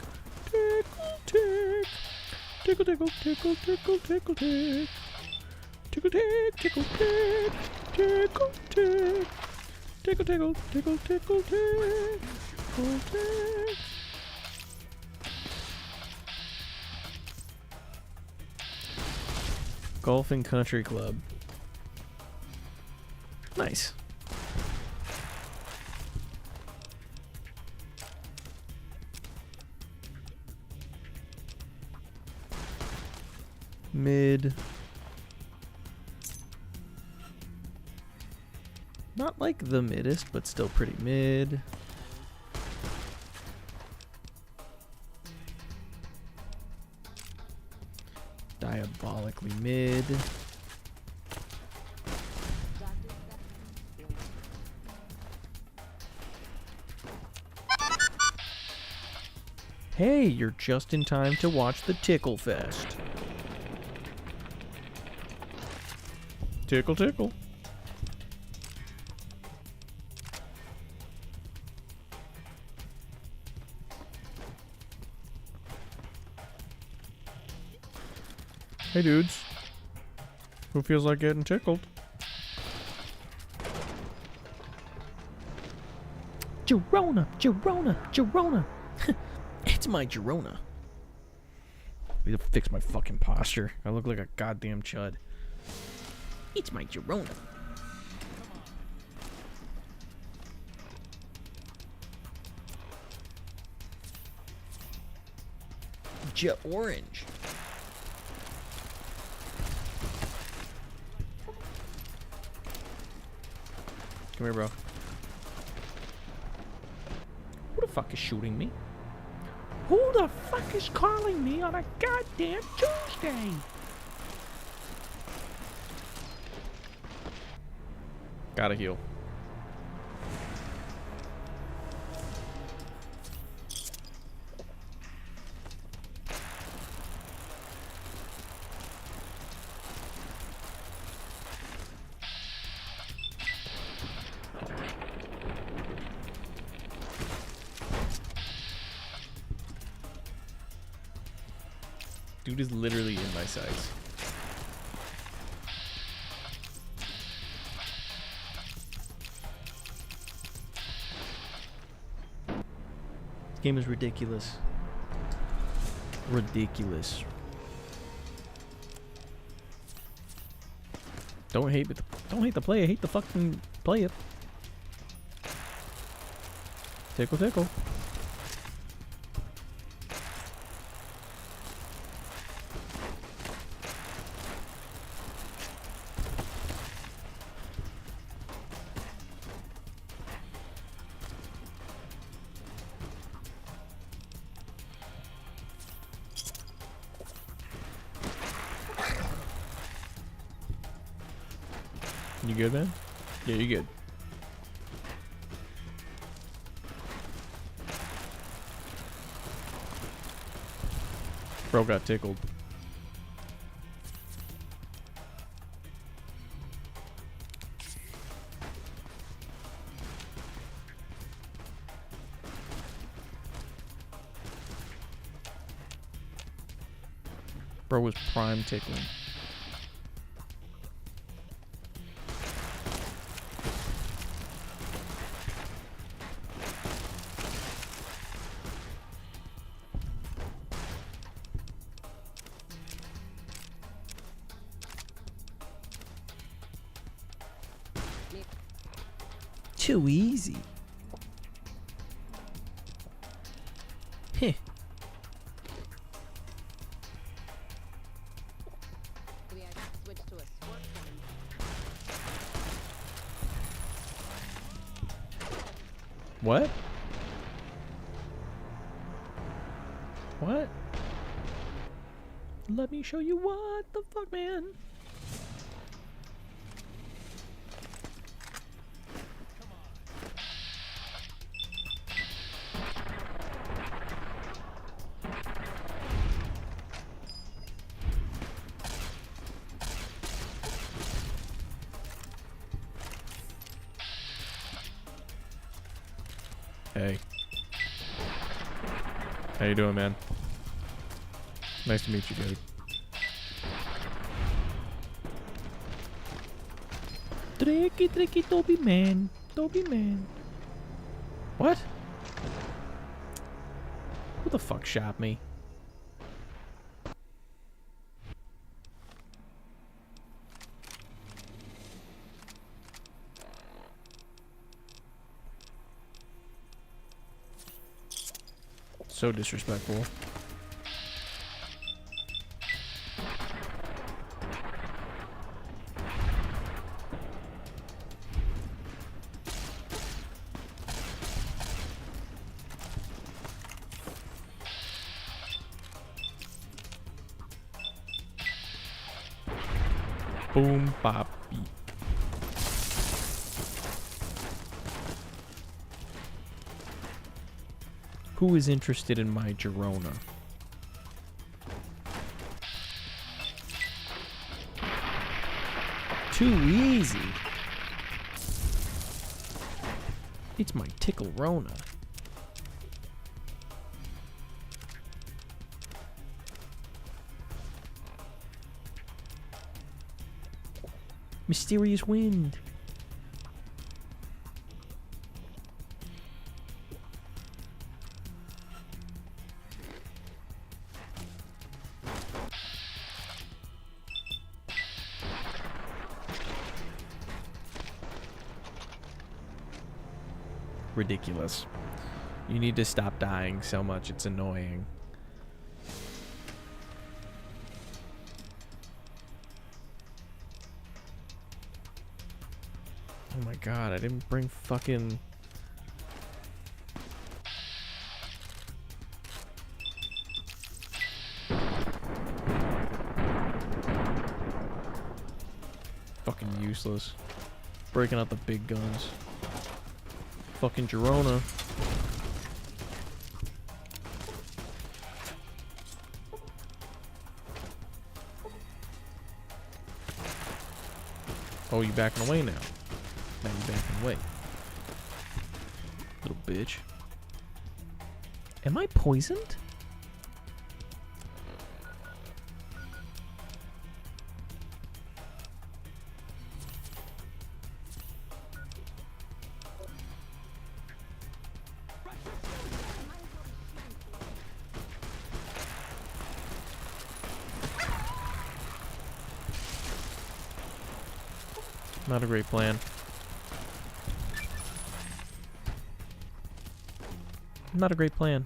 Tickle, tick. Tickle, tickle, tickle, tickle, tickle, tick. Tickle, tick, tickle, tick. Tickle, tick. Tickle, tickle, tickle, tickle, tick. Tickle, tick. Golfing Country Club. Nice. Mid. Not like the middest, but still pretty mid. Diabolically mid. Hey, you're just in time to watch the Tickle Fest. Tickle, tickle. Hey dudes, who feels like getting tickled? Girona, Girona, Girona. It's my Girona. I need to fix my fucking posture. I look like a goddamn chud. It's my Girona. Orange. Come here, bro. Who the fuck is shooting me? Who the fuck is calling me on a goddamn Tuesday? Gotta heal. Dude is literally in my sights. This game is ridiculous. Ridiculous. Don't hate the play. I hate the fucking play it. Tickle, tickle. You good, man? Yeah, you good. Bro got tickled. Bro was prime tickling. Too easy. Heh. What? What? Let me show you what the fuck, man. Hey. How you doing, man? Nice to meet you, dude. Tricky, Toby man. Toby man. What? Who the fuck shot me? So disrespectful. Boom, bop, beep. Who is interested in my Girona? Too easy. It's my tickle Rona. Mysterious wind. Ridiculous. You need to stop dying so much, it's annoying. Oh my god, I didn't bring fucking... Fucking useless. Breaking out the big guns. Fucking Girona. Oh, you backing away now. Now you backing away. Little bitch. Am I poisoned? Not a great plan. Not a great plan.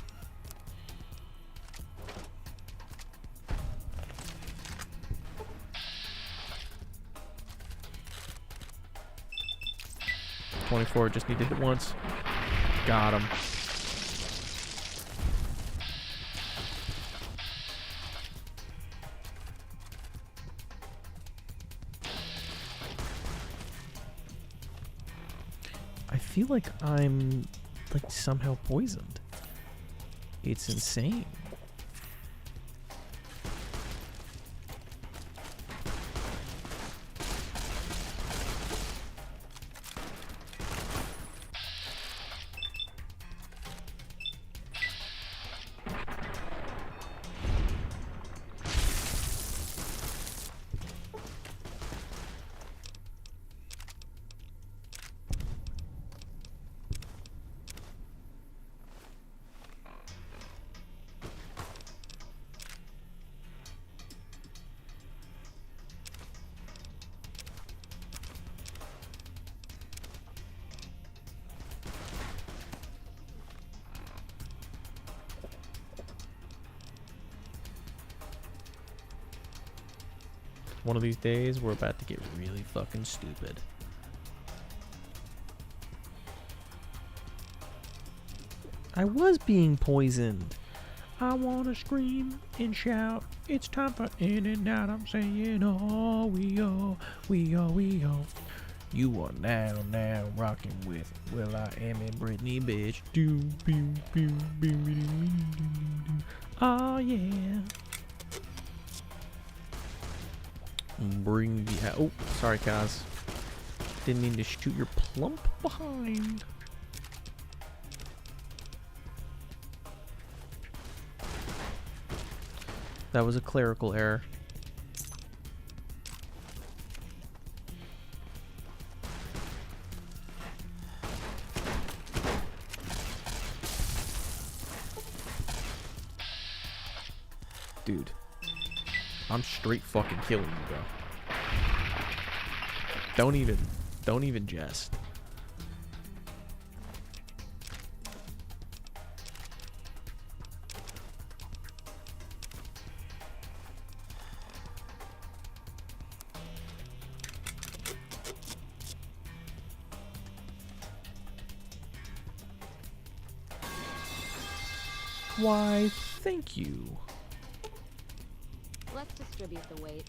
.24, just need to hit once. Got him. I feel like I'm like somehow poisoned. It's insane. One of these days, we're about to get really fucking stupid. I was being poisoned. I wanna scream and shout. It's time for in and out. I'm saying, oh, we oh, we oh, we oh. You are now rocking with Will I Am and Britney, bitch. Do, pew, pew, pew, pew, pew. Oh yeah. Bring the... Oh, sorry, Kaz. Didn't mean to shoot your plump behind. That was a clerical error. Dude. I'm straight fucking killing you, bro. Don't even jest. Why, thank you. Let's distribute the weight.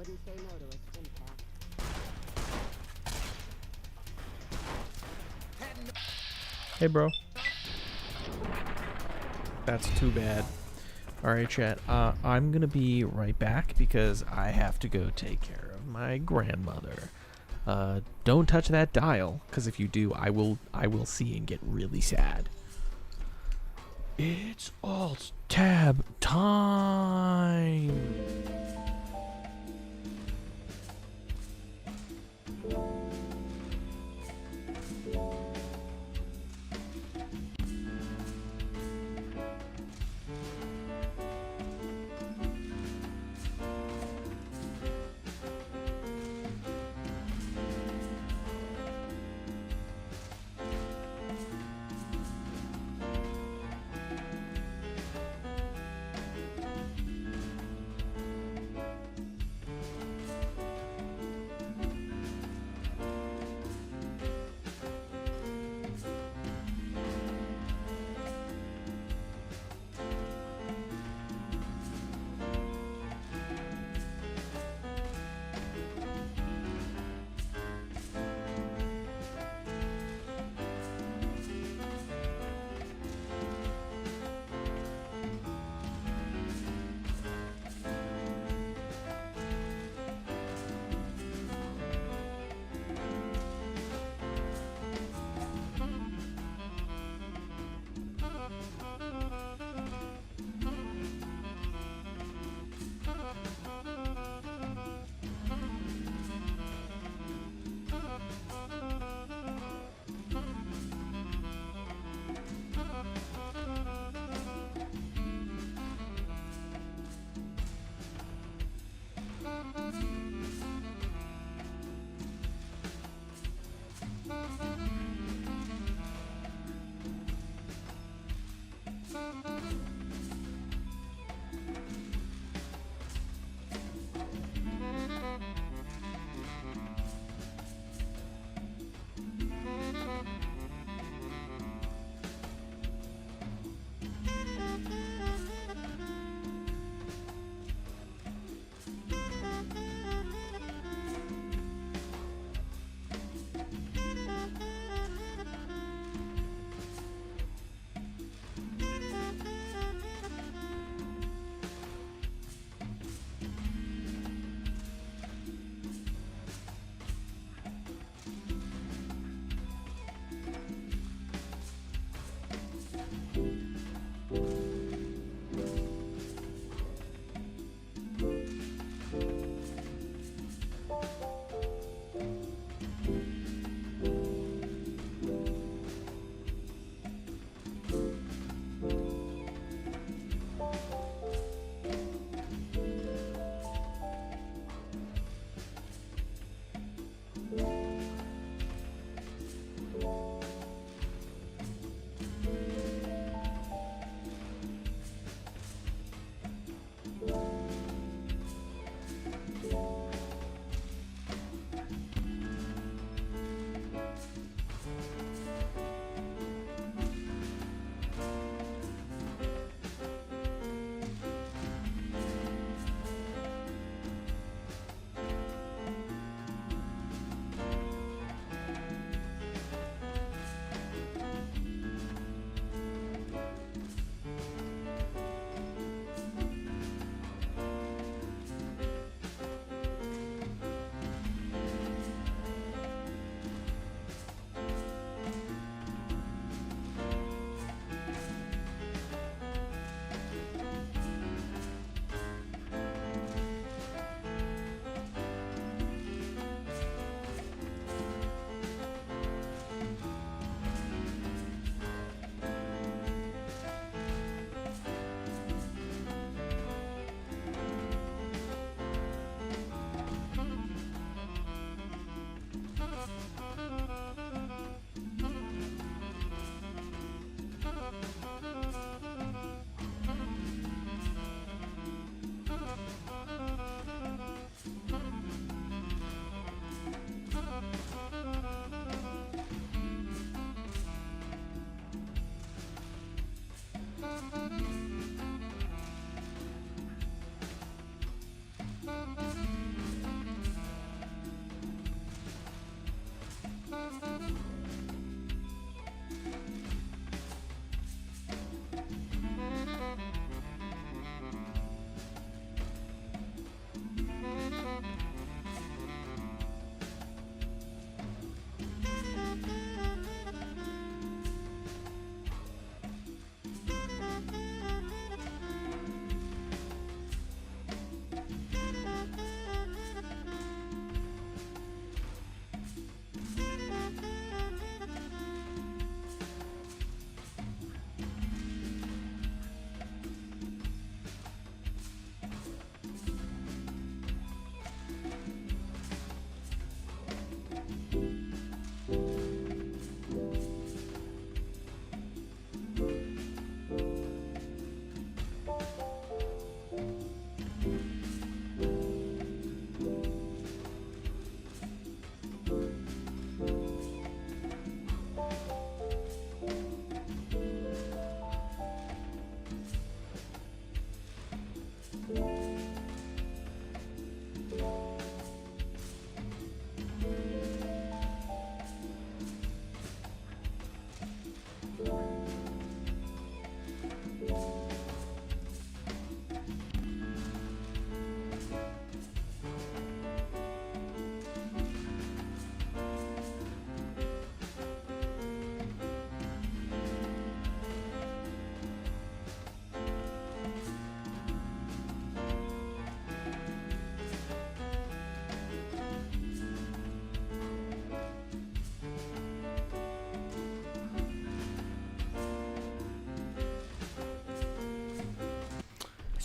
Wouldn't say no to a stim pack. Hey, bro. That's too bad. Alright, chat. I'm gonna be right back because I have to go take care of my grandmother. Don't touch that dial, because if you do, I will see and get really sad. It's Alt-Tab time!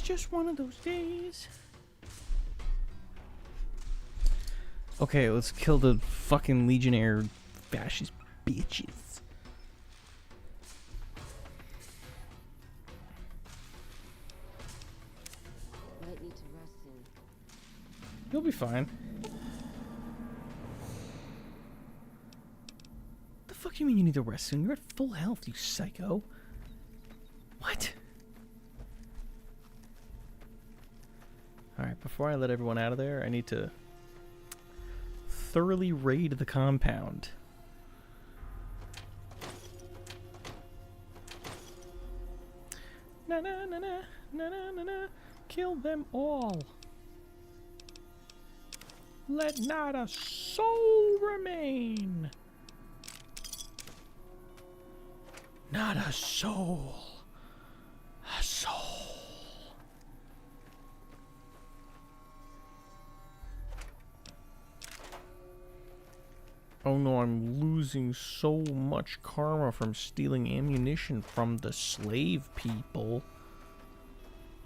just one of those days. Okay, let's kill the fucking Legionnaire fascist bitches. Might need to rest soon. You'll be fine. The fuck do you mean you need to rest soon? You're at full health, you psycho. What? Alright, before I let everyone out of there, I need to thoroughly raid the compound. Na na na na na na na na. Kill them all. Let not a soul remain. Not a soul. A soul. Oh no, I'm losing so much karma from stealing ammunition from the slave people.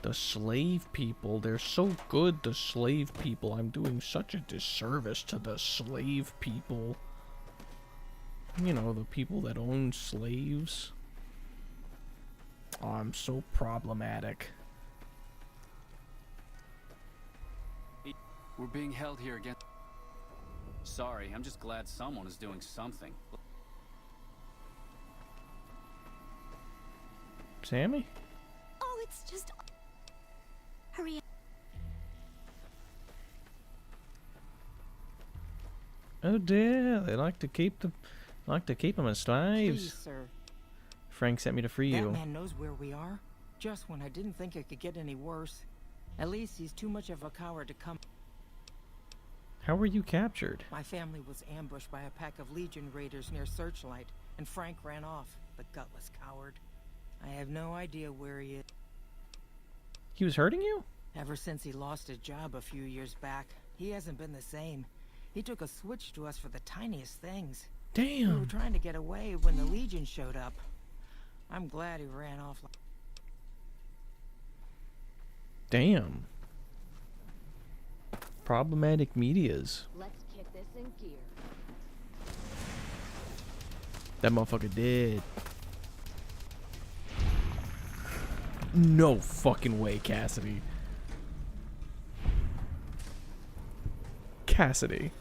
The slave people, they're so good, the slave people. I'm doing such a disservice to the slave people. You know, the people that own slaves. Oh, I'm so problematic. We're being held here again. Sorry, I'm just glad someone is doing something. Sammy? Oh, it's just... Hurry up. Oh dear, they like to keep them as slaves. Please, sir. Frank sent me to free That you. man knows where we are. Just when I didn't think it could get any worse. At least he's too much of a coward to come. How were you captured? My family was ambushed by a pack of Legion raiders near Searchlight, and Frank ran off, the gutless coward. I have no idea where he is. He was hurting you? Ever since he lost his job a few years back, he hasn't been the same. He took a switch to us for the tiniest things. We were Damn. trying to get away when the Legion showed up. I'm glad he ran off. Damn. Problematic medias. Let's kick this in gear. That motherfucker dead. No fucking way, Cassidy. Cassidy.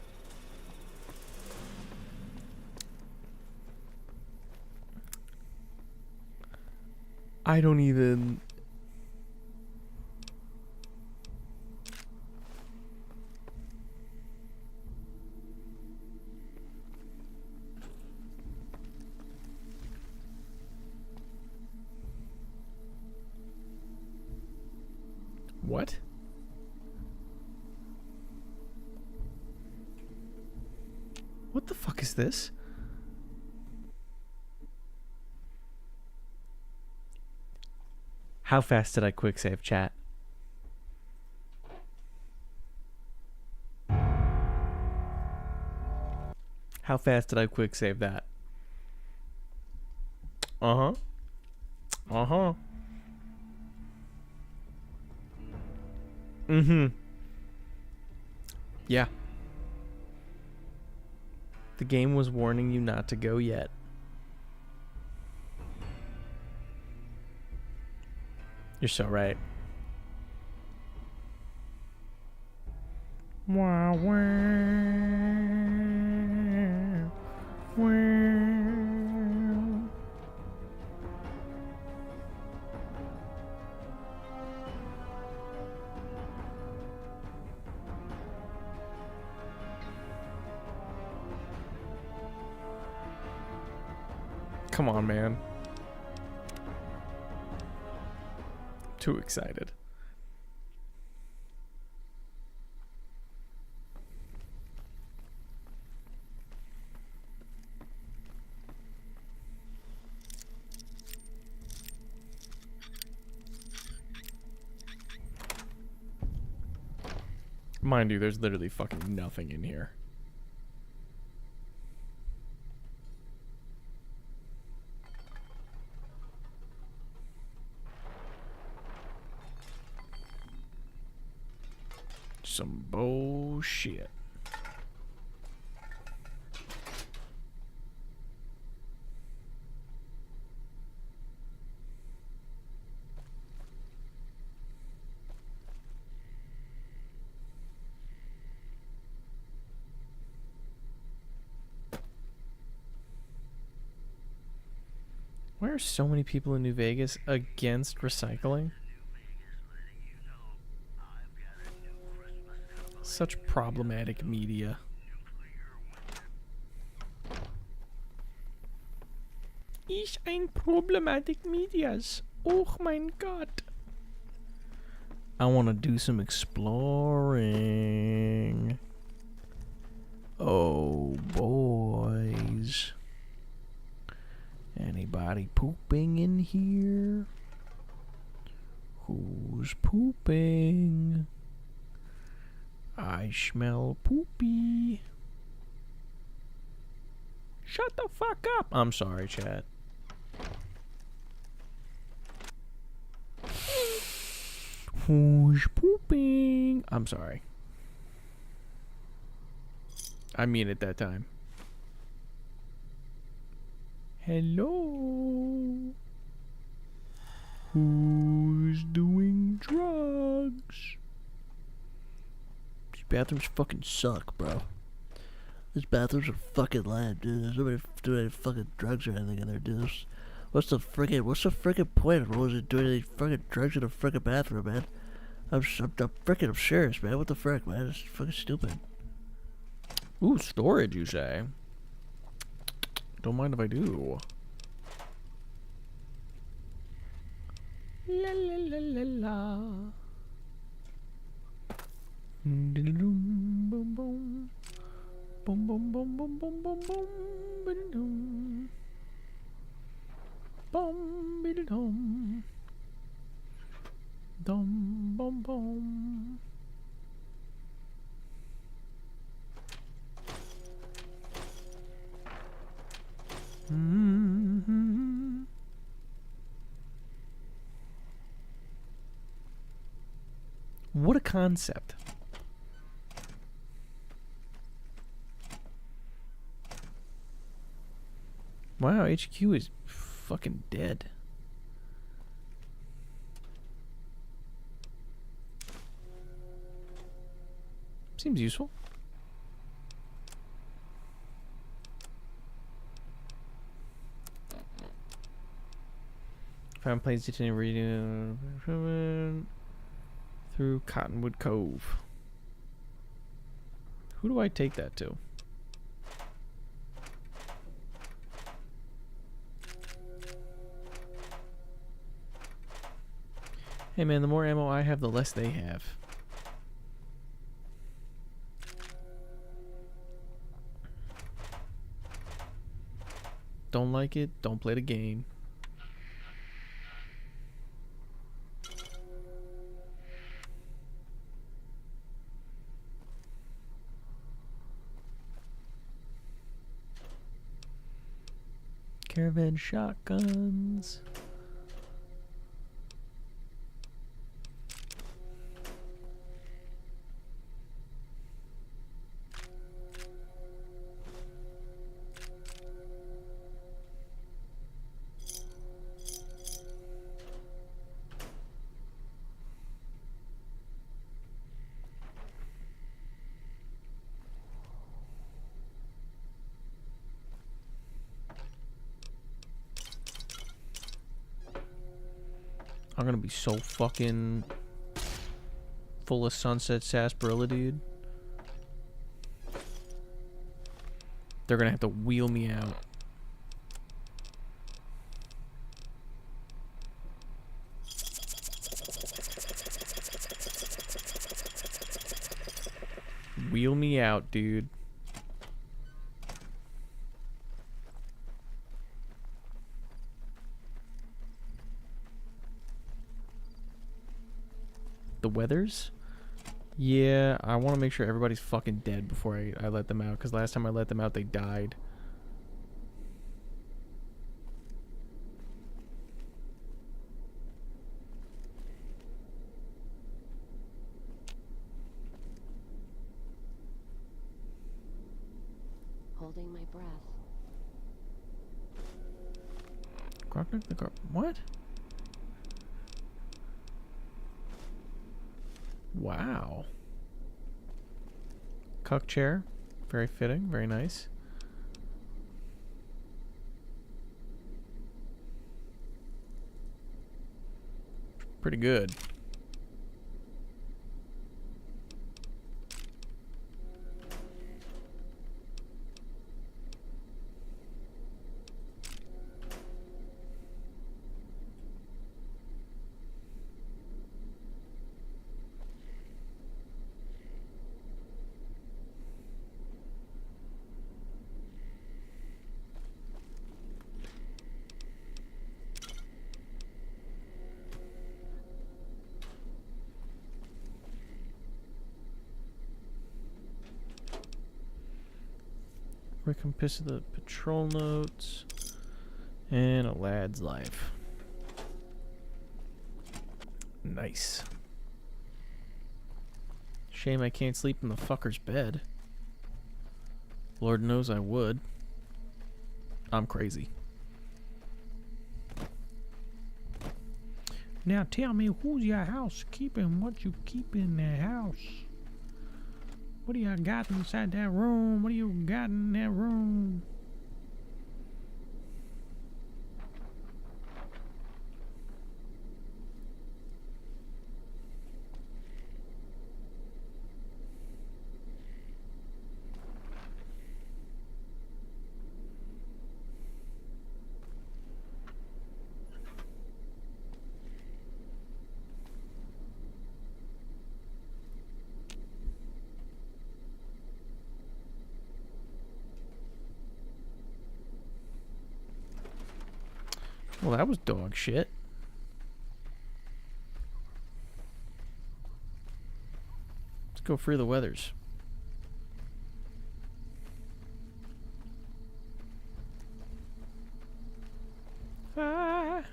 I don't even... What? What the fuck is this? How fast did I quick save, chat? How fast did I quick save that? Uh-huh. Uh-huh. Mm-hmm. Yeah. The game was warning you not to go yet. You're so right. Wow, wow, wow. Come on, man. Too excited. Mind you, there's literally fucking nothing in here. some bullshit. Why are so many people in New Vegas against recycling? Such problematic media. Ich ein problematic medias. Oh mein Gott. I want to do some exploring. Oh, boys. Anybody pooping in here? Who's pooping? I smell poopy. Shut the fuck up. I'm sorry, chat. Who's pooping? I'm sorry. I mean it that time. Hello? Who's doing drugs? These bathrooms fucking suck, bro. These bathrooms are fucking lame, dude. There's nobody doing any fucking drugs or anything in there, dude. What's the freaking point of always doing any fucking drugs in a freaking bathroom, man? I'm serious, man. What the frick, man? It's fucking stupid. Ooh, storage, you say? Don't mind if I do. La la la la la. Boom boom boom. Boom boom boom boom boom boom boom. Ba-dum. Boom ba-dum. Dum boom boom. Mm-hmm. What a concept. Wow, HQ is fucking dead. Seems useful. Found planes to reading through Cottonwood Cove. Who do I take that to? Hey man, the more ammo I have, the less they have. Don't like it, don't play the game. Caravan shotguns. I'm gonna be so fucking full of sunset sarsaparilla, dude. They're gonna have to wheel me out. Wheel me out, dude. The weathers? Yeah, I want to make sure everybody's fucking dead before I let them out, because last time I let them out, they died. holding my breath. What? Wow. Cuck chair. Very fitting. Very nice. Pretty good. Recompense of the patrol notes and a lad's life. Nice. Shame I can't sleep in the fucker's bed. Lord knows I would. I'm crazy. Now tell me, who's your housekeeping? What you keep in that house? What do you got inside that room? What do you got in that room? Well, that was dog shit. Let's go free the weathers. I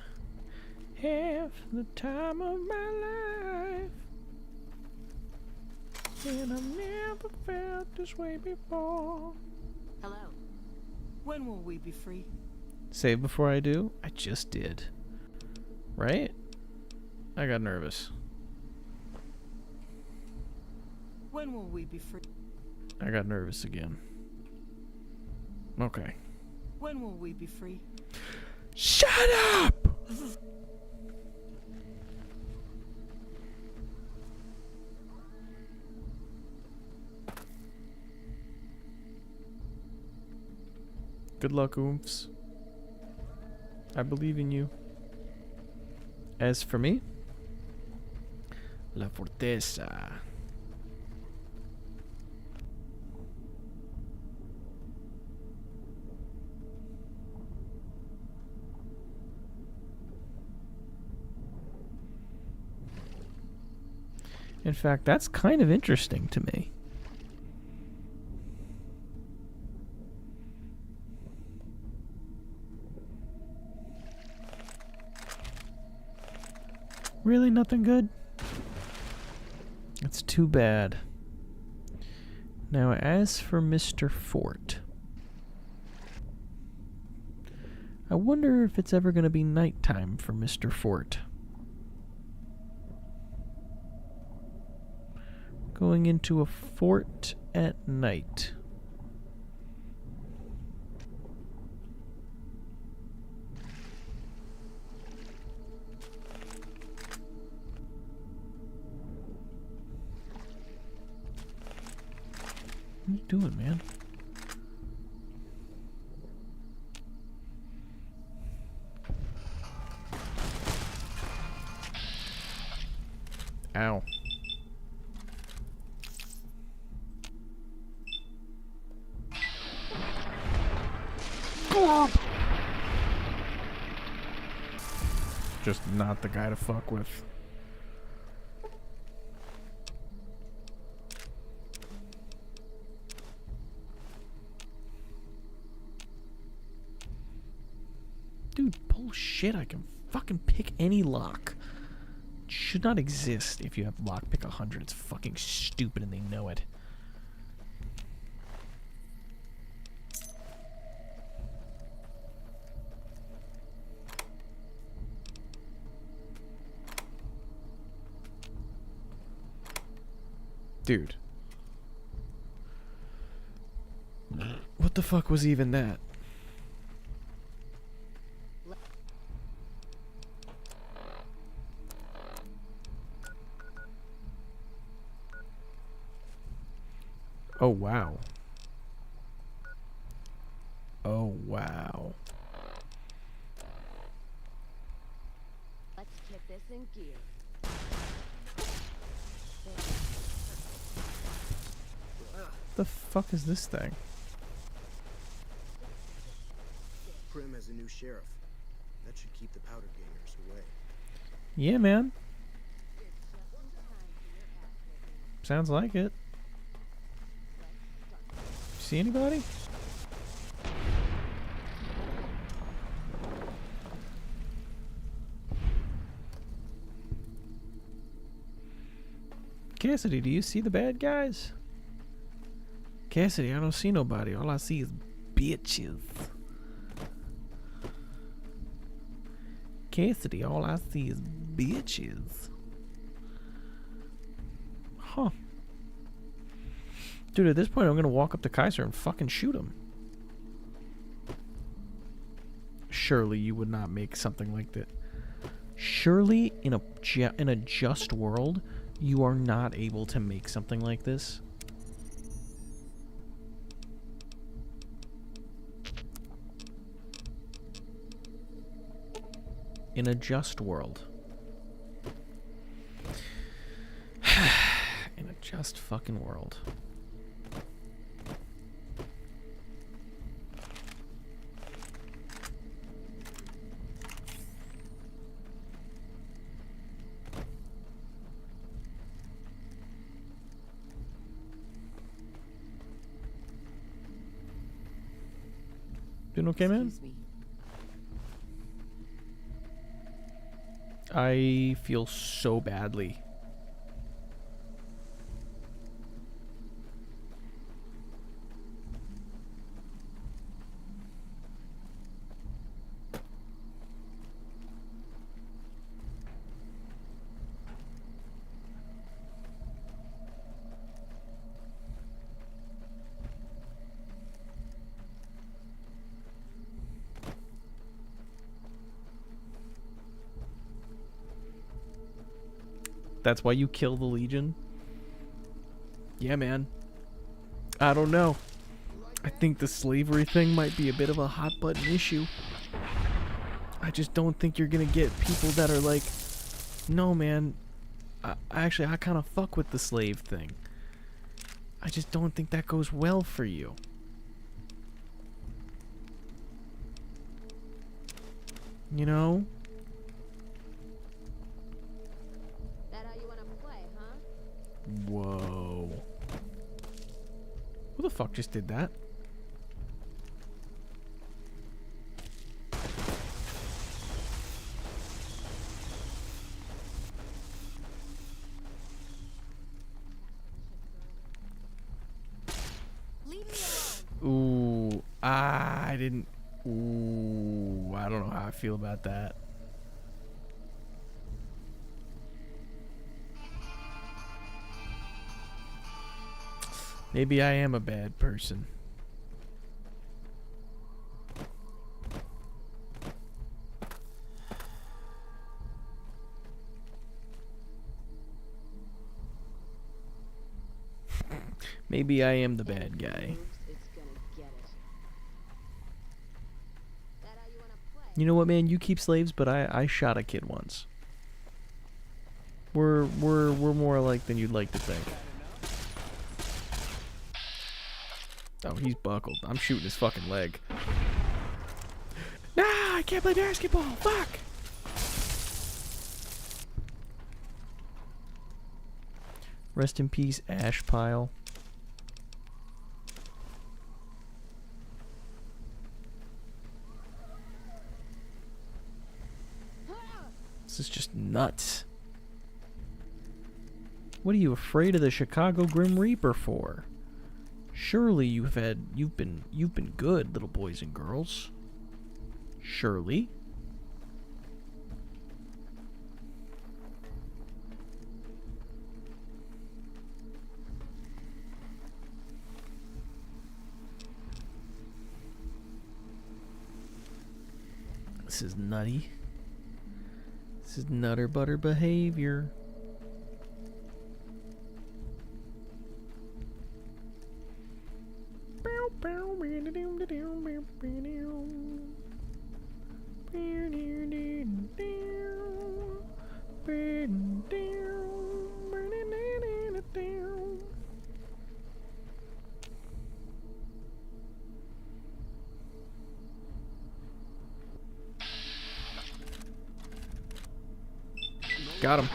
have the time of my life, and I've never felt this way before. Hello. When will we be free? Save before I do? I just did. Right? I got nervous. When will we be free? I got nervous again. Okay. When will we be free? Shut up! Good luck, oomphs. I believe in you. As for me, La Forteza. In fact, that's kind of interesting to me. Really nothing good? That's too bad. Now, as for Mr. Fort, I wonder if it's ever going to be nighttime for Mr. Fort. Going into a fort at night. What are you doing, man? Ow. Just not the guy to fuck with. Dude, bullshit. I can fucking pick any lock. It should not exist if you have lockpick 100. It's fucking stupid and they know it. Dude. What the fuck was even that? Oh, wow. Oh, wow. Let's get this in gear. The fuck is this thing? Prim has a new sheriff. That should keep the powder gangers away. Yeah, man. Sounds like it. See anybody? Cassidy, do you see the bad guys? Cassidy, I don't see nobody. All I see is bitches. Cassidy, all I see is bitches. Huh. Dude, at this point, I'm gonna walk up to Kaiser and fucking shoot him. Surely you would not make something like that. Surely, in a just world, you are not able to make something like this. In a just world. In a just fucking world. Doing okay, man? Excuse me. I feel so badly. That's why you kill the Legion? Yeah, man. I don't know. I think the slavery thing might be a bit of a hot button issue. I just don't think you're gonna get people that are like, no, man. I kind of fuck with the slave thing. I just don't think that goes well for you. You know? Whoa. Who the fuck just did that? Leave me alone. Ooh. I didn't. Ooh. I don't know how I feel about that. Maybe I am a bad person. Maybe I am the bad guy. You know what, man? You keep slaves, but I shot a kid once. We're more alike than you'd like to think. Oh, he's buckled. I'm shooting his fucking leg. Nah, I can't play basketball. Fuck. Rest in peace, ash pile. This is just nuts. What are you afraid of the Chicago Grim Reaper for? Surely you've been good, little boys and girls. Surely. This is nutty. This is nutter butter behavior. Got him.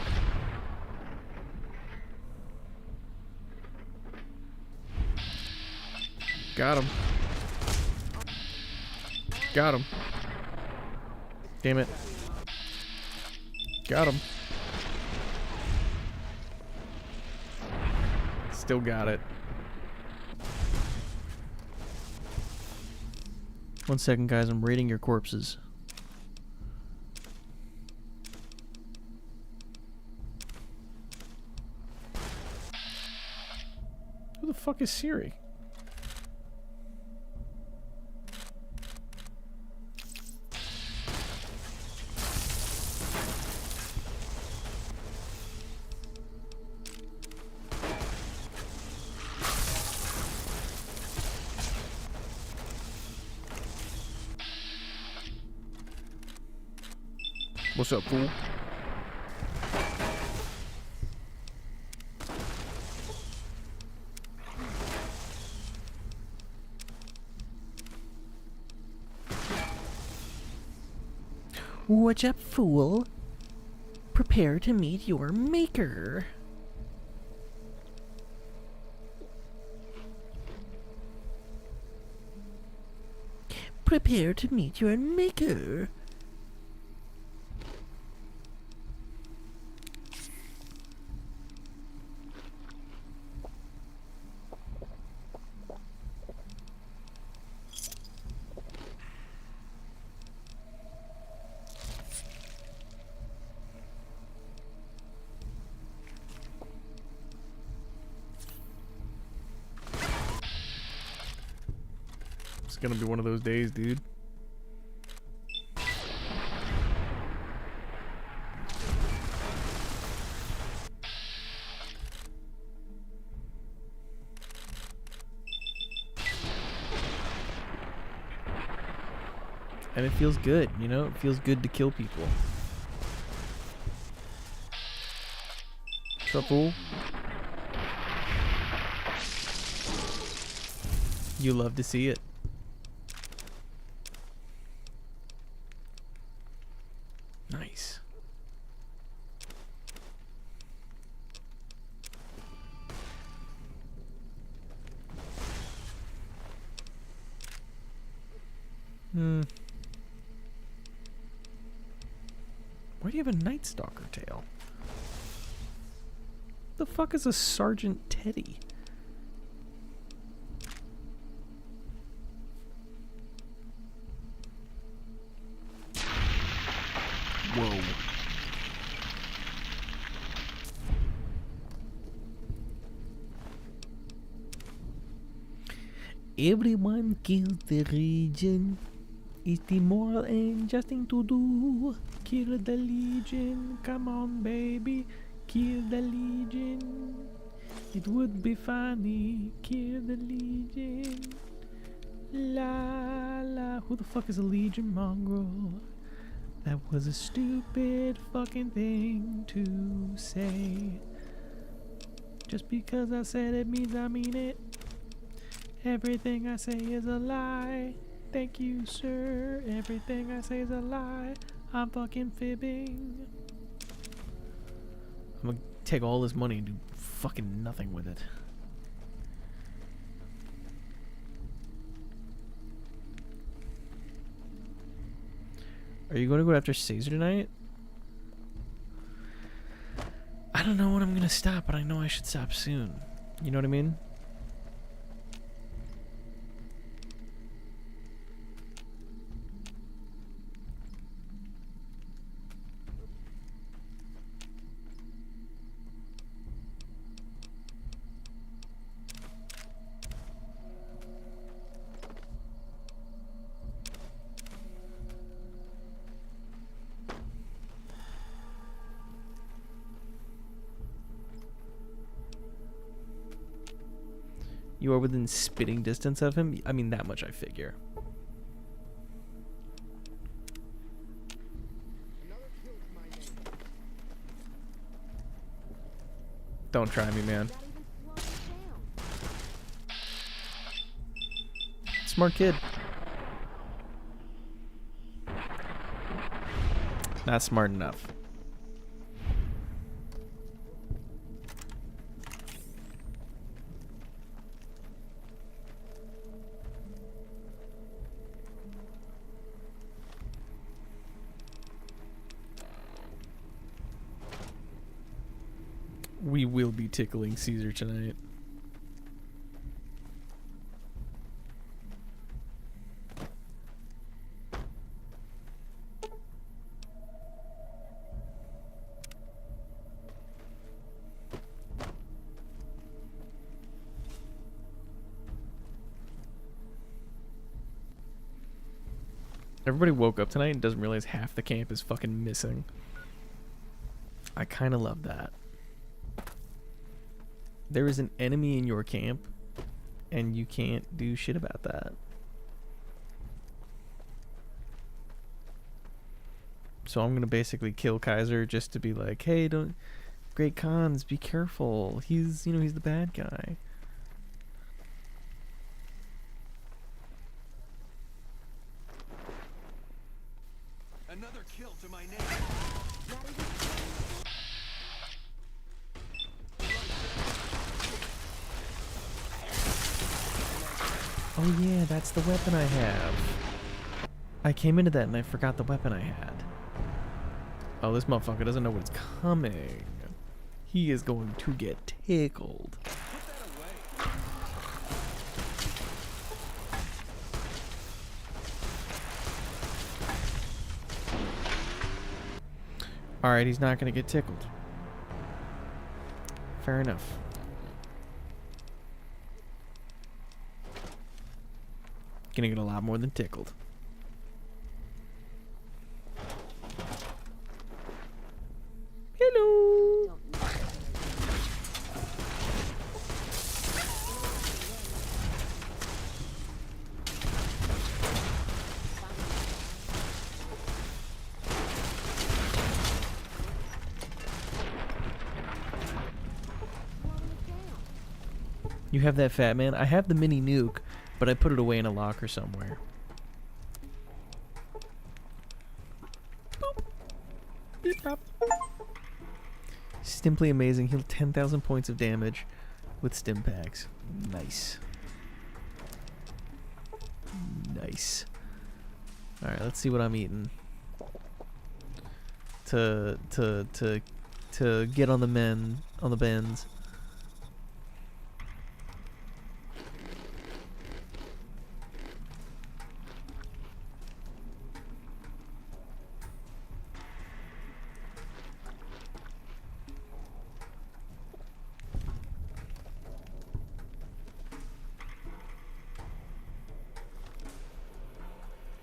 Got him. Got him. Damn it. Got him. Still got it. 1 second, guys. I'm raiding your corpses. Who the fuck is Siri? What's up, fool? What's up, fool? Prepare to meet your maker. Prepare to meet your maker. It's gonna be one of those days, dude. And it feels good, you know? It feels good to kill people. What's up, fool? You love to see it. Nice. Why do you have a Night Stalker tail? The fuck is a Sergeant Teddy? Whoa. Everyone kills the Legion. It's the moral and just thing to do. Kill the Legion. Come on, baby. Kill the Legion. It would be funny. Kill the Legion. La la. Who the fuck is a Legion mongrel? That was a stupid fucking thing to say. Just because I said it means I mean it. Everything I say is a lie. Thank you, sir. Everything I say is a lie. I'm fucking fibbing. I'm gonna take all this money and do fucking nothing with it. Are you going to go after Caesar tonight? I don't know when I'm going to stop, but I know I should stop soon. You know what I mean? You are within spitting distance of him. I mean, that much I figure. Don't try me, man. Smart kid. Not smart enough. We will be tickling Caesar tonight. Everybody woke up tonight and doesn't realize half the camp is fucking missing. I kind of love that. There is an enemy in your camp, and you can't do shit about that. So I'm gonna basically kill Kaiser just to be like, hey, don't, Great Khans, be careful. He's, you know, he's the bad guy. Another kill to my name. Oh yeah, that's the weapon I have. I came into that and I forgot the weapon I had. Oh, this motherfucker doesn't know what's coming. He is going to get tickled. Alright, he's not going to get tickled. Fair enough. Gonna get a lot more than tickled. Hello. You have that, fat man? I have the mini nuke, but I put it away in a locker somewhere. Boop. Beep bop. Simply amazing. Heal 10,000 points of damage with stim packs. Nice. Nice. Alright, let's see what I'm eating. To get on the bends.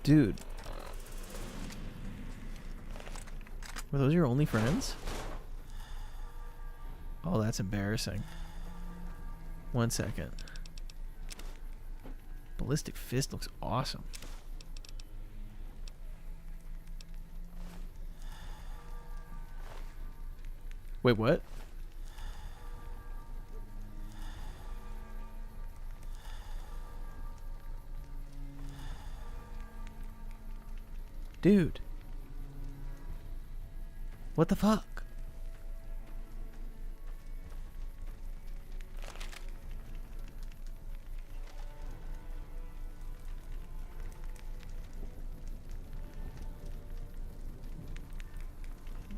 Dude. Were those your only friends? Oh, that's embarrassing. 1 second. Ballistic Fist looks awesome. Wait, what? Dude. What the fuck?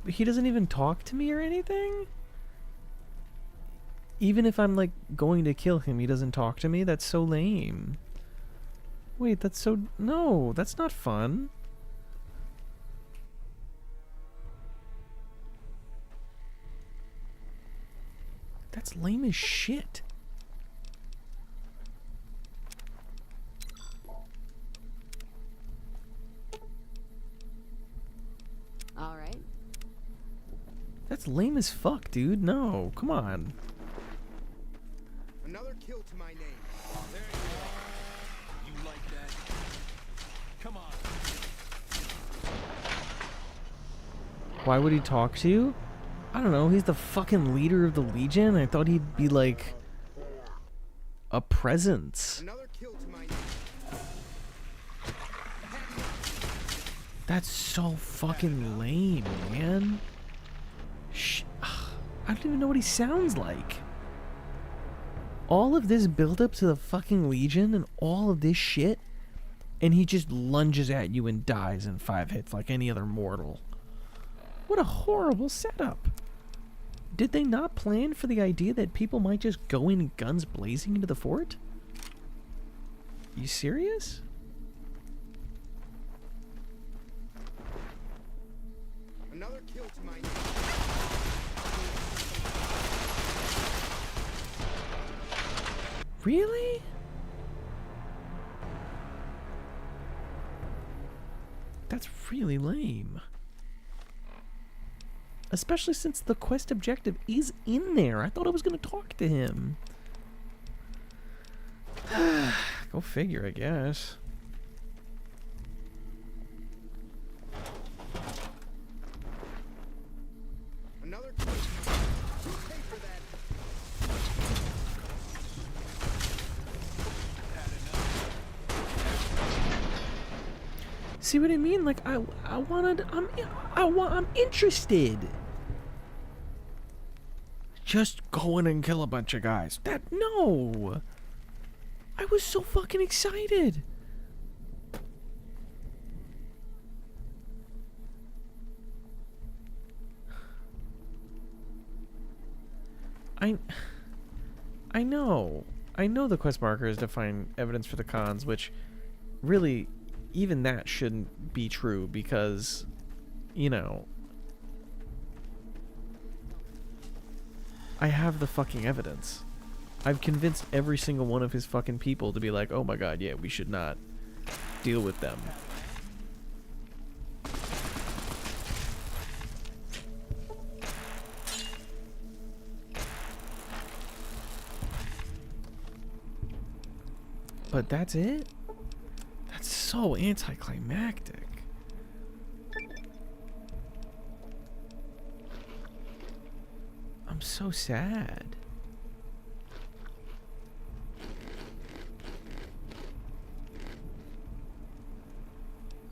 He doesn't even talk to me or anything? Even if I'm like going to kill him, he doesn't talk to me? That's so lame. Wait, that's so... No, that's not fun. That's lame as shit. All right. That's lame as fuck, dude. No, come on. Another kill to my name. Why would he talk to you? I don't know. He's the fucking leader of the Legion. I thought he'd be like a presence. Another kill to my That's so fucking lame, man. I don't even know what he sounds like. All of this build-up to the fucking Legion and all of this shit, and he just lunges at you and dies in 5 hits like any other mortal. What a horrible setup. Did they not plan for the idea that people might just go in guns blazing into the fort? You serious? Another kill to my Really? That's really lame. Especially since the quest objective is in there. I thought I was going to talk to him. Go figure, I guess. Another kill to my You pay for that. See what I mean? Like I'm interested. Just go in and kill a bunch of guys. No. I was so fucking excited. I know the quest marker is to find evidence for the cons, which really even that shouldn't be true because, you know, I have the fucking evidence. I've convinced every single one of his fucking people to be like, oh my god, yeah, we should not deal with them. But that's it? That's so anticlimactic. I'm so sad.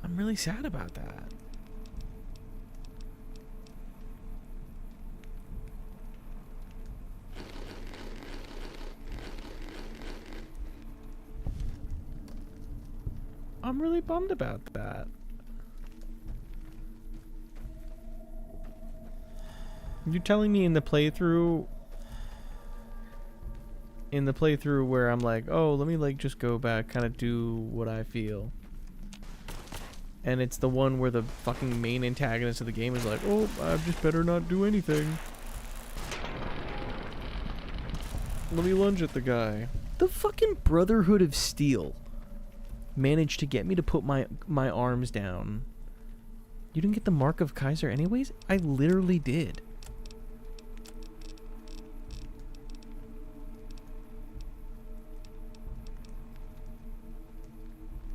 I'm really sad about that. I'm really bummed about that. You're telling me in the playthrough where I'm like, oh, let me like just go back, kind of do what I feel. And it's the one where the fucking main antagonist of the game is like, oh, I just better not do anything. Let me lunge at the guy. The fucking Brotherhood of Steel managed to get me to put my arms down. You didn't get the Mark of Kaiser anyways? I literally did.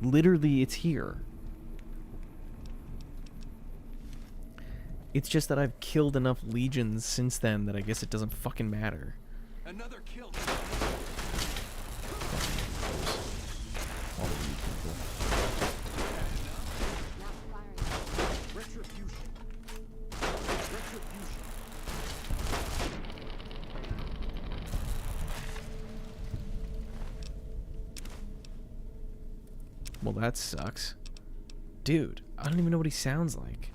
Literally, it's here. It's just that I've killed enough legions since then that I guess it doesn't fucking matter. Another kill. Well, that sucks. Dude, I don't even know what he sounds like.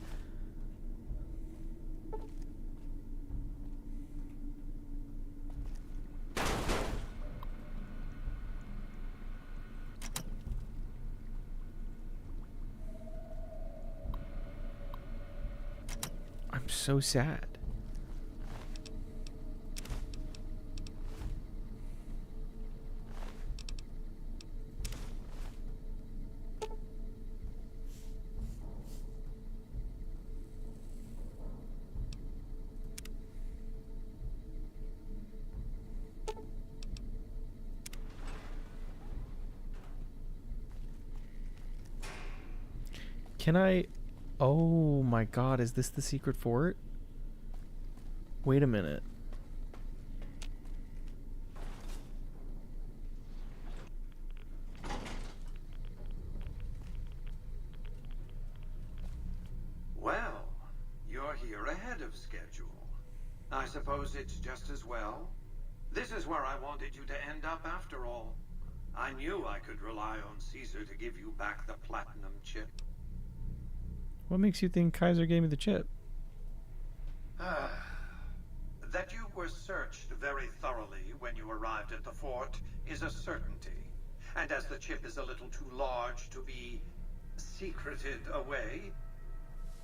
I'm so sad. Oh my god, is this the secret fort? Wait a minute. Well, you're here ahead of schedule. I suppose it's just as well. This is where I wanted you to end up after all. I knew I could rely on Caesar to give you back the platinum chip. What makes you think Kaiser gave me the chip? That you were searched very thoroughly when you arrived at the fort is a certainty. And as the chip is a little too large to be secreted away,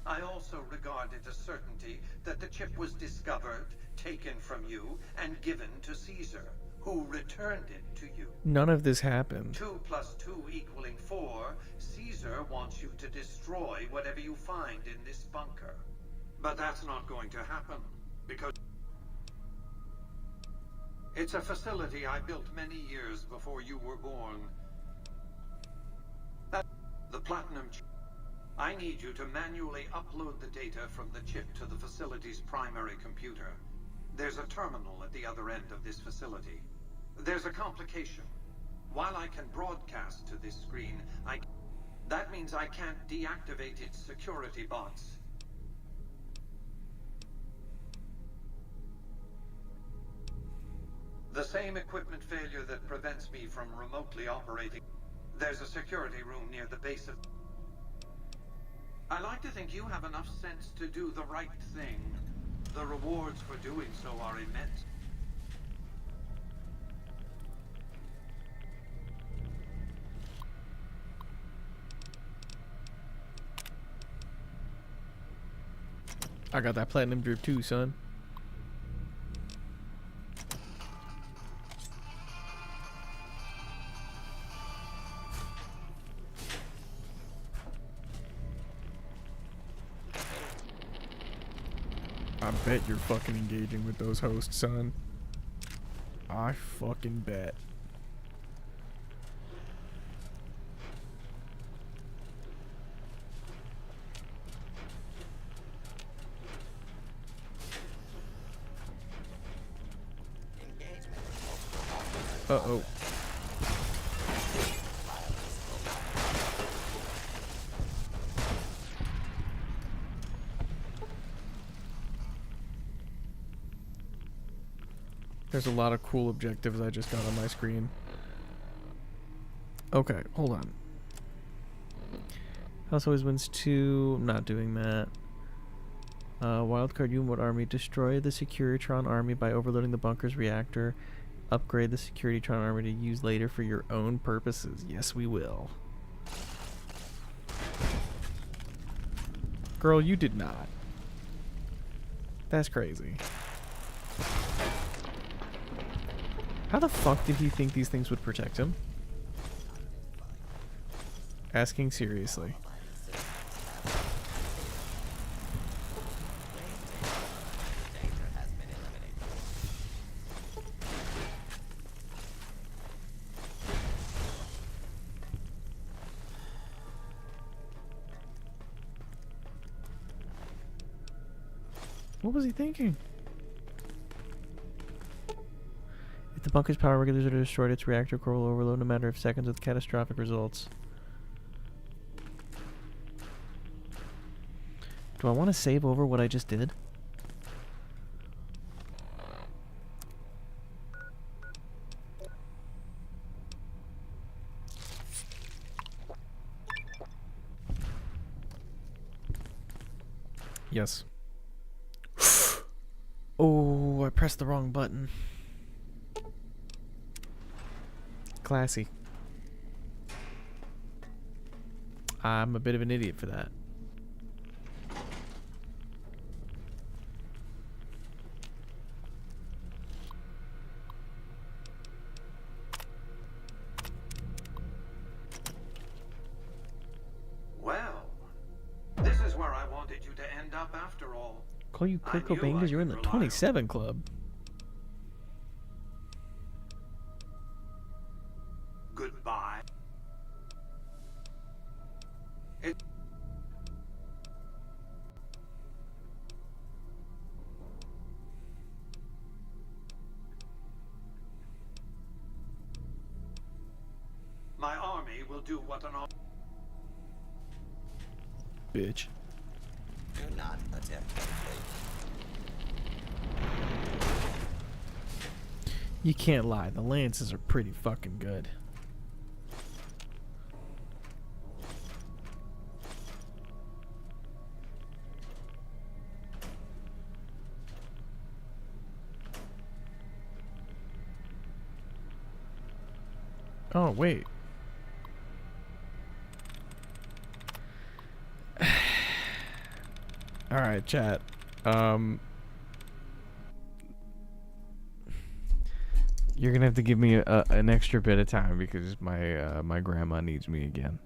I also regard it a certainty that the chip was discovered, taken from you, and given to Caesar, who returned it to you. None of this happened. 2 + 2 = 4. Caesar wants you to destroy whatever you find in this bunker. But that's not going to happen, because it's a facility I built many years before you were born. The platinum chip. I need you to manually upload the data from the chip to the facility's primary computer. There's a terminal at the other end of this facility. There's a complication. While I can broadcast to this screen, that means I can't deactivate its security bots. The same equipment failure that prevents me from remotely operating. There's a security room near the base of... I like to think you have enough sense to do the right thing. The rewards for doing so are immense. I got that platinum drip too, son. I bet you're fucking engaging with those hosts, son. I fucking bet. Uh-oh. There's a lot of cool objectives I just got on my screen. Okay, hold on. House always wins 2. I'm not doing that. Wildcard U-Mode Army. Destroy the Securitron Army by overloading the bunker's reactor. Upgrade the Securitytron Army to use later for your own purposes. Yes, we will. Girl, you did not. That's crazy. How the fuck did he think these things would protect him? Asking seriously. What was he thinking? If the bunker's power regulators are destroyed, its reactor core will overload in a matter of seconds with catastrophic results. Do I want to save over what I just did? Yes. Oh, I pressed the wrong button. Classy. I'm a bit of an idiot for that. Well, this is where I wanted you to end up after all. Call you Kurt Cobain because you're in the 27 club. Goodbye. army will do what an army... Bitch. Do not attempt to flee. You can't lie, the lances are pretty fucking good. Oh, wait. Alright, chat. You're gonna have to give me an extra bit of time because my grandma needs me again.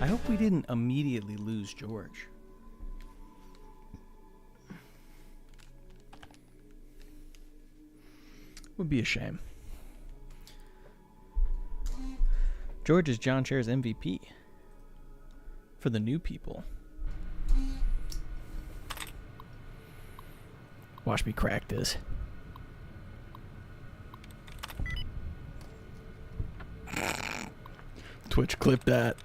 I hope we didn't immediately lose George. Would be a shame. George is John Chair's MVP for the new people. Watch me crack this. Twitch, clip that.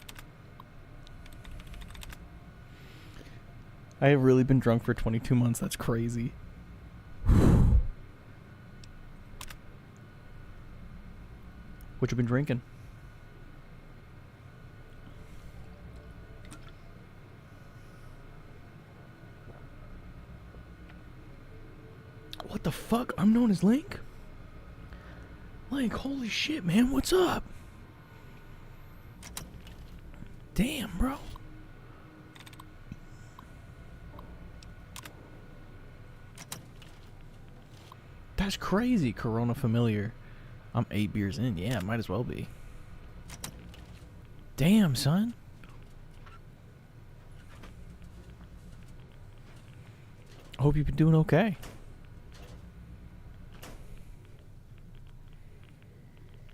I have really been drunk for 22 months. That's crazy. What you been drinking? What the fuck? I'm known as Link? Link, holy shit, man. What's up? Damn, bro. That's crazy, Corona Familiar. I'm 8 beers in. Yeah, might as well be. Damn, son. I hope you've been doing okay.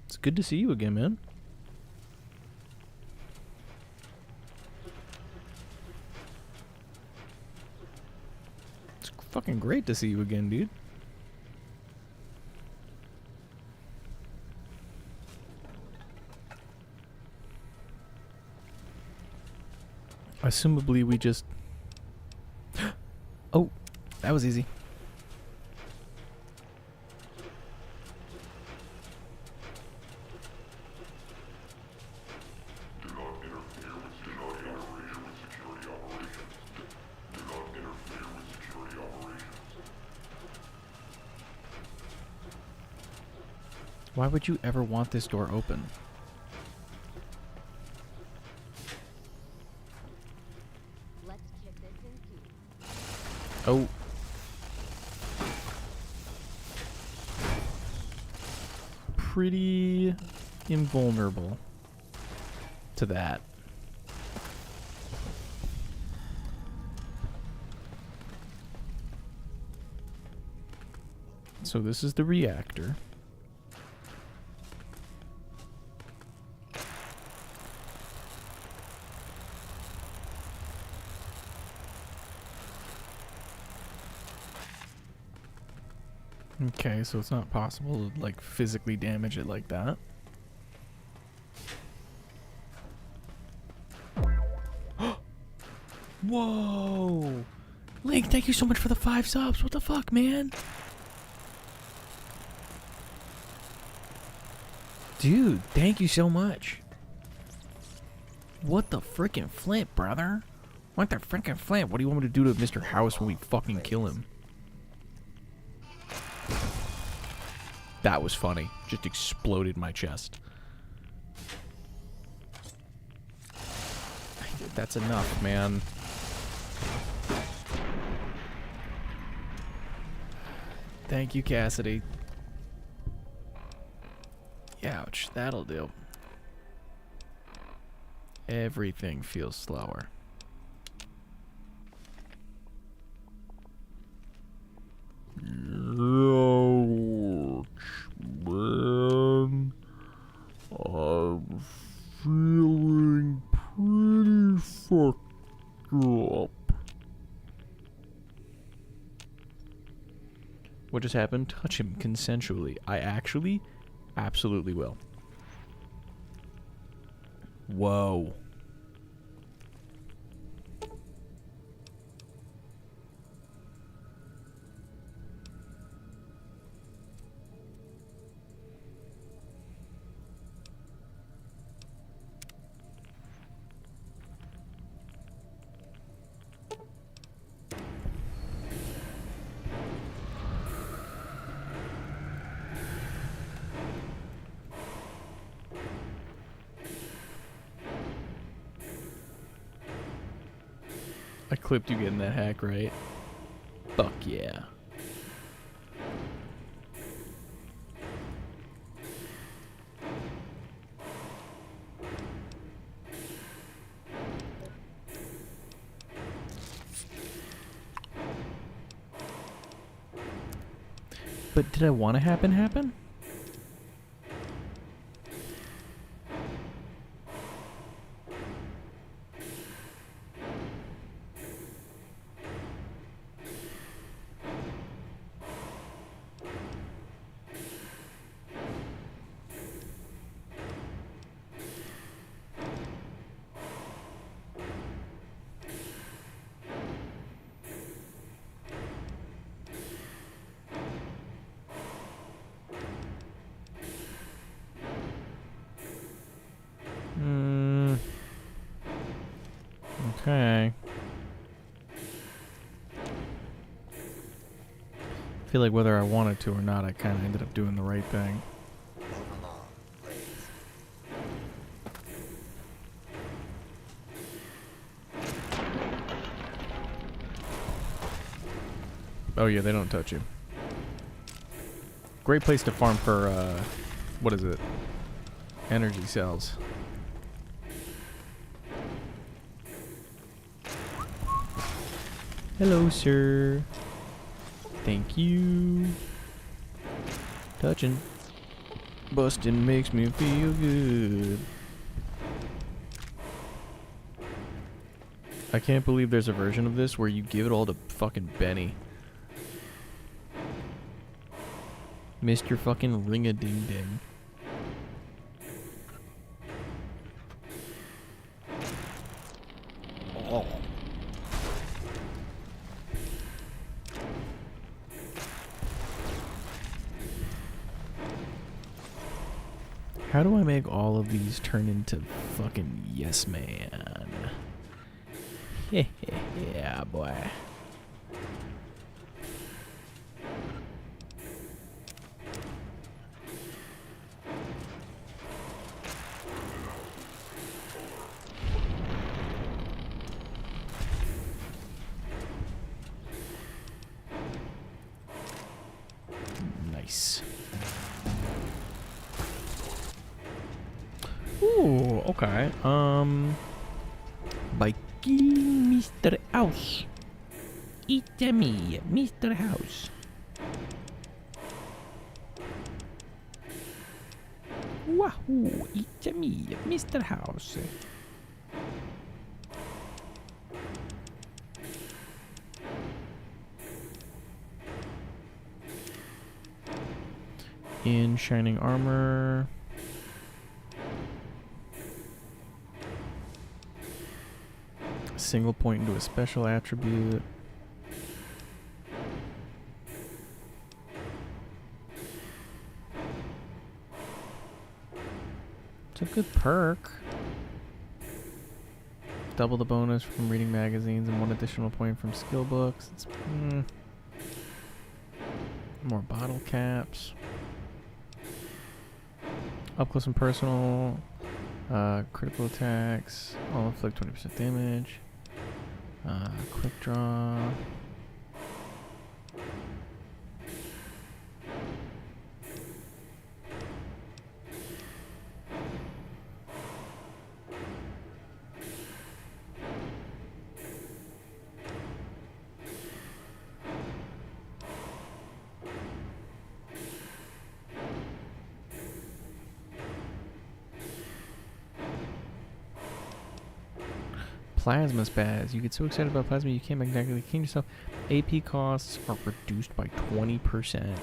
It's good to see you again, man. It's fucking great to see you again, dude. Assumably we just... Oh, that was easy. Do not interfere with security operations. Do not interfere with security operations. Why would you ever want this door open? Oh. Pretty invulnerable to that. So this is the reactor. Okay, so it's not possible to, like, physically damage it like that. Whoa! Link, thank you so much for the 5 subs. What the fuck, man? Dude, thank you so much. What the frickin' flip, brother? What the frickin' flip? What do you want me to do to Mr. House when we fucking kill him? That was funny. Just exploded my chest. That's enough, man. Thank you, Cassidy. Ouch, that'll do. Everything feels slower. Man, I'm feeling pretty fucked up. What just happened? Touch him consensually. I actually absolutely will. Whoa. I clipped you getting that hack right. Fuck yeah. But did I want to happen? Okay. I feel like whether I wanted to or not, I kind of ended up doing the right thing. Oh yeah, they don't touch you. Great place to farm for, what is it? Energy cells. Hello, sir. Thank you. Touching. Busting makes me feel good. I can't believe there's a version of this where you give it all to fucking Benny. Mr. fucking ring-a-ding-ding. Oh. How do I make all of these turn into fucking yes man? Yeah, boy. Nice. Ooh, okay. Biking Mr. House. It's me, Mr. House. Wahoo, it's me, Mr. House. In shining armor. Single point into a special attribute. It's a good perk. Double the bonus from reading magazines and 1 additional point from skill books. It's, more bottle caps. Up close and personal. Critical attacks. All inflict 20% damage. Quick draw. Plasma spaz. You get so excited about plasma you can't magnetically king yourself. AP costs are reduced by 20%.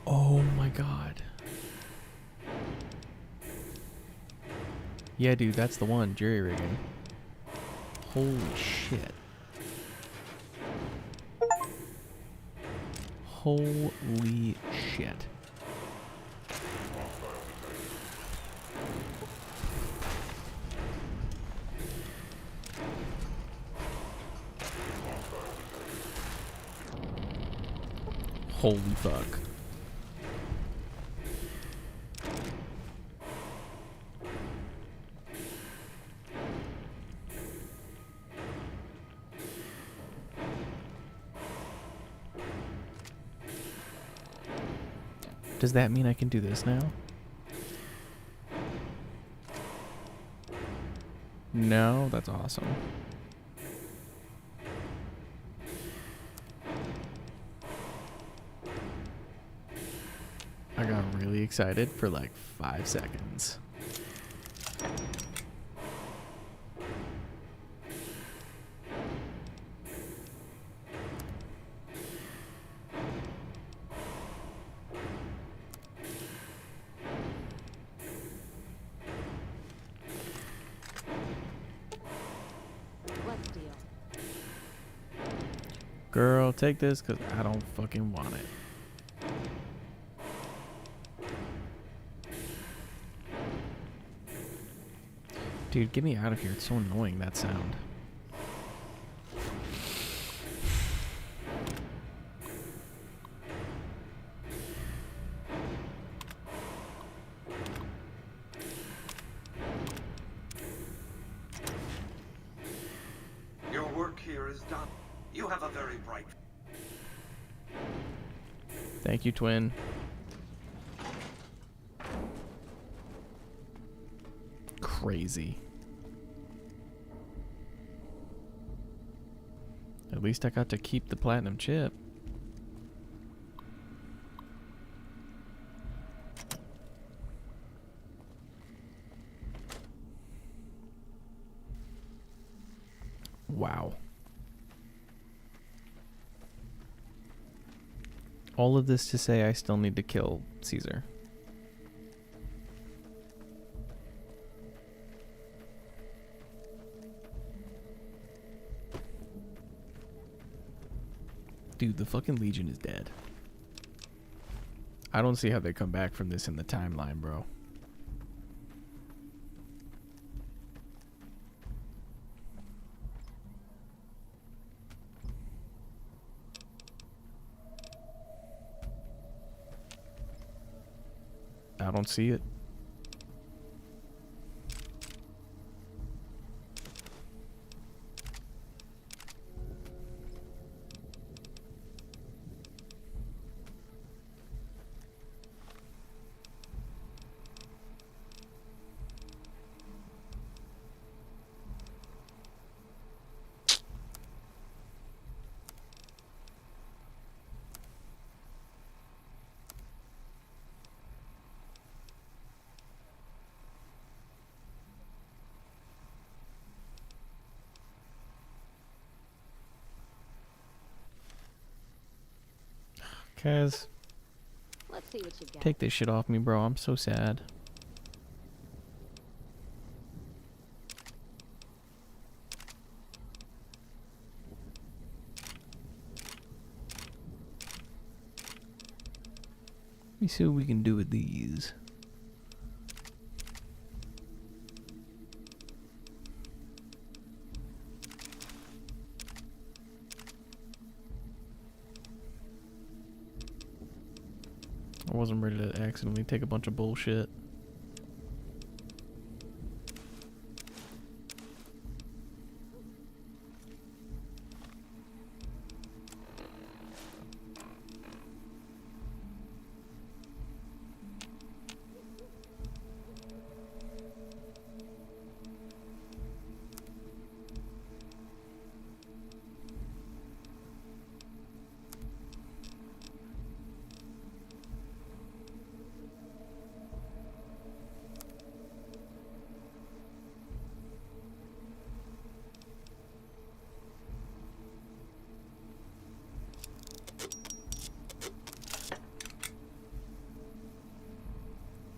Oh my god. Yeah, dude, that's the one. Jury rigging. Holy shit. Holy shit. Holy fuck. Does that mean I can do this now? No, that's awesome. I got really excited for like 5 seconds. Let's deal. Girl, take this because I don't fucking want it. Dude, get me out of here. It's so annoying, that sound. Your work here is done. You have a very bright... Thank you, twin. Crazy. At least I got to keep the platinum chip. Wow. All of this to say I still need to kill Caesar. Dude, the fucking Legion is dead. I don't see how they come back from this in the timeline, bro. I don't see it. Kaz, Let's see what you got. take this shit off me, bro. I'm so sad. Let me see what we can do with these. I wasn't ready to accidentally take a bunch of bullshit.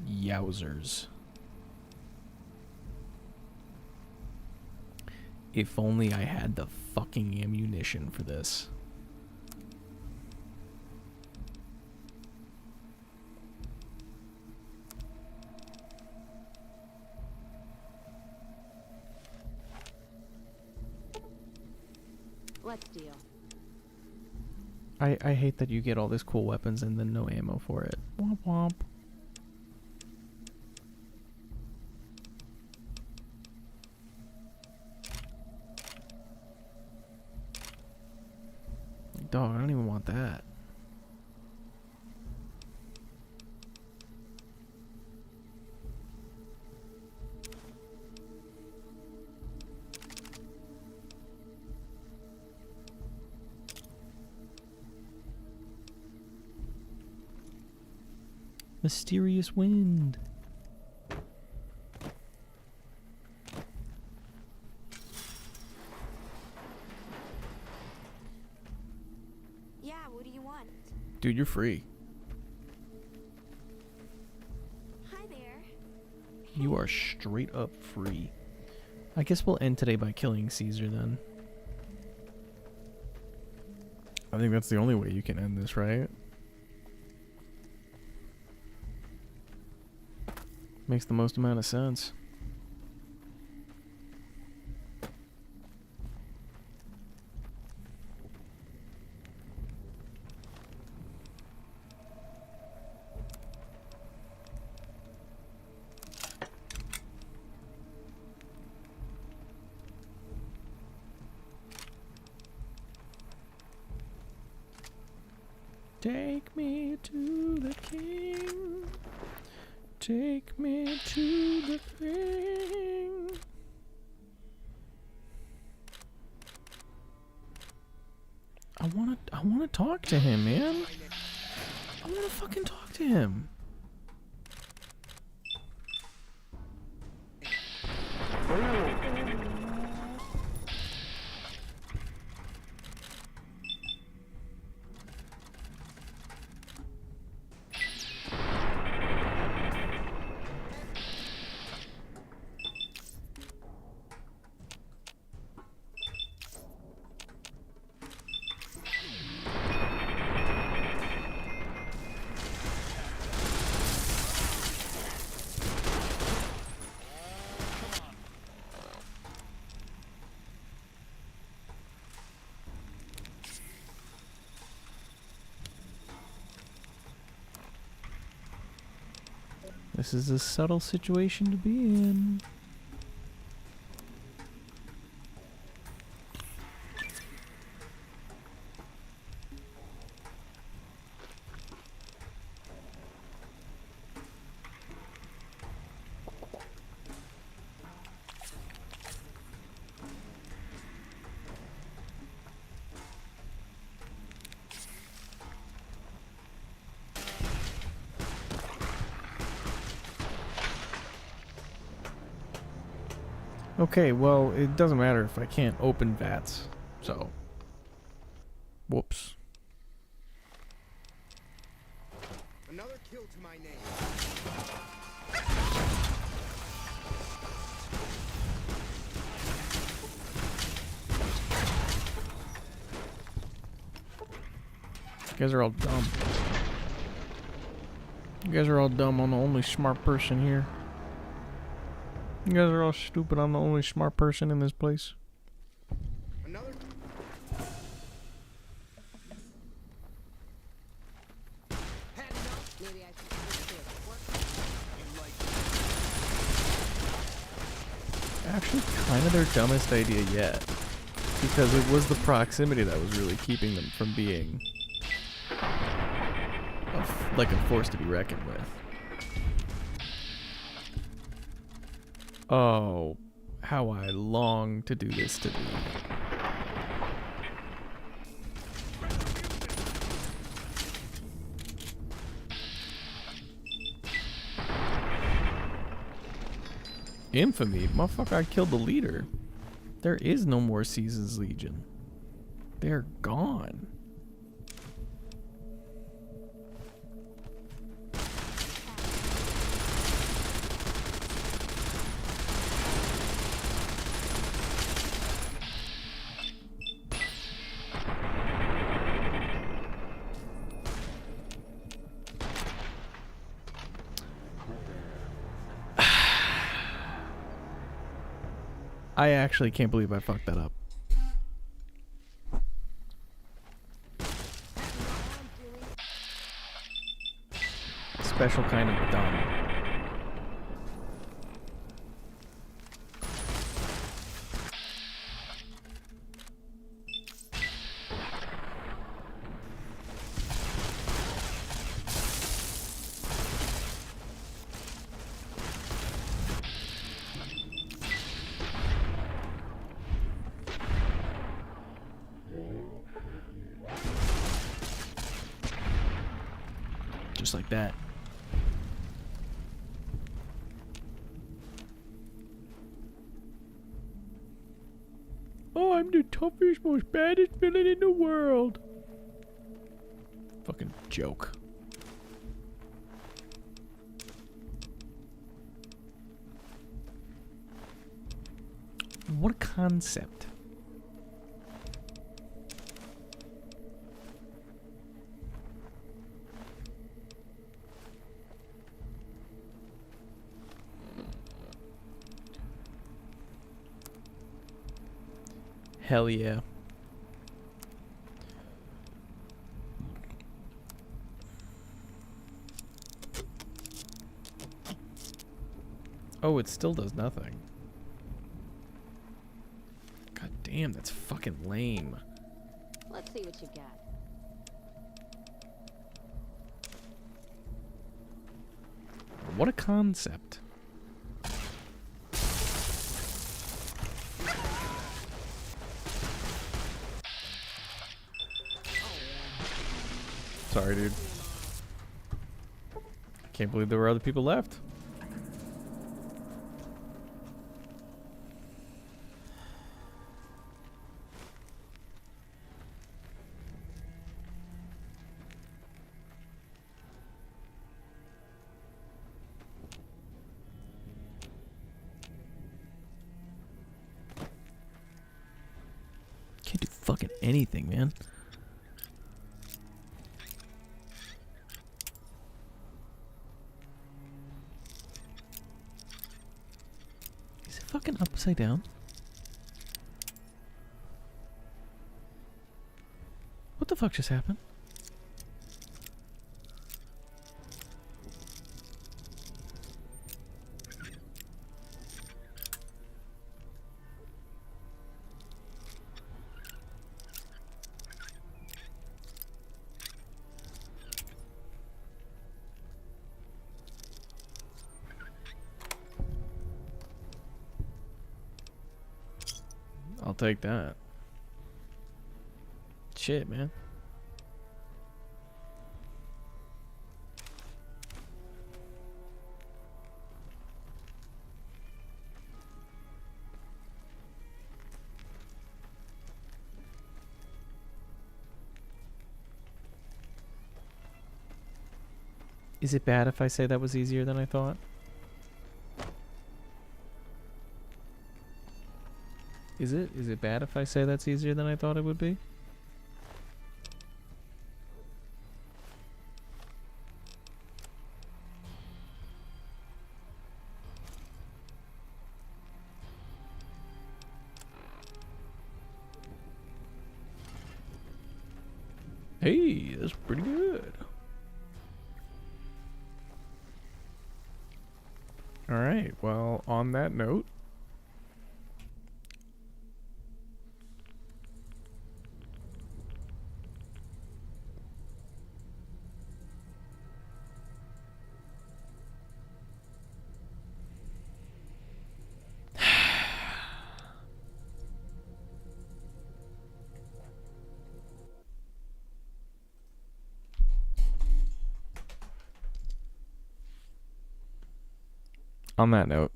Yowzers. If only I had the fucking ammunition for this. Let's deal. I hate that you get all these cool weapons and then no ammo for it. Womp womp. Dog, I don't even want that. Mysterious wind. Yeah, what do you want? Dude, you're free. Hi there. You are straight up free. I guess we'll end today by killing Caesar then. I think that's the only way you can end this, right? Makes the most amount of sense. Take me to the king. Take me to the thing. I wanna talk to him, man. I wanna fucking talk to him. This is a subtle situation to be in. Okay, well, it doesn't matter if I can't open vats, so. Whoops. Another kill to my name. You guys are all dumb. You guys are all dumb. I'm the only smart person here. You guys are all stupid. I'm the only smart person in this place. Another. Actually, kind of their dumbest idea yet. Because it was the proximity that was really keeping them from being like a force to be reckoned with. Oh, how I long to do this to be. Infamy? Motherfucker, I killed the leader. There is no more Caesar's Legion. They're gone. I actually can't believe I fucked that up. Special kind of dumb. Just like that. Oh, I'm the toughest, most baddest villain in the world. Fucking joke. What a concept. Hell yeah. Oh, it still does nothing. God damn, that's fucking lame. Let's see what you got. What a concept. Sorry, dude. Can't believe there were other people left. Can't do fucking anything, man. Is it fucking upside down? What the fuck just happened? I'll take that. Shit, man. Is it bad if I say that was easier than I thought? Is it? Is it bad if I say that's easier than I thought it would be? Hey, that's pretty good. Alright, well, on that note, on that note,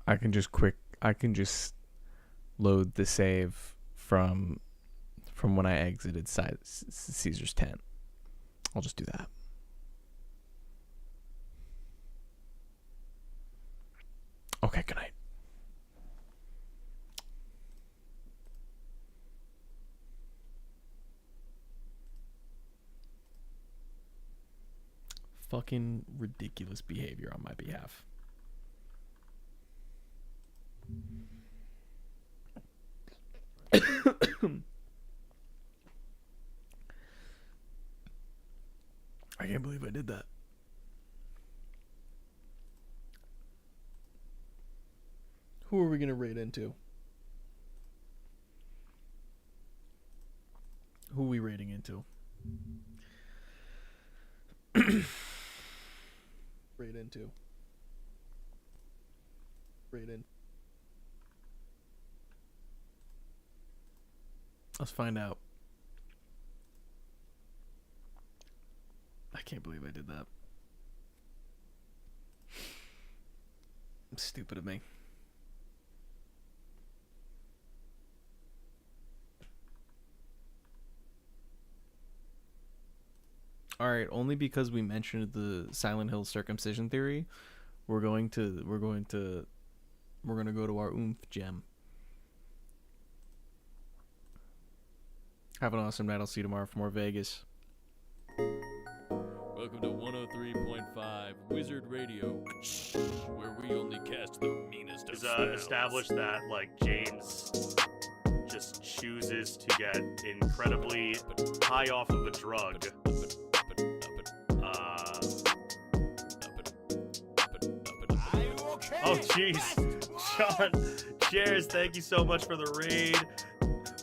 I can just load the save from when I exited Caesar's tent. I'll just do that. Okay, good night. Fucking ridiculous behavior on my behalf. I can't believe I did that. Who are we gonna raid into? Who are we raiding into? into. Straight in. Let's find out. I can't believe I did that. Stupid of me. Alright, only because we mentioned the Silent Hill circumcision theory, we're gonna go to our oomph gem. Have an awesome night. I'll see you tomorrow for more Vegas. Welcome to 103.5 Wizard Radio, where we only cast the meanest of spells. Established that, like, James just chooses to get incredibly high off of a drug. Oh, jeez. Sean, cheers. Thank you so much for the raid.